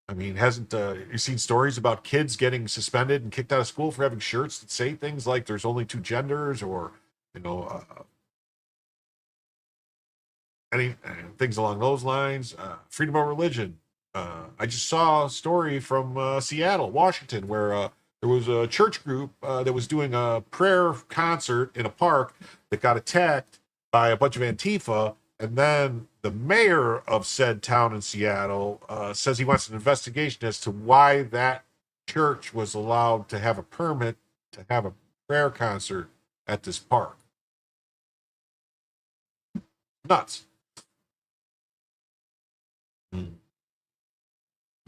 I mean, hasn't you seen stories about kids getting suspended and kicked out of school for having shirts that say things like "there's only two genders" or any things along those lines? Freedom of religion. I just saw a story from Seattle, Washington, where there was a church group that was doing a prayer concert in a park that got attacked by a bunch of Antifa. And then the mayor of said town in Seattle says he wants an investigation as to why that church was allowed to have a permit to have a prayer concert at this park. Nuts.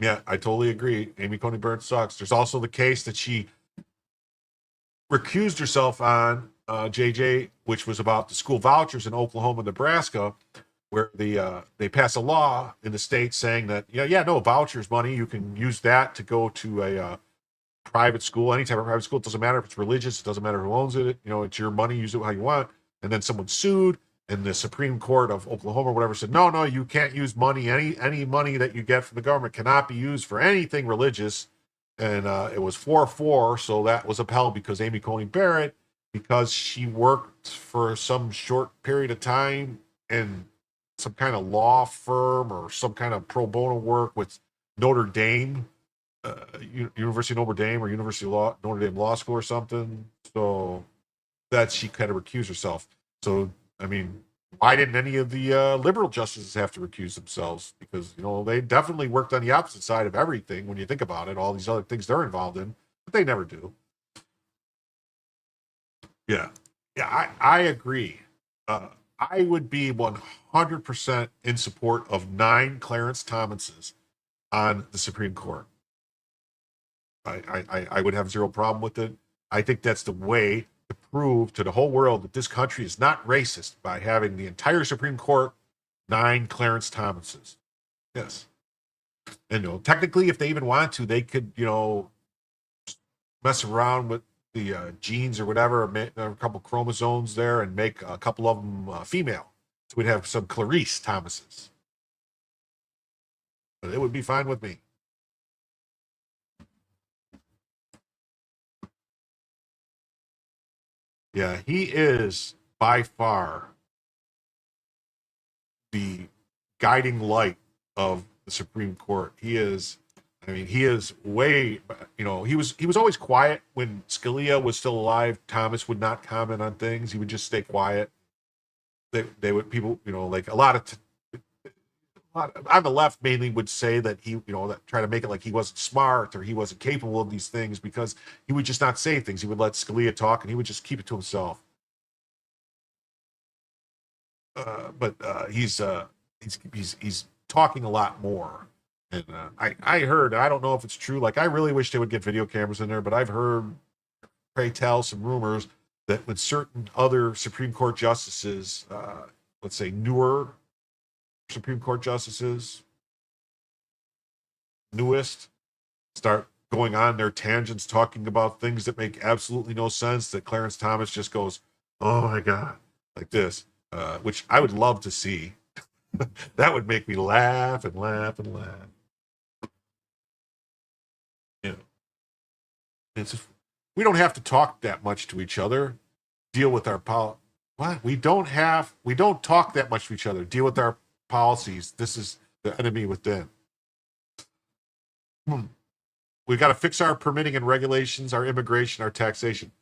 Yeah, I totally agree. Amy Coney Barrett sucks. There's also the case that she recused herself on, JJ, which was about the school vouchers in Oklahoma, Nebraska, where they pass a law in the state saying that, no, vouchers money, you can use that to go to a private school, any type of private school. It doesn't matter if it's religious. It doesn't matter who owns it. It's your money. Use it how you want. And then someone sued. And the Supreme Court of Oklahoma or whatever said, no, you can't use money. Any money that you get from the government cannot be used for anything religious. And it was 4-4, so that was upheld because Amy Coney Barrett, because she worked for some short period of time in some kind of law firm or some kind of pro bono work with Notre Dame, University of Notre Dame or Notre Dame Law School or something. So that she kind of recused herself. So I mean, why didn't any of the liberal justices have to recuse themselves? Because, they definitely worked on the opposite side of everything when you think about it, all these other things they're involved in, but they never do. Yeah, I agree. I would be 100% in support of 9 Clarence Thomases on the Supreme Court. I would have zero problem with it. I think that's the way to prove to the whole world that this country is not racist, by having the entire Supreme Court 9 Clarence Thomases. Yes. And technically, if they even want to, they could, mess around with the genes or whatever, a couple chromosomes there, and make a couple of them female. So we'd have some Clarice Thomases. But it would be fine with me. Yeah, he is by far the guiding light of the Supreme Court. He is way, he was always quiet when Scalia was still alive. Thomas would not comment on things. He would just stay quiet. They would, people, like a lot on the left mainly would say that he, that try to make it like he wasn't smart or he wasn't capable of these things because he would just not say things. He would let Scalia talk and he would just keep it to himself. But he's talking a lot more. And I heard, I don't know if it's true, like I really wish they would get video cameras in there, but I've heard, pray tell, some rumors that when certain other Supreme Court justices, let's say newer Supreme Court justices, newest, start going on their tangents talking about things that make absolutely no sense, that Clarence Thomas just goes, oh my God, like this, which I would love to see. That would make me laugh and laugh and laugh. We don't have to talk that much to each other. Deal with our what? We don't talk that much to each other. Deal with our policies. This is the enemy within. We've got to fix our permitting and regulations, our immigration, our taxation,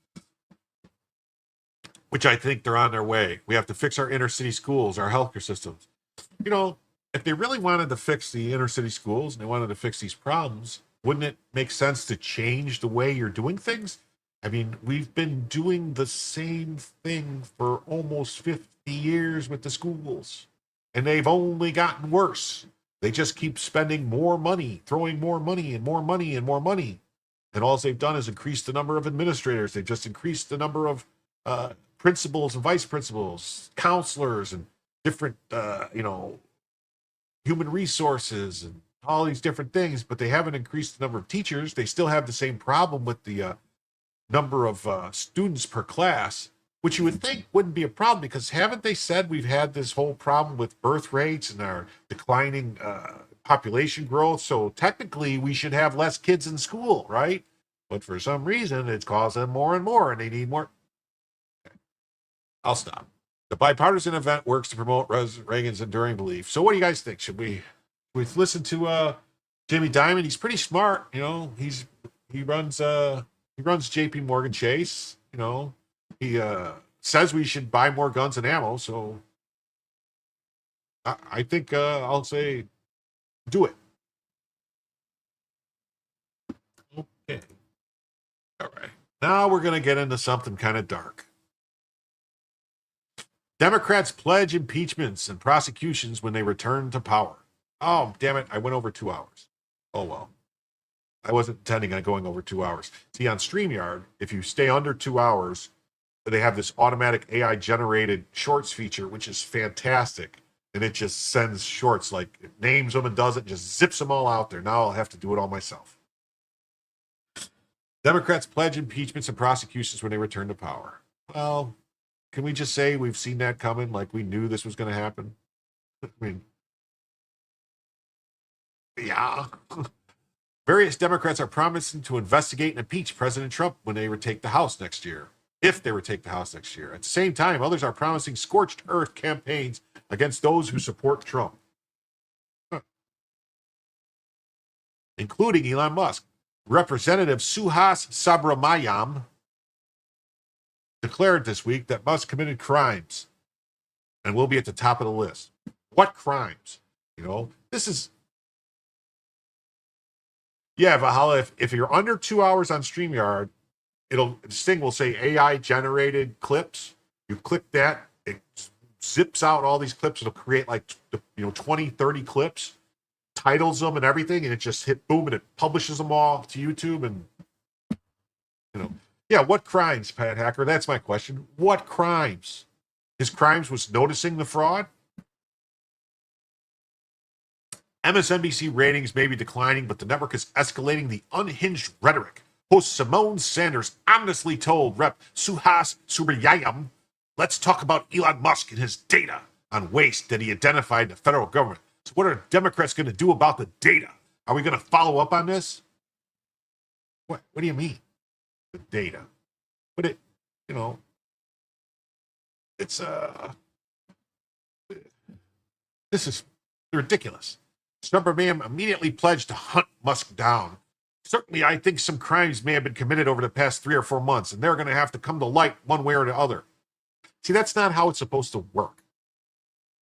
which I think they're on their way. We have to fix our inner city schools, our healthcare systems. If they really wanted to fix the inner city schools and they wanted to fix these problems, wouldn't it make sense to change the way you're doing things? I mean, we've been doing the same thing for almost 50 years with the schools, and they've only gotten worse. They just keep spending more money, throwing more money and more money and more money. And all they've done is increase the number of administrators. They've just increased the number of principals and vice principals, counselors, and different, human resources and all these different things, but they haven't increased the number of teachers. They still have the same problem with the number of students per class, which you would think wouldn't be a problem because haven't they said we've had this whole problem with birth rates and our declining population growth? So technically we should have less kids in school, right? But for some reason it's causing more and more and they need more. I'll stop. The bipartisan event works to promote Reagan's enduring belief. So what do you guys think? Should we listen to Jamie Dimon? He's pretty smart, he runs JP Morgan Chase, he says we should buy more guns and ammo, so I think I'll say do it. Okay. All right. Now we're going to get into something kind of dark. Democrats pledge impeachments and prosecutions when they return to power. Oh, damn it. I went over 2 hours. Oh, well. I wasn't intending on going over 2 hours. See, on StreamYard, if you stay under 2 hours, they have this automatic AI-generated shorts feature, which is fantastic. And it just sends shorts, like it names them and does it, just zips them all out there. Now I'll have to do it all myself. Democrats pledge impeachments and prosecutions when they return to power. Well, can we just say we've seen that coming, like we knew this was going to happen? I mean, yeah. Various Democrats are promising to investigate and impeach President Trump when they retake the House next year, if they retake the House next year. At the same time, others are promising scorched earth campaigns against those who support Trump, including Elon Musk. Representative Suhas Subramanyam declared this week that Musk committed crimes and will be at the top of the list. What crimes? This is... Yeah, Valhalla, if you're under 2 hours on StreamYard, this thing will say AI-generated clips. You click that, it zips out all these clips. It'll create like 20, 30 clips, titles them and everything, and it just hit boom, and it publishes them all to YouTube. And, yeah, what crimes, Pat Hacker? That's my question. What crimes? His crimes was noticing the fraud? MSNBC ratings may be declining, but the network is escalating the unhinged rhetoric. Host Simone Sanders honestly told Rep. Suhas Subrayam, let's talk about Elon Musk and his data on waste that he identified in the federal government. So what are Democrats going to do about the data? Are we going to follow up on this? What do you mean? The data. But this is ridiculous. Subrayam immediately pledged to hunt Musk down. Certainly, I think some crimes may have been committed over the past 3 or 4 months, and they're going to have to come to light one way or the other. See, that's not how it's supposed to work.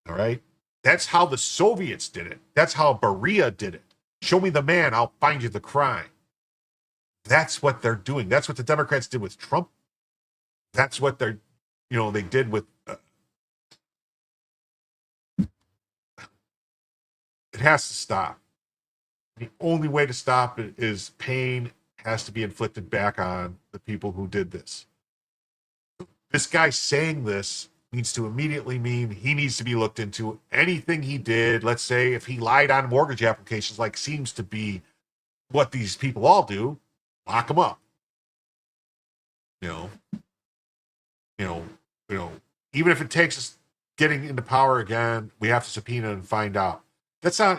All right? That's how the Soviets did it. That's how Beria did it. Show me the man, I'll find you the crime. That's what they're doing. That's what the Democrats did with Trump. That's what they did with. It has to stop. The only way to stop it is pain has to be inflicted back on the people who did this. This guy saying this needs to immediately mean he needs to be looked into. Anything he did, let's say if he lied on mortgage applications, like seems to be what these people all do, lock him up. Even if it takes us getting into power again, we have to subpoena and find out.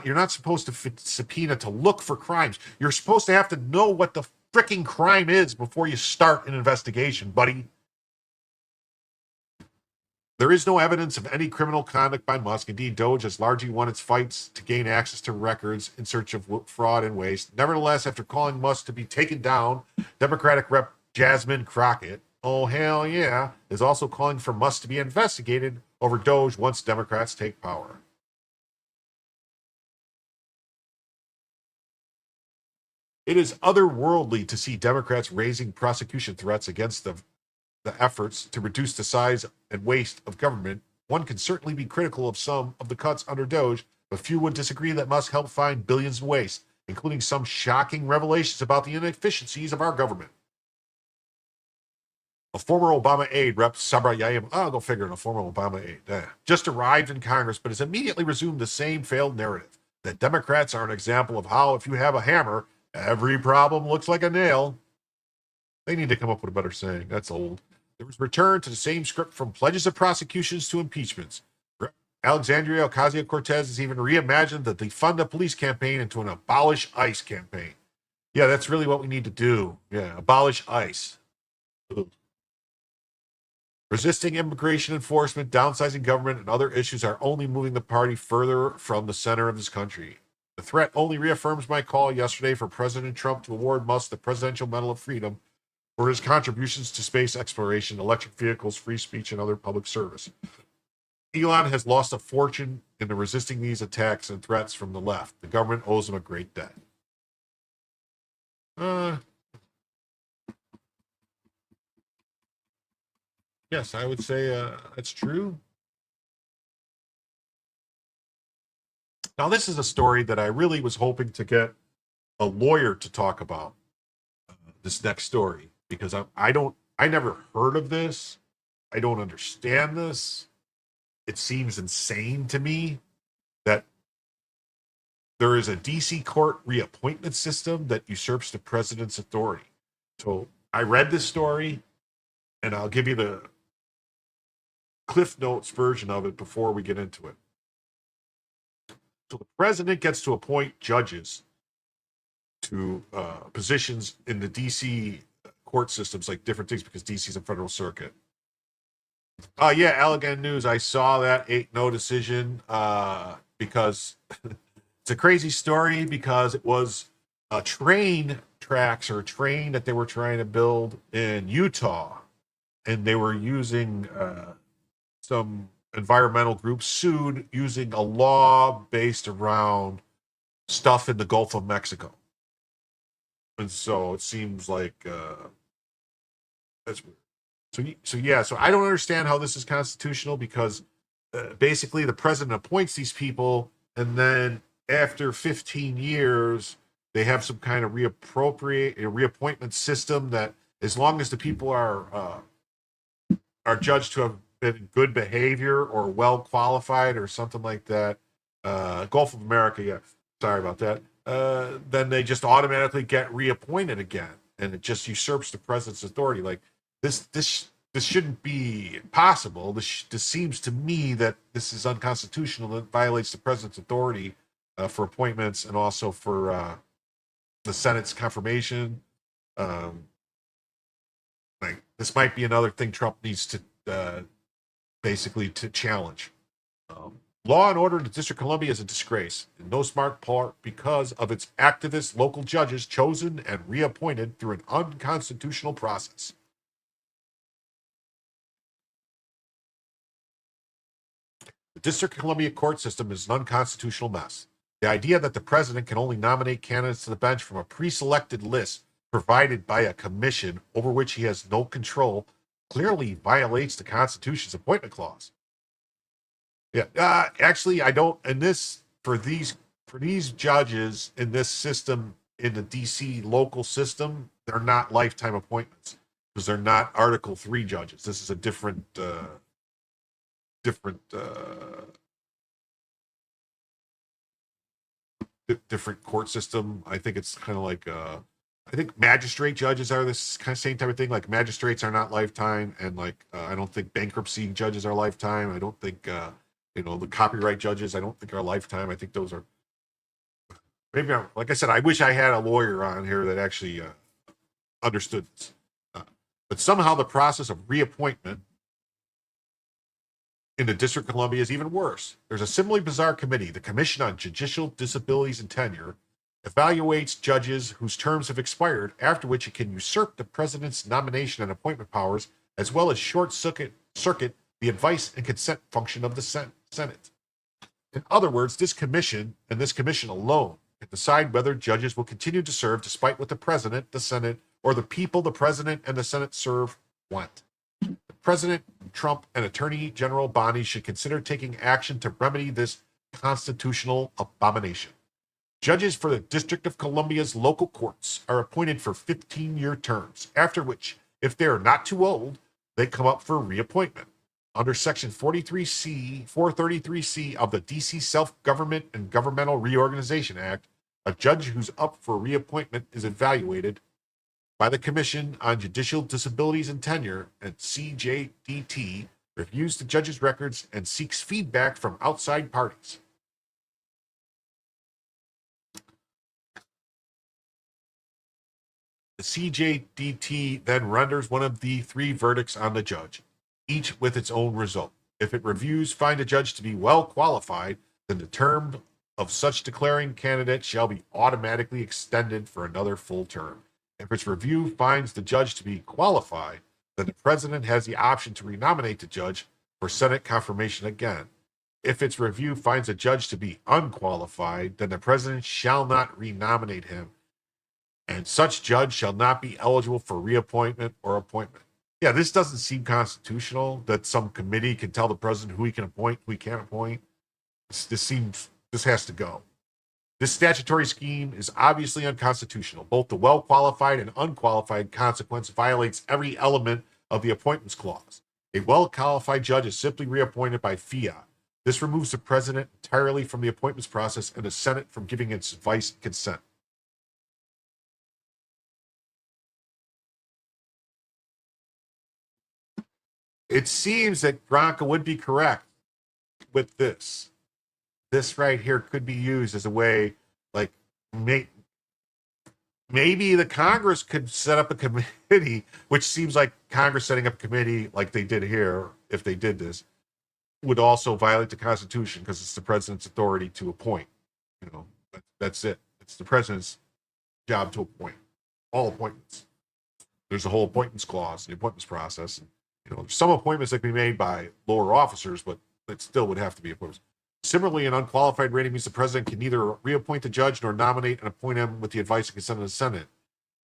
You're not supposed to subpoena to look for crimes. You're supposed to have to know what the freaking crime is before you start an investigation, buddy. There is no evidence of any criminal conduct by Musk. Indeed, Doge has largely won its fights to gain access to records in search of fraud and waste. Nevertheless, after calling Musk to be taken down, Democratic Rep. Jasmine Crockett, oh hell yeah, is also calling for Musk to be investigated over Doge once Democrats take power. It is otherworldly to see Democrats raising prosecution threats against the efforts to reduce the size and waste of government. One can certainly be critical of some of the cuts under Doge, but few would disagree that Musk helped find billions in waste, including some shocking revelations about the inefficiencies of our government. A former Obama aide, Rep. Subrayam, go figure, a former Obama aide, just arrived in Congress, but has immediately resumed the same failed narrative that Democrats are an example of how, if you have a hammer, every problem looks like a nail. They need to come up with a better saying. That's old. There was return to the same script from pledges of prosecutions to impeachments. Alexandria Ocasio-Cortez has even reimagined the defund the police campaign into an abolish ICE campaign. Yeah, that's really what we need to do. Yeah, abolish ICE. Ugh. Resisting immigration enforcement, downsizing government, and other issues are only moving the party further from the center of this country. The threat only reaffirms my call yesterday for President Trump to award Musk the Presidential Medal of Freedom for his contributions to space exploration, electric vehicles, free speech, and other public service. Elon has lost a fortune in resisting these attacks and threats from the left. The government owes him a great debt. Yes, I would say that's true. Now, this is a story that I really was hoping to get a lawyer to talk about, this next story, because I never heard of this. I don't understand this. It seems insane to me that there is a DC court reappointment system that usurps the president's authority. So I read this story, and I'll give you the Cliff Notes version of it before we get into it. So the president gets to appoint judges to positions in the DC court systems, like different things, because DC is a federal circuit. Yeah, Allegan News. I saw that 8-0 decision because it's a crazy story, because it was train tracks or a train that they were trying to build in Utah, and they were using some environmental groups sued using a law based around stuff in the Gulf of Mexico. And so it seems like that's weird. So I don't understand how this is constitutional, because basically the president appoints these people, and then after 15 years, they have some kind of reappointment system that, as long as the people are judged to have been good behavior or well qualified or something like that. Gulf of America, yeah. sorry about that, then they just automatically get reappointed again, and it just usurps the president's authority. Like this shouldn't be possible. This seems to me that this is unconstitutional. It violates the president's authority for appointments and also for the Senate's confirmation. Like this might be another thing Trump needs to basically to challenge. Law and order in the District of Columbia is a disgrace, in no smart part because of its activist local judges chosen and reappointed through an unconstitutional process. The District of Columbia court system is an unconstitutional mess. The idea that the president can only nominate candidates to the bench from a pre-selected list provided by a commission over which he has no control clearly violates the Constitution's appointment clause. Yeah, actually, I don't. And this for these judges in this system, in the DC local system, they're not lifetime appointments because they're not Article 3 judges. This is a different court system. I think it's kind of like I think magistrate judges are this kind of same type of thing. Like magistrates are not lifetime, and like I don't think bankruptcy judges are lifetime. I don't think the copyright judges, I don't think are lifetime. I think those are maybe. Like I said, I wish I had a lawyer on here that actually understood this. But somehow the process of reappointment in the District of Columbia is even worse. There's a similarly bizarre committee, the Commission on Judicial Disabilities and Tenure, evaluates judges whose terms have expired, after which it can usurp the president's nomination and appointment powers, as well as short-circuit the advice and consent function of the Senate. In other words, this commission and this commission alone can decide whether judges will continue to serve despite what the president, the Senate, or the people the president and the Senate serve want. President Trump and Attorney General Bonnie should consider taking action to remedy this constitutional abomination. Judges for the District of Columbia's local courts are appointed for 15-year terms, after which, if they are not too old, they come up for reappointment. Under Section 433C of the DC Self-Government and Governmental Reorganization Act, a judge who's up for reappointment is evaluated by the Commission on Judicial Disabilities and Tenure, and CJDT reviews the judge's records and seeks feedback from outside parties. The CJDT then renders one of the 3 verdicts on the judge, each with its own result. If it reviews find a judge to be well qualified, then the term of such declaring candidate shall be automatically extended for another full term. If its review finds the judge to be qualified, then the president has the option to renominate the judge for Senate confirmation again. If its review finds a judge to be unqualified, then the president shall not renominate him, and such judge shall not be eligible for reappointment or appointment. Yeah, this doesn't seem constitutional that some committee can tell the president who he can appoint, who he can't appoint. This has to go. This statutory scheme is obviously unconstitutional. Both the well-qualified and unqualified consequence violates every element of the appointments clause. A well-qualified judge is simply reappointed by fiat. This removes the president entirely from the appointments process and the Senate from giving its advice and consent. It seems that Gronka would be correct with this. This right here could be used as a way, like, maybe the Congress could set up a committee, which seems like Congress setting up a committee like they did here, if they did this, would also violate the Constitution because it's the president's authority to appoint. That's it. It's the president's job to appoint. All appointments. There's a whole appointments clause in the appointments process. There's some appointments that can be made by lower officers, but it still would have to be appointments. Similarly, an unqualified rating means the president can neither reappoint the judge nor nominate and appoint him with the advice and consent of the Senate.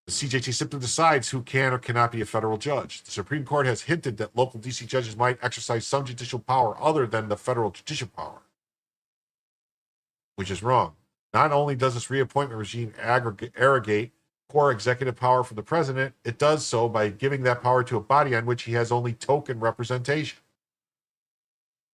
The CJT simply decides who can or cannot be a federal judge. The Supreme Court has hinted that local DC judges might exercise some judicial power other than the federal judicial power, which is wrong. Not only does this reappointment regime arrogate core executive power from the president, it does so by giving that power to a body on which he has only token representation.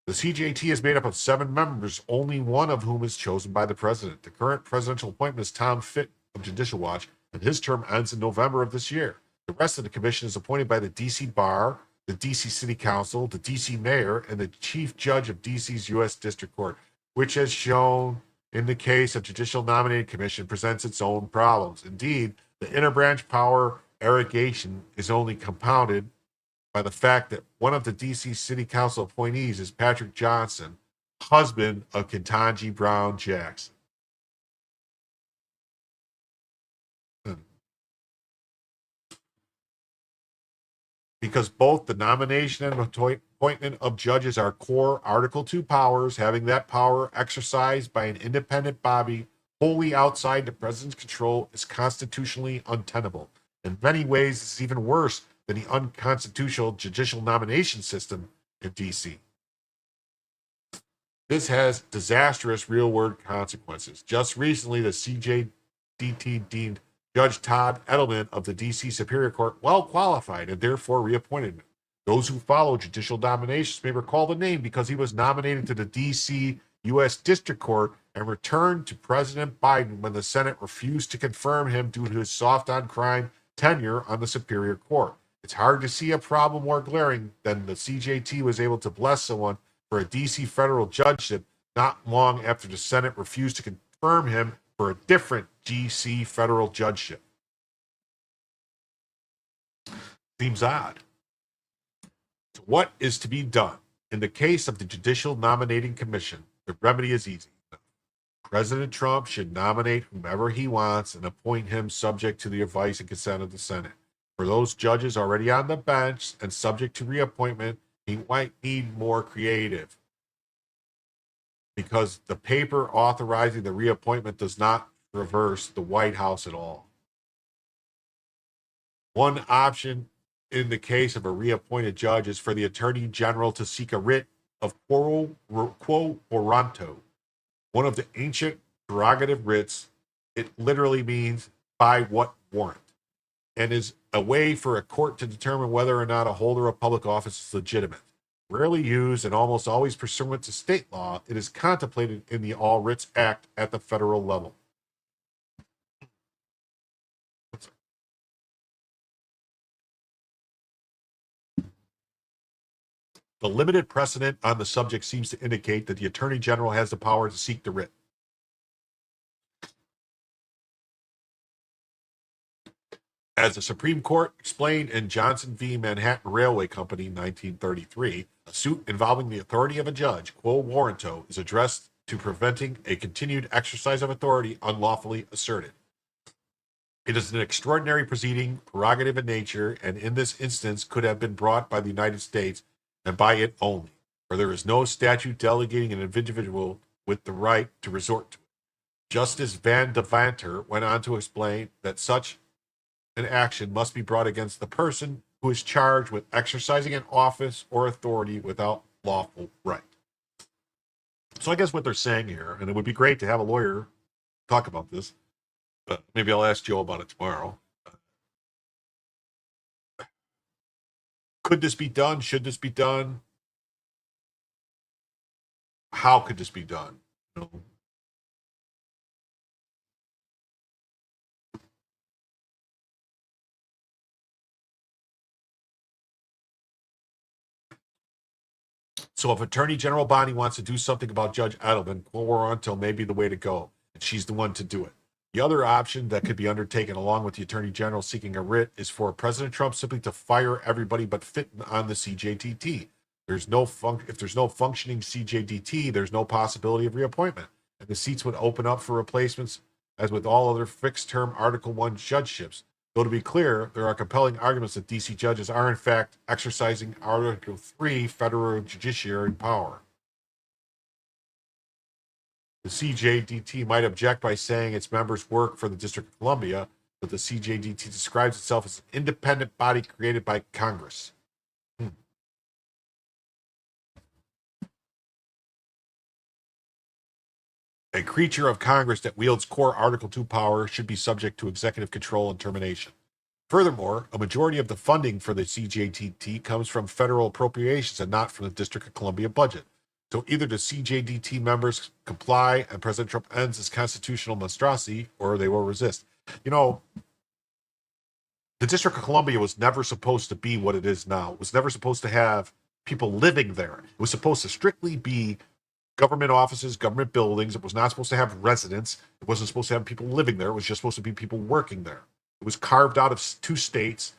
The CJT is made up of 7 members, only one of whom is chosen by the president. The current presidential appointment is Tom Fitt of Judicial Watch, and his term ends in November of this year. The rest of the commission is appointed by the D.C. Bar, the D.C. City Council, the D.C. Mayor, and the Chief Judge of D.C.'s U.S. District Court, which, as shown in the case of Judicial Nominating Commission, presents its own problems. Indeed, the interbranch power arrogation is only compounded by the fact that one of the D.C. City Council appointees is Patrick Johnson, husband of Ketanji Brown Jackson. Because both the nomination and appointment of judges are core Article 2 powers, having that power exercised by an independent body wholly outside the president's control is constitutionally untenable. In many ways, this is even worse than the unconstitutional judicial nomination system in D.C. This has disastrous real-world consequences. Just recently, the CJDT deemed Judge Todd Edelman of the D.C. Superior Court well qualified and therefore reappointed him. Those who follow judicial nominations may recall the name because he was nominated to the D.C. U.S. District Court and returned to President Biden when the Senate refused to confirm him due to his soft-on-crime tenure on the Superior Court. It's hard to see a problem more glaring than the CJT was able to bless someone for a D.C. federal judgeship not long after the Senate refused to confirm him for a different D.C. federal judgeship. Seems odd. So what is to be done? In the case of the Judicial Nominating Commission, the remedy is easy. President Trump should nominate whomever he wants and appoint him subject to the advice and consent of the Senate. For those judges already on the bench and subject to reappointment, he might need more creative, because the paper authorizing the reappointment does not reverse the White House at all. One option in the case of a reappointed judge is for the Attorney General to seek a writ of quo warranto, one of the ancient prerogative writs. It literally means by what warrant, and is a way for a court to determine whether or not a holder of public office is legitimate. Rarely used and almost always pursuant to state law, it is contemplated in the All Writs Act at the federal level. The limited precedent on the subject seems to indicate that the Attorney General has the power to seek the writ. As the Supreme Court explained in Johnson v. Manhattan Railway Company, 1933, a suit involving the authority of a judge, quo warranto, is addressed to preventing a continued exercise of authority unlawfully asserted. It is an extraordinary proceeding, prerogative in nature, and in this instance could have been brought by the United States and by it only, for there is no statute delegating an individual with the right to resort to it. Justice Van Devanter went on to explain that such an action must be brought against the person who is charged with exercising an office or authority without lawful right. So I guess what they're saying here, and it would be great to have a lawyer talk about this, but maybe I'll ask Joe about it tomorrow. Could this be done? Should this be done? How could this be done? You know? So if Attorney General Bonnie wants to do something about Judge Edelman, quo warranto may be the way to go, and she's the one to do it. The other option that could be undertaken along with the Attorney General seeking a writ is for President Trump simply to fire everybody but fit on the CJDT. If there's no functioning CJDT, there's no possibility of reappointment, and the seats would open up for replacements as with all other fixed-term Article 1 judgeships. Though to be clear, there are compelling arguments that D.C. judges are in fact exercising Article 3 federal judiciary power. The CJDT might object by saying its members work for the District of Columbia, but the CJDT describes itself as an independent body created by Congress. A creature of Congress that wields core Article 2 power should be subject to executive control and termination. Furthermore, a majority of the funding for the CJDT comes from federal appropriations and not from the District of Columbia budget. So either the CJDT members comply and President Trump ends his constitutional monstrosity, or they will resist. You know, the District of Columbia was never supposed to be what it is now. It was never supposed to have people living there. It was supposed to strictly be government offices, government buildings. It was not supposed to have residents. It wasn't supposed to have people living there. It was just supposed to be people working there. It was carved out of 2 states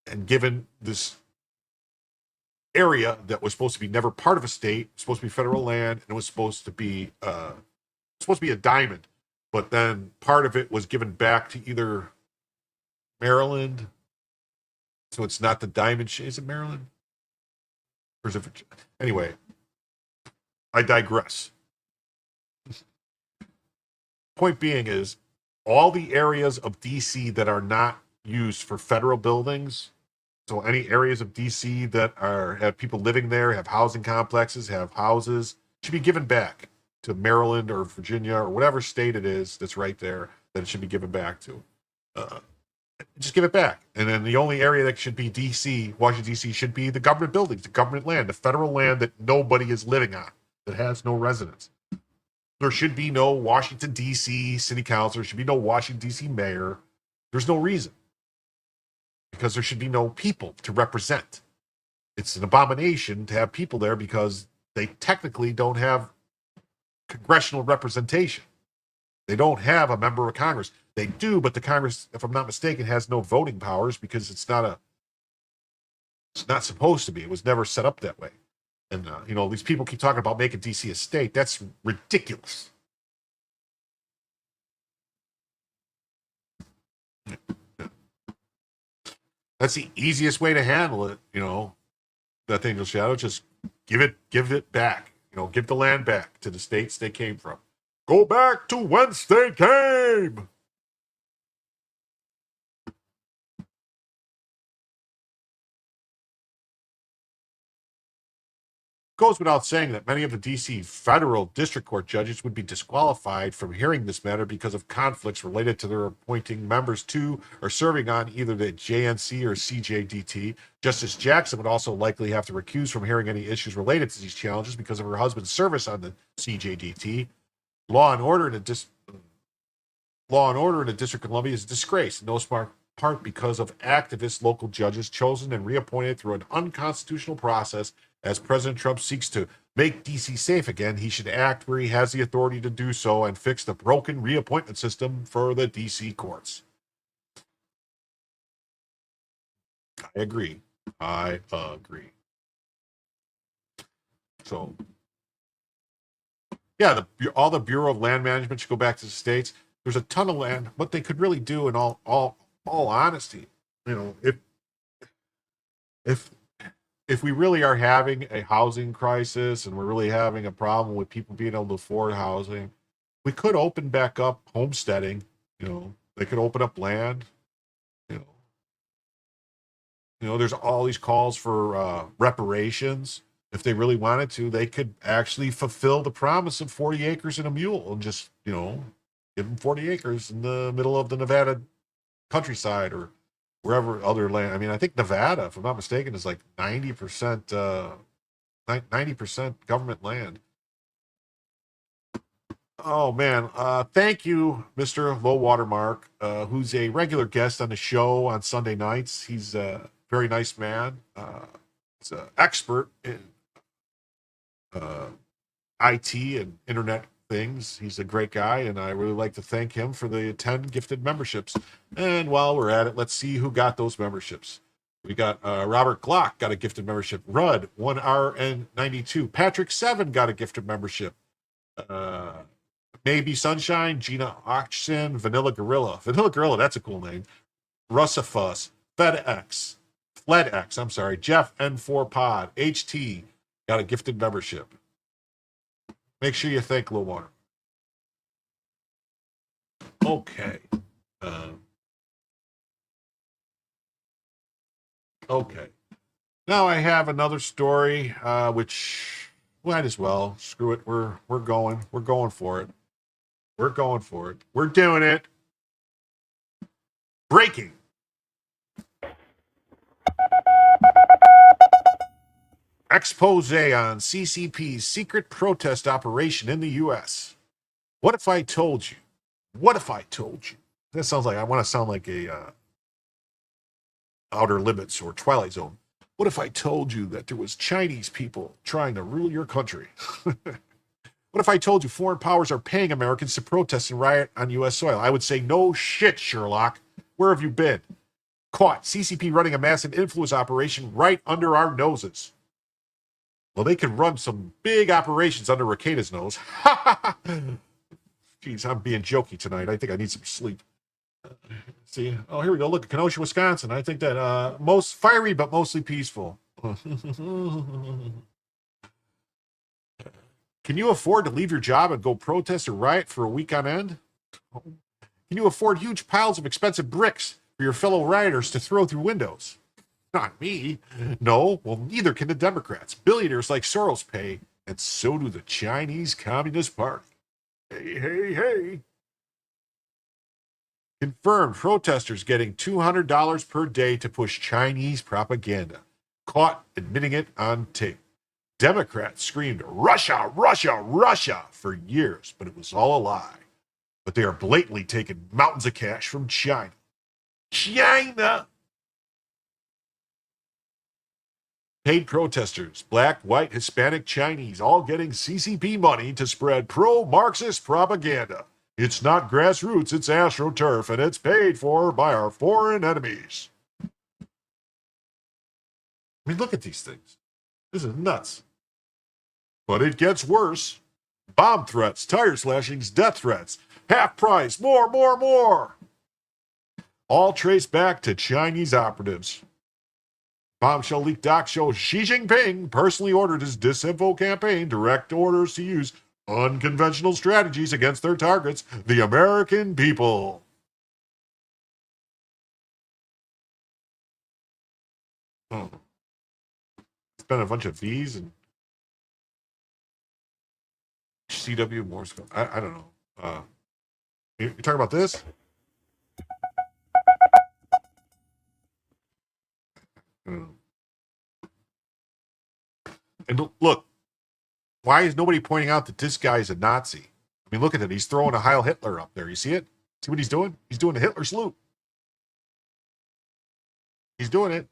and given this area that was supposed to be never part of a state, supposed to be federal land, and it was supposed to be a diamond. But then part of it was given back to either Maryland. So it's not the diamond. Is it Maryland? Or is it Virginia? Anyway, I digress. Point being is, all the areas of DC that are not used for federal buildings, so any areas of DC that have people living there, have housing complexes, have houses, should be given back to Maryland or Virginia or whatever state it is that's right there that it should be given back to. Just give it back. And then the only area that should be DC, Washington, DC, should be the government buildings, the government land, the federal land that nobody is living on, that has no residents. There should be no Washington, D.C. city council. There should be no Washington, D.C. mayor. There's no reason. Because there should be no people to represent. It's an abomination to have people there because they technically don't have congressional representation. They don't have a member of Congress. They do, but the Congress, if I'm not mistaken, has no voting powers because it's not supposed to be. It was never set up that way. And, these people keep talking about making D.C. a state. That's ridiculous. That's the easiest way to handle it, Death Angel Shadow. Just give it back. Give the land back to the states they came from. Go back to whence they came. Goes without saying that many of the D.C. federal district court judges would be disqualified from hearing this matter because of conflicts related to their appointing members to or serving on either the JNC or CJDT. Justice Jackson would also likely have to recuse from hearing any issues related to these challenges because of her husband's service on the CJDT. Law and order in the District of Columbia is a disgrace, in no smart part because of activist local judges chosen and reappointed through an unconstitutional process. As President Trump seeks to make D.C. safe again, he should act where he has the authority to do so and fix the broken reappointment system for the D.C. courts. I agree. So, yeah, all the Bureau of Land Management should go back to the states. There's a ton of land. What they could really do, in all honesty, if we really are having a housing crisis and we're really having a problem with people being able to afford housing, we could open back up homesteading. They could open up land. There's all these calls for reparations. If they really wanted to, they could actually fulfill the promise of 40 acres and a mule and just, give them 40 acres in the middle of the Nevada countryside or wherever other land. I mean, I think Nevada, if I'm not mistaken, is like 90% government land. Oh man, thank you, Mr. Low Watermark, who's a regular guest on the show on Sunday nights. He's a very nice man. He's an expert in IT and internet things. He's a great guy, and I really like to thank him for the 10 gifted memberships. And while we're at it, let's see who got those memberships. We got Robert Glock got a gifted membership. Rudd 1RN92. Patrick 7 got a gifted membership. Maybe Sunshine, Gina Oxen, Vanilla Gorilla. Vanilla Gorilla, that's a cool name. Russifus, FedX, I'm sorry, Jeff N4 Pod, HT got a gifted membership. Make sure you thank Low Water. Okay. Okay. Now I have another story, which might as well. Screw it. We're going for it. We're doing it. Breaking. Expose on CCP's secret protest operation in the U.S. What if I told you? What if I told you? That sounds like, I want to sound like a Outer Limits or Twilight Zone. What if I told you that there was Chinese people trying to rule your country? What if I told you foreign powers are paying Americans to protest and riot on U.S. soil? I would say, no shit, Sherlock. Where have you been? Caught. CCP running a massive influence operation right under our noses. Well, they can run some big operations under Rekida's nose. Jeez, I'm being jokey tonight. I think I need some sleep. See, oh, here we go. Look at Kenosha, Wisconsin. I think that most fiery but mostly peaceful. Can you afford to leave your job and go protest or riot for a week on end? Can you afford huge piles of expensive bricks for your fellow rioters to throw through windows? Not me. No, well, neither can the Democrats. Billionaires like Soros pay, and so do the Chinese Communist Party. Hey, hey, hey. Confirmed protesters getting $200 per day to push Chinese propaganda. Caught admitting it on tape. Democrats screamed, Russia, Russia, Russia for years, but it was all a lie. But they are blatantly taking mountains of cash from China. China! Paid protesters, black, white, Hispanic, Chinese, all getting CCP money to spread pro-Marxist propaganda. It's not grassroots, it's AstroTurf, and it's paid for by our foreign enemies. I mean, look at these things. This is nuts. But it gets worse. Bomb threats, tire slashings, death threats, half price, more, more, more. All traced back to Chinese operatives. Bombshell leak doc shows Xi Jinping personally ordered his disinfo campaign direct orders to use unconventional strategies against their targets, the American people. Oh. Spent a bunch of V's and CW Morse code. I don't know. You talking about this? And look, why is nobody pointing out that this guy is a Nazi? I mean, look at it. He's throwing a Heil Hitler up there. You see it? See what he's doing? He's doing a Hitler salute. He's doing it.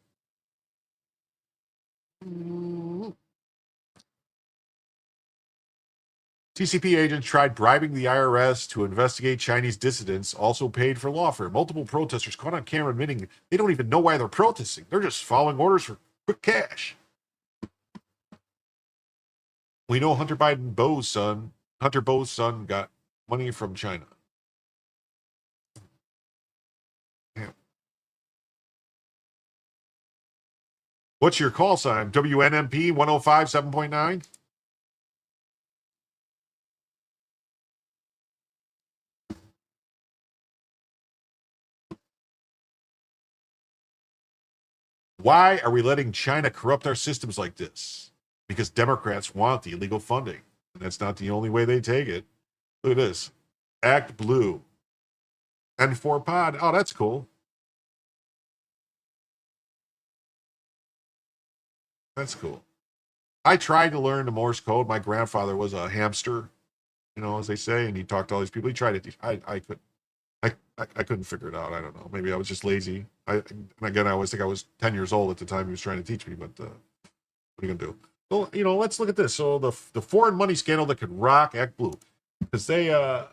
TCP agents tried bribing the IRS to investigate Chinese dissidents, also paid for lawfare. Multiple protesters caught on camera admitting they don't even know why they're protesting. They're just following orders for quick cash. We know Hunter Bo's son got money from China. Yeah. What's your call sign? WNMP 105 7.9? Why are we letting China corrupt our systems like this? Because Democrats want the illegal funding. And that's not the only way they take it. Look at this. Act Blue. N4 Pod. Oh, that's cool. That's cool. I tried to learn the Morse code. My grandfather was a hamster, as they say, and he talked to all these people. He tried it. I couldn't. I couldn't figure it out. I don't know. Maybe I was just lazy. I always think I was 10 years old at the time he was trying to teach me, but what are you going to do? Well, let's look at this. So the foreign money scandal that could rock Act Blue. Because they, the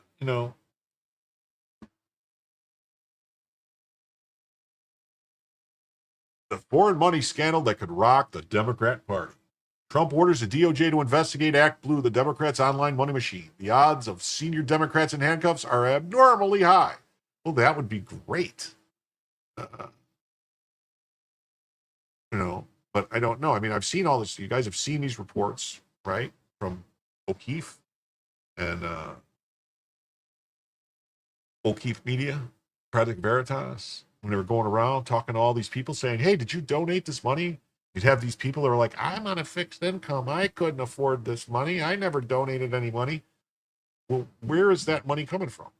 foreign money scandal that could rock the Democrat Party. Trump orders the DOJ to investigate Act Blue, the Democrats' online money machine. The odds of senior Democrats in handcuffs are abnormally high. Well, that would be great. But I don't know. I mean, I've seen all this. You guys have seen these reports, right? From O'Keefe and O'Keefe Media, Project Veritas, when they were going around talking to all these people saying, hey, did you donate this money? You'd have these people that are like, I'm on a fixed income. I couldn't afford this money. I never donated any money. Well, where is that money coming from?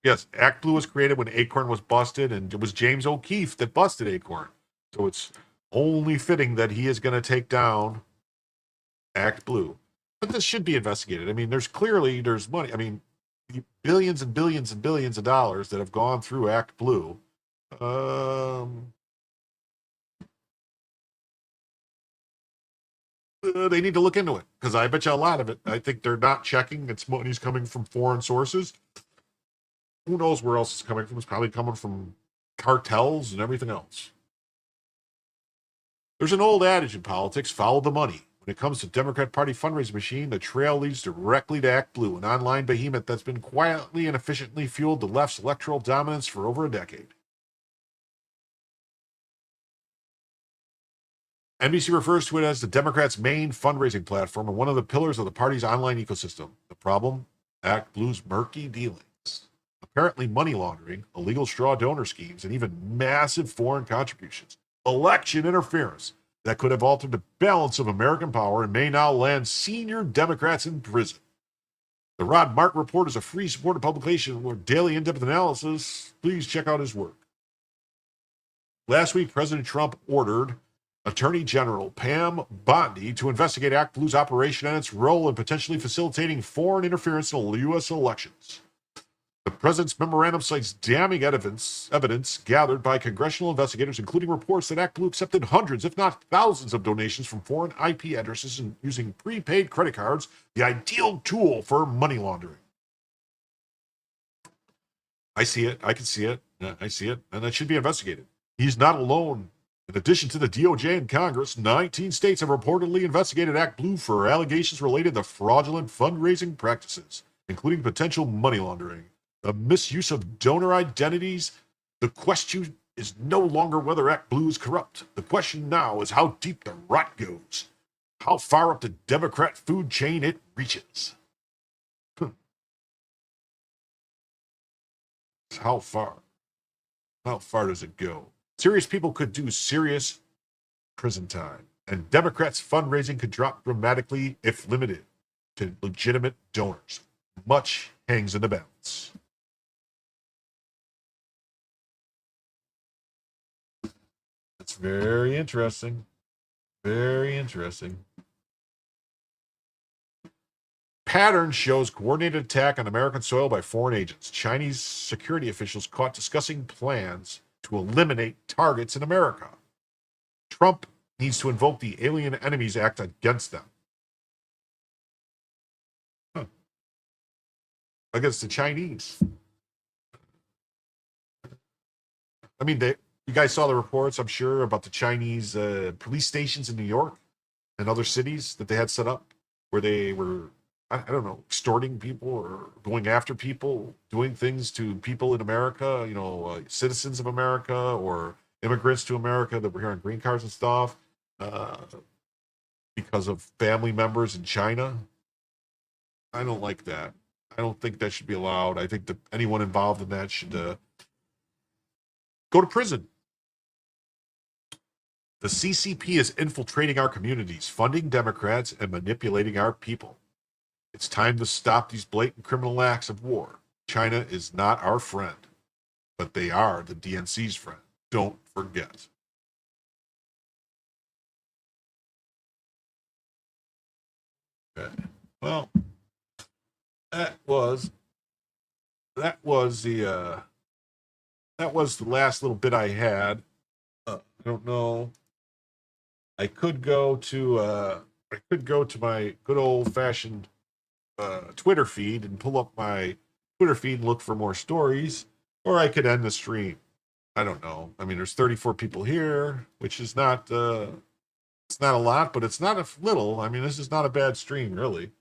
Yes, Act Blue was created when Acorn was busted, and it was James O'Keefe that busted Acorn. So it's only fitting that he is going to take down Act Blue. But this should be investigated. I mean, there's money. I mean, billions and billions and billions of dollars that have gone through Act Blue. They need to look into it, because I bet you a lot of it, I think they're not checking. It's money's coming from foreign sources. Who knows where else it's coming from? It's probably coming from cartels and everything else. There's an old adage in politics: follow the money. When it comes to Democrat Party fundraising machine, the trail leads directly to Act Blue, an online behemoth that's been quietly and efficiently fueled the left's electoral dominance for over a decade. NBC refers to it as the Democrats' main fundraising platform and one of the pillars of the party's online ecosystem. The problem? Act Blue's murky dealings. Apparently money laundering, illegal straw donor schemes, and even massive foreign contributions. Election interference that could have altered the balance of American power and may now land senior Democrats in prison. The Rod Mark Report is a free supported publication with daily in-depth analysis. Please check out his work. Last week, President Trump ordered Attorney General Pam Bondi to investigate Act Blue's operation and its role in potentially facilitating foreign interference in U.S. elections. The president's memorandum cites damning evidence gathered by congressional investigators, including reports that Act Blue accepted hundreds, if not thousands, of donations from foreign IP addresses and using prepaid credit cards, the ideal tool for money laundering. I see it. I can see it. I see it. And that should be investigated. He's not alone. In addition to the DOJ and Congress, 19 states have reportedly investigated Act Blue for allegations related to fraudulent fundraising practices, including potential money laundering, the misuse of donor identities. The question is no longer whether Act Blue is corrupt. The question now is how deep the rot goes, how far up the Democrat food chain it reaches. How far? How far does it go? Serious people could do serious prison time, and Democrats' fundraising could drop dramatically if limited to legitimate donors. Much hangs in the balance. That's very interesting. Very interesting. Pattern shows coordinated attack on American soil by foreign agents. Chinese security officials caught discussing plans to eliminate targets in America. Trump needs to invoke the Alien Enemies Act against them. Against the Chinese. I mean, you guys saw the reports, I'm sure, about the Chinese police stations in New York and other cities that they had set up where they were, I don't know, extorting people or going after people, doing things to people in America, citizens of America or immigrants to America that were here on green cards and stuff because of family members in China. I don't like that. I don't think that should be allowed. I think that anyone involved in that should go to prison. The CCP is infiltrating our communities, funding Democrats, and manipulating our people. It's time to stop these blatant criminal acts of war. China is not our friend, but they are the DNC's friend. Don't forget. Okay. Well, that was the last little bit I had. I don't know. I could go to my good old fashioned Twitter feed and pull up my Twitter feed and look for more stories, or I could end the stream. I don't know. I mean, there's 34 people here, which is not it's not a lot, but it's not a little. I mean, this is not a bad stream, really.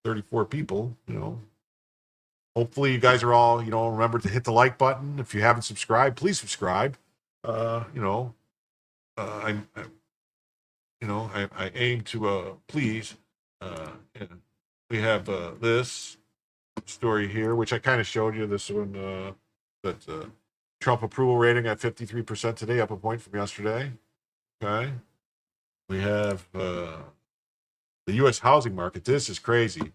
34 people, Hopefully you guys are all, remember to hit the like button. If you haven't subscribed, please subscribe. I aim to please. We have this story here, which I kind of showed you. This one, that Trump approval rating at 53% today, up a point from yesterday. Okay. We have the U.S. housing market. This is crazy.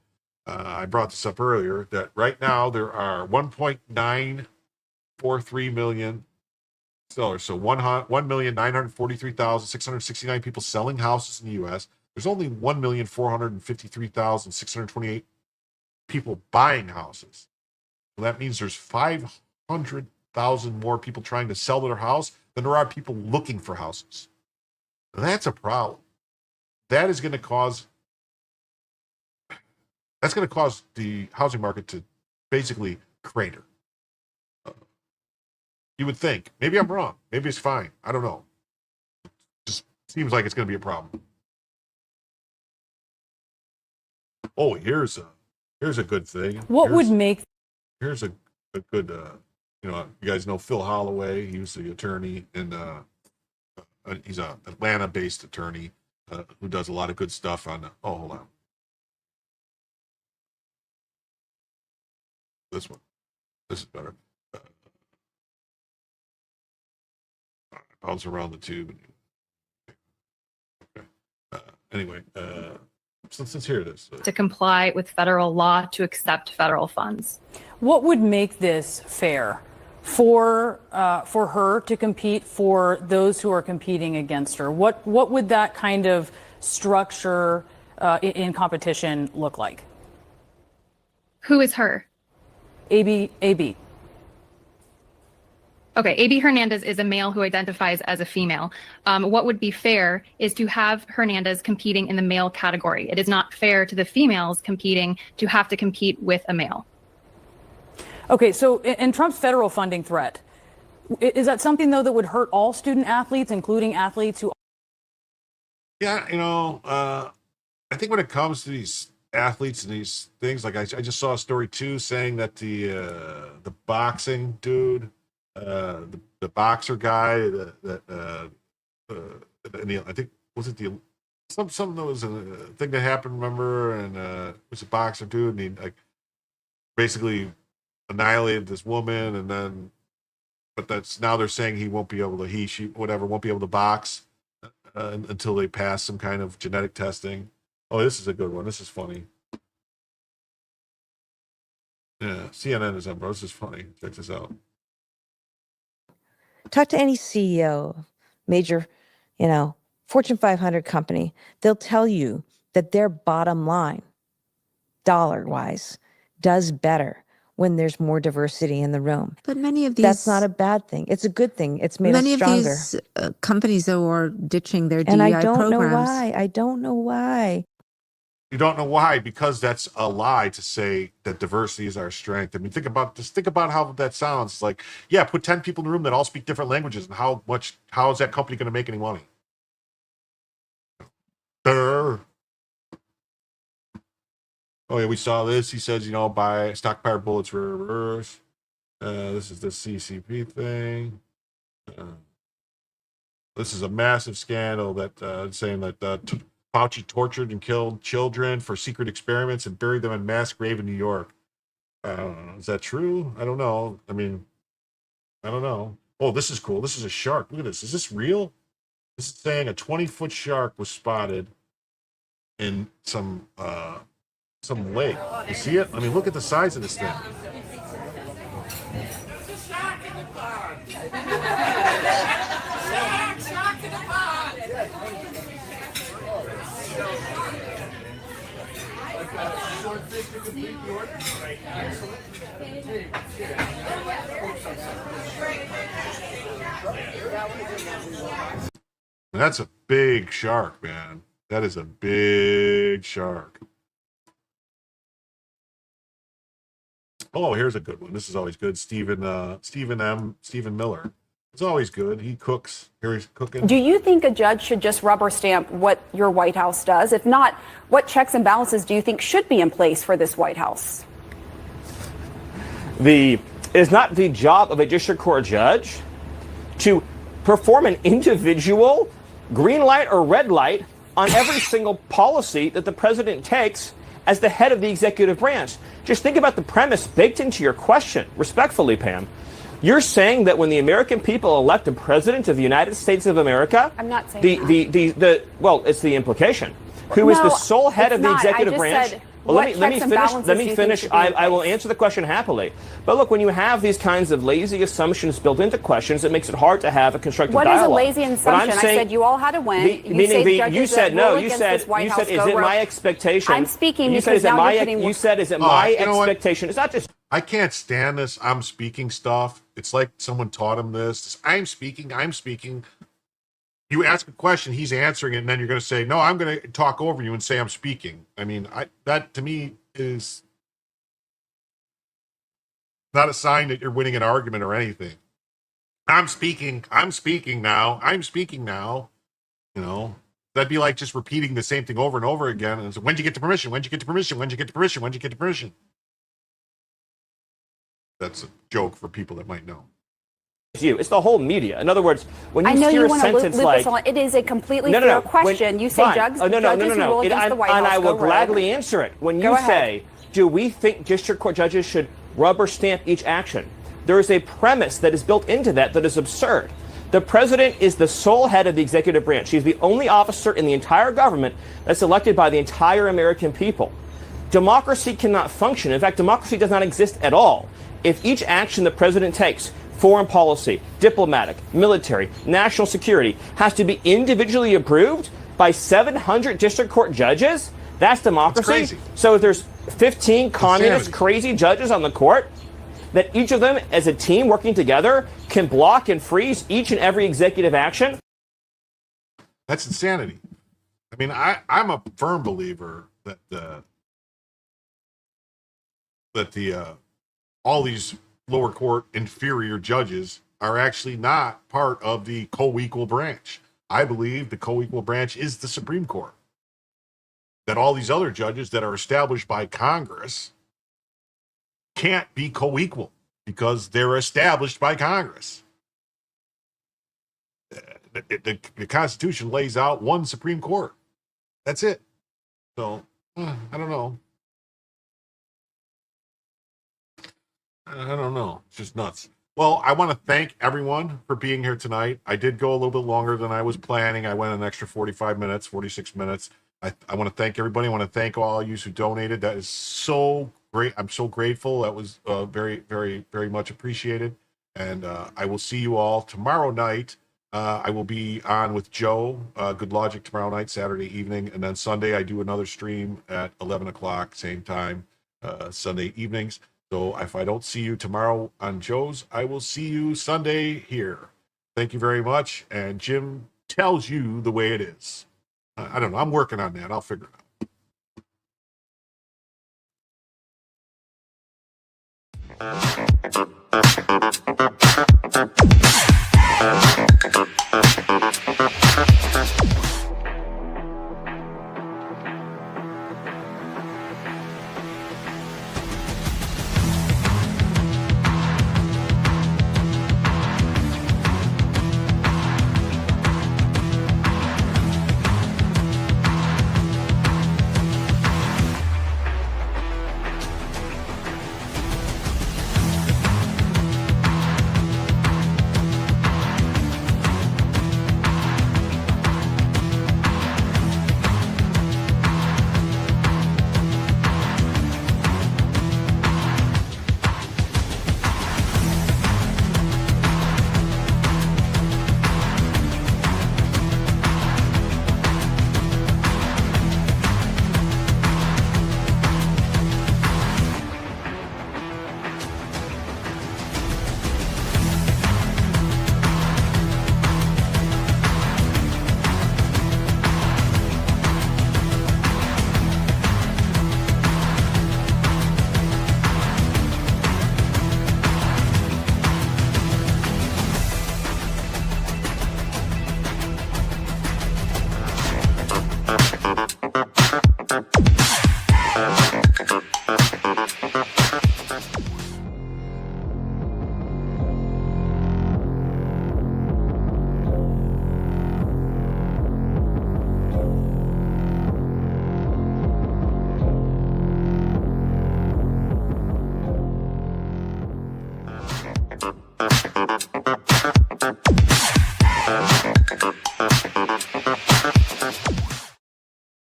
I brought this up earlier, that right now there are 1.943 million sellers. So 1,943,669 people selling houses in the U.S. There's only 1,453,628 people buying houses. So that means there's 500,000 more people trying to sell their house than there are people looking for houses. That's a problem. That is going to cause. That's going to cause the housing market to basically crater. You would think. Maybe I'm wrong. Maybe it's fine. I don't know. It just seems like it's going to be a problem. Oh, here's a good thing. Here's a good you guys know Phil Holloway. He was the attorney, and he's a Atlanta-based attorney who does a lot of good stuff on. Hold on. This one. This is better. Bounce around the tube. Okay. Anyway, since here it is. To comply with federal law to accept federal funds. What would make this fair for her to compete for those who are competing against her? What would that kind of structure in competition look like? Who is her? AB. Okay, AB Hernandez is a male who identifies as a female. What would be fair is to have Hernandez competing in the male category. It is not fair to the females competing to have to compete with a male. Okay, so in Trump's federal funding threat, is that something, though, that would hurt all student athletes, including athletes who... Yeah, I think when it comes to these athletes and these things, like I just saw a story too saying that the boxing dude, the boxer guy I think was it something that was a thing that happened, remember, and it was a boxer dude, and he like basically annihilated this woman, and then now they're saying he won't be able to won't be able to box until they pass some kind of genetic testing. Oh, this is a good one. This is funny. Yeah, CNN is on, bro. This is funny. Check this out. Talk to any CEO, major, Fortune 500 company. They'll tell you that their bottom line, dollar-wise, does better when there's more diversity in the room. But many of these... That's not a bad thing. It's a good thing. It's made us stronger. Many of these companies, though, are ditching their DEI and I don't programs. know why. I don't know why. You don't know why, because that's a lie to say that diversity is our strength. I mean, think about how that sounds. Like, yeah, put 10 people in the room that all speak different languages, and how is that company going to make any money? Oh yeah, we saw this. He says, buy stockpile bullets for reverse. This is the CCP thing. This is a massive scandal that saying that Fauci tortured and killed children for secret experiments and buried them in mass grave in New York. Is that true? I don't know. I mean, I don't know. Oh, this is cool. This is a shark. Look at this. Is this real? This is saying a 20-foot shark was spotted in some lake. You see it? I mean, look at the size of this thing. That's a big shark, man. That is a big shark. Oh, here's a good one. This is always good. Stephen Miller. It's always good. He cooks. Here he's cooking. Do you think a judge should just rubber stamp what your White House does? If not, what checks and balances do you think should be in place for this White House? It is not the job of a district court judge to perform an individual green light or red light on every single policy that the president takes as the head of the executive branch. Just think about the premise baked into your question, respectfully, Pam. You're saying that when the American people elect a president of the United States of America, I'm not saying well, it's the implication, who is the sole head of the executive branch, Well, what let me checks and finish. balances Let do me you finish. think should be in I will place? answer the question happily. But look, when you have these kinds of lazy assumptions built into questions, it makes it hard to have a constructive What is dialogue. a lazy assumption? I said you all had to win. You said no. You said is it my expectation? I'm speaking you because said, is it now my, you're putting. You said is it my you know what? expectation? It's not just. I can't stand this. I'm speaking stuff. It's like someone taught him this. I'm speaking. I'm speaking. You ask a question, he's answering it, and then you're going to say, "No, I'm going to talk over you and say I'm speaking." I mean, that to me is not a sign that you're winning an argument or anything. I'm speaking. I'm speaking now. I'm speaking now. You know, that'd be like just repeating the same thing over and over again. And so, when'd you get the permission? When'd you get the permission? When'd you get the permission? When'd you get the permission? That's a joke for people that might know. It's the whole media. In other words, when you I know hear you a want to loop sentence us like, on. It is a completely fair question. You say judges who rule against the White House. And I will go rogue. gladly answer it. When Go you ahead. say, do we think district court judges should rubber stamp each action? There is a premise that is built into that is absurd. The president is the sole head of the executive branch. He's the only officer in the entire government that's elected by the entire American people. Democracy cannot function. In fact, democracy does not exist at all if each action the president takes, foreign policy, diplomatic, military, national security, has to be individually approved by 700 district court judges. That's democracy. That's crazy. So if there's 15 communist Insanity. crazy judges on the court, that each of them as a team working together can block and freeze each and every executive action. That's insanity. I mean, I'm a firm believer that all these lower court inferior judges are actually not part of the co-equal branch. I believe the co-equal branch is the Supreme Court. That all these other judges that are established by Congress can't be co-equal because they're established by Congress. The Constitution lays out one Supreme Court. That's it. So, I don't know. I don't know. It's just nuts. Well, I want to thank everyone for being here tonight. I did go a little bit longer than I was planning. I went an extra 45 minutes, 46 minutes. I want to thank everybody. I want to thank all of you who donated. That is so great. I'm so grateful. That was very, very, very much appreciated. And I will see you all tomorrow night. I will be on with Joe, Good Logic, tomorrow night, Saturday evening. And then Sunday, I do another stream at 11 o'clock, same time, Sunday evenings. So if I don't see you tomorrow on Joe's, I will see you Sunday here. Thank you very much. And Jim tells you the way it is. I don't know. I'm working on that. I'll figure it out.